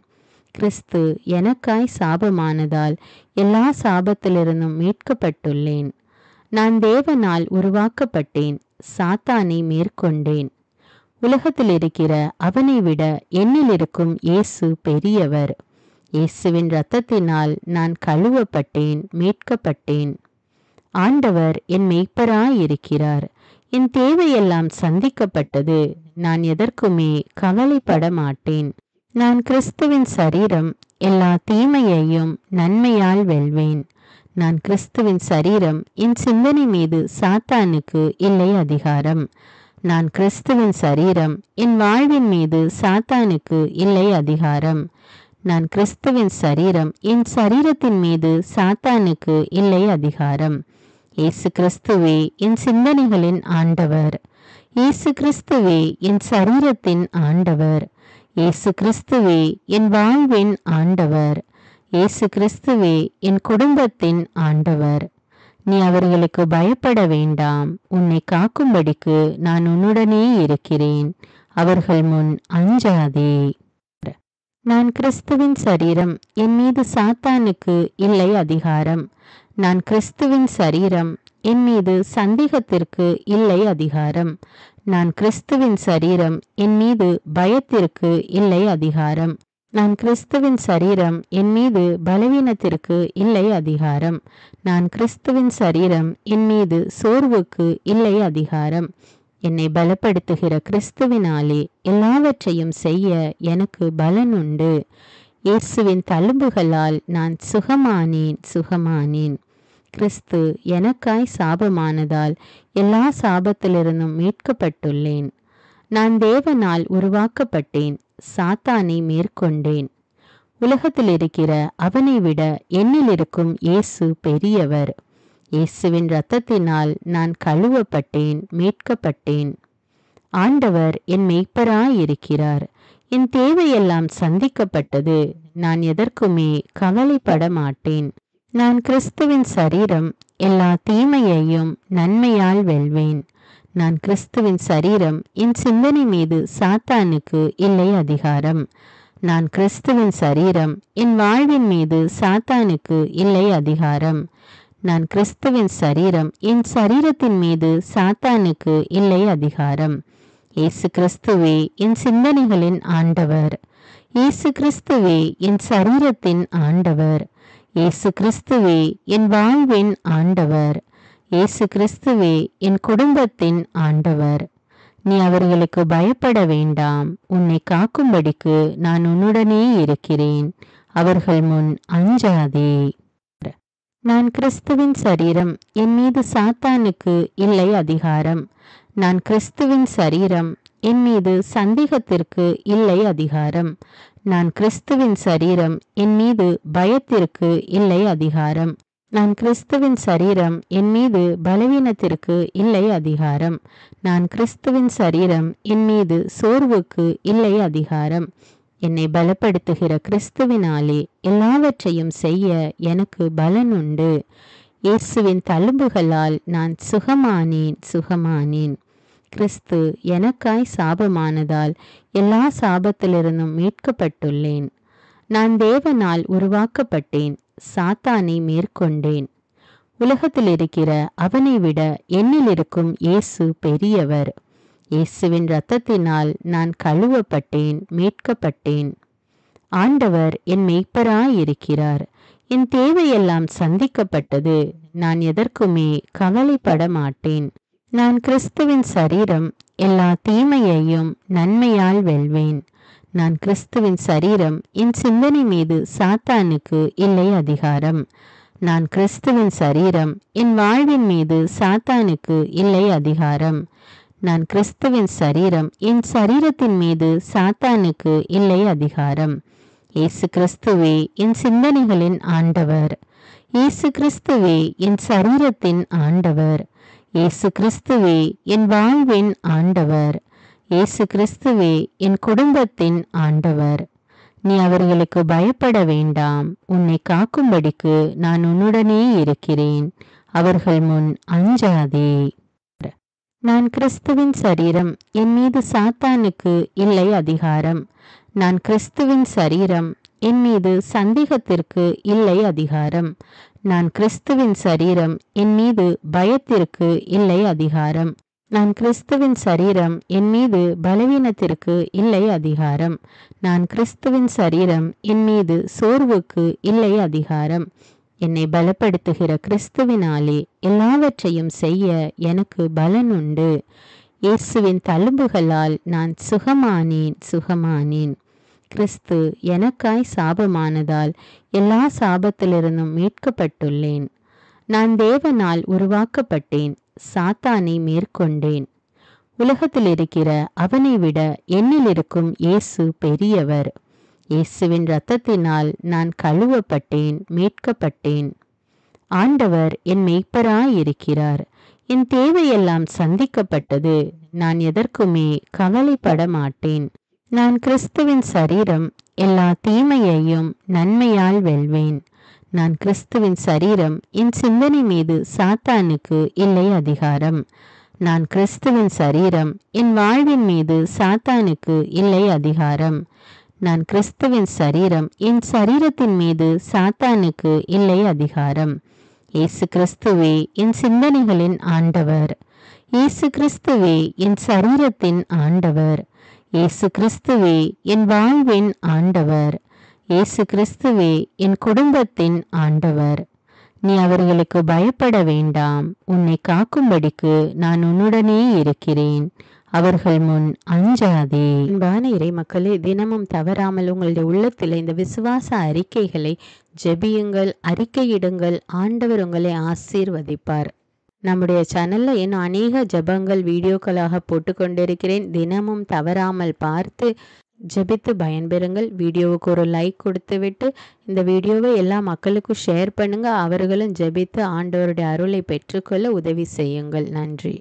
கிறிஸ்து எனக்காய் சாபமானதால் எல்லா சாபத்திலிருந்தும் மீட்கப்பட்டுள்ளேன். நான் தேவனால் உருவாக்கப்பட்டேன், சாத்தானை மேற்கொண்டேன். உலகத்தில் இருக்கிற அவனை விட என்னில் இருக்கும் இயேசு பெரியவர். இயேசுவின் இரத்தத்தினால் நான் கழுவப்பட்டேன், மீட்கப்பட்டேன். ஆண்டவர் என் மெய்ப்பராயிருக்கிறார். என் தேவையெல்லாம் சந்திக்கப்பட்டது. நான் எதற்குமே கவலைப்பட மாட்டேன். நான் கிறிஸ்துவின் சரீரம், எல்லா தீமையையும் நன்மையால் வெல்வேன். நான் கிறிஸ்துவின் சரீரம், என் சிந்தனை மீது சாத்தானுக்கு இல்லை அதிகாரம். நான் கிறிஸ்துவின் சரீரம், என் வாழ்வின் மீது சாத்தானுக்கு இல்லை அதிகாரம். நான் கிறிஸ்துவின் சரீரம், என் சரீரத்தின் மீது சாத்தானுக்கு இல்லை அதிகாரம். இயேசு கிறிஸ்துவே என் சிந்தனைகளின் ஆண்டவர். இயேசு கிறிஸ்துவே என் சரீரத்தின் ஆண்டவர். இயேசு கிறிஸ்துவே என் வாழ்வின் ஆண்டவர். இயேசு கிறிஸ்துவே என் குடும்பத்தின் ஆண்டவர். நீ அவர்களுக்கு பயப்பட வேண்டாம். உன்னை காக்கும்படிக்கு நான் உன்னுடனே இருக்கிறேன். அவர்கள் முன் அஞ்சாதே. நான் கிறிஸ்துவின் சரீரம், என் மீது சாத்தானுக்கு இல்லை அதிகாரம். நான் கிறிஸ்துவின் சரீரம், என் மீது சந்தேகத்திற்கு இல்லை அதிகாரம். நான் கிறிஸ்துவின் சரீரம், என் மீது பயத்திற்கு இல்லை அதிகாரம். நான் கிறிஸ்துவின் சரீரம், என் மீது பலவீனத்திற்கு இல்லை அதிகாரம். நான் கிறிஸ்துவின் சரீரம், என் மீது சோர்வுக்கு இல்லை அதிகாரம். என்னை பலப்படுத்துகிற கிறிஸ்துவினாலே எல்லாவற்றையும் செய்ய எனக்கு பலன் உண்டு. இயேசுவின் தழும்புகளால் நான் சுகமானேன். கிறிஸ்து எனக்காய் சாபமானதால் எல்லா சாபத்திலிருந்தும் மீட்கப்பட்டுள்ளேன். நான் தேவனால் உருவாக்கப்பட்டேன், சாத்தானை மேற்கொண்டேன். உலகத்தில் இருக்கிற அவனை விட என்னில் இருக்கும் இயேசு பெரியவர். இயேசுவின் இரத்தத்தினால் நான் கழுவப்பட்டேன், மீட்கப்பட்டேன். ஆண்டவர் என் மெய்ப்பராயிருக்கிறார். என் தேவையெல்லாம் சந்திக்கப்பட்டது. நான் எதற்குமே கவலைப்பட மாட்டேன். நான் கிறிஸ்துவின் சரீரம், எல்லா தீமையையும் நன்மையால் வெல்வேன். நான் கிறிஸ்துவின் சரீரம், என் சிந்தனை மீது சாத்தானுக்கு இல்லை அதிகாரம். நான் கிறிஸ்துவின் சரீரம், என் வாழ்வின் மீது சாத்தானுக்கு இல்லை அதிகாரம். நான் கிறிஸ்துவின் சரீரம், என் சரீரத்தின் மீது சாத்தானுக்கு இல்லை அதிகாரம். இயேசு கிறிஸ்துவே என் சிந்தனைகளின் ஆண்டவர். இயேசு கிறிஸ்துவே என் சரீரத்தின் ஆண்டவர். இயேசு கிறிஸ்துவே என் வாழ்வின் ஆண்டவர். இயேசு கிறிஸ்துவே என் குடும்பத்தின் ஆண்டவர். நீ அவர்களுக்கு பயப்பட வேண்டாம். உன்னை காக்கும்படிக்கு நான் உன்னுடனே இருக்கிறேன். அவர்கள் முன் அஞ்சாதே. நான் கிறிஸ்துவின் சரீரம், என் மீது சாத்தானுக்கு இல்லை அதிகாரம். நான் கிறிஸ்துவின் சரீரம், என் மீது சந்தேகத்திற்கு இல்லை அதிகாரம். நான் கிறிஸ்துவின் சரீரம், என் மீது பயத்திற்கு இல்லை அதிகாரம். நான் கிறிஸ்துவின் சரீரம், என் மீது பலவீனத்திற்கு இல்லை அதிகாரம். நான் கிறிஸ்துவின் சரீரம், என் மீது சோர்வுக்கு இல்லை அதிகாரம். என்னை பலப்படுத்துகிற கிறிஸ்துவினாலே எல்லாவற்றையும் செய்ய எனக்கு பலன் உண்டு. இயேசுவின் தழும்புகளால் நான் சுகமானேன். கிறிஸ்து எனக்காய் சாபமானதால் எல்லா சாபத்திலிருந்தும் மீட்கப்பட்டுள்ளேன். நான் தேவனால் உருவாக்கப்பட்டேன், சாத்தானை மேற்கொண்டேன். உலகத்தில் இருக்கிற அவனை விட என்னில் இருக்கும் இயேசு பெரியவர். இயேசுவின் இரத்தத்தினால் நான் கழுவப்பட்டேன், மீட்கப்பட்டேன். ஆண்டவர் என் மெய்ப்பராயிருக்கிறார். என் தேவையெல்லாம் சந்திக்கப்பட்டது. நான் எதற்குமே கவலைப்பட மாட்டேன். நான் கிறிஸ்துவின் சரீரம், எல்லா தீமையையும் நன்மையால் வெல்வேன். நான் கிறிஸ்துவின் சரீரம், என் சிந்தனை மீது சாத்தானுக்கு இல்லை அதிகாரம். நான் கிறிஸ்துவின் சரீரம், என் வாழ்வின் மீது சாத்தானுக்கு இல்லை அதிகாரம். நான் கிறிஸ்துவின் சரீரம், என் சரீரத்தின் மீது சாத்தானுக்கு இல்லை அதிகாரம். இயேசு கிறிஸ்துவே என் சிந்தனைகளின் ஆண்டவர். இயேசு கிறிஸ்துவே என் சரீரத்தின் ஆண்டவர். இயேசு கிறிஸ்துவே என் வாழ்வின் ஆண்டவர். இயேசு கிறிஸ்துவே என் குடும்பத்தின் ஆண்டவர். நீ அவர்களுக்கு பயப்பட வேண்டாம். உன்னை காக்கும்படிக்கு நான் உன்னுடனே இருக்கிறேன். அவர்கள் முன் அஞ்சாதே. நான் கிறிஸ்துவின் சரீரம், என் மீது சாத்தானுக்கு இல்லை அதிகாரம். நான் கிறிஸ்துவின் சரீரம், என் மீது சந்தேகத்திற்கு இல்லை அதிகாரம். நான் கிறிஸ்துவின் சரீரம், என் மீது பயத்திற்கு இல்லை அதிகாரம். நான் கிறிஸ்துவின் சரீரம், என் மீது பலவீனத்திற்கு இல்லை அதிகாரம். நான் கிறிஸ்துவின் சரீரம், என் மீது சோர்வுக்கு இல்லை அதிகாரம். என்னை பலப்படுத்துகிற கிறிஸ்துவினாலே எல்லாவற்றையும் செய்ய எனக்கு பலன் உண்டு. இயேசுவின் தழும்புகளால் நான் சுகமானேன். கிறிஸ்து எனக்காய் சாபமானதால் எல்லா சாபத்திலிருந்தும் மீட்கப்பட்டுள்ளேன். நான் தேவனால் உருவாக்கப்பட்டேன், சாத்தானை மேற்கொண்டேன். உலகத்தில் இருக்கிற அவனை விட என்னில் இருக்கும் இயேசு பெரியவர். இயேசுவின் இரத்தத்தினால் நான் கழுவப்பட்டேன், மீட்கப்பட்டேன். ஆண்டவர் என் மெய்ப்பராயிருக்கிறார். என் தேவையெல்லாம் சந்திக்கப்பட்டது. நான் எதற்குமே கவலைப்பட மாட்டேன். நான் கிறிஸ்துவின் சரீரம், எல்லா தீமையையும் நன்மையால் வெல்வேன். நான் கிறிஸ்துவின் சரீரம், என் சிந்தனை மீது சாத்தானுக்கு இல்லை அதிகாரம். நான் கிறிஸ்துவின் சரீரம், என் வாழ்வின் மீது சாத்தானுக்கு இல்லை அதிகாரம். நான் கிறிஸ்துவின் சரீரம், என் சரீரத்தின் மீது சாத்தானுக்கு இல்லை அதிகாரம். இயேசு கிறிஸ்துவே என் சிந்தனைகளின் ஆண்டவர். இயேசு கிறிஸ்துவே என் சரீரத்தின் ஆண்டவர். இயேசு கிறிஸ்துவே என் வாழ்வின் ஆண்டவர். இயேசு கிறிஸ்துவே என் குடும்பத்தின் ஆண்டவர். நீ அவர்களுக்கு பயப்பட வேண்டாம். உன்னை காக்கும்படிக்கு நான் உன்னுடனே இருக்கிறேன். அவர்கள் முன் அஞ்சாதே. அன்பான இறை மக்களே, தினமும் தவறாமல் உங்களுடைய உள்ளத்தில் இந்த விசுவாச அறிக்கைகளை ஜெபியுங்கள், அறிக்கையிடுங்கள். ஆண்டவர் உங்களை ஆசீர்வதிப்பார். நம்முடைய சேனலில் இன்னும் அநேக ஜெபங்கள் வீடியோக்களாக போட்டு கொண்டிருக்கிறேன். தினமும் தவறாமல் பார்த்து ஜெபித்து பயன்பெறுங்கள். வீடியோவுக்கு ஒரு லைக் கொடுத்து விட்டு இந்த வீடியோவை எல்லா மக்களுக்கும் ஷேர் பண்ணுங்கள். அவர்களும் ஜெபித்து ஆண்டவருடைய அருளை பெற்றுக்கொள்ள உதவி செய்யுங்கள். நன்றி.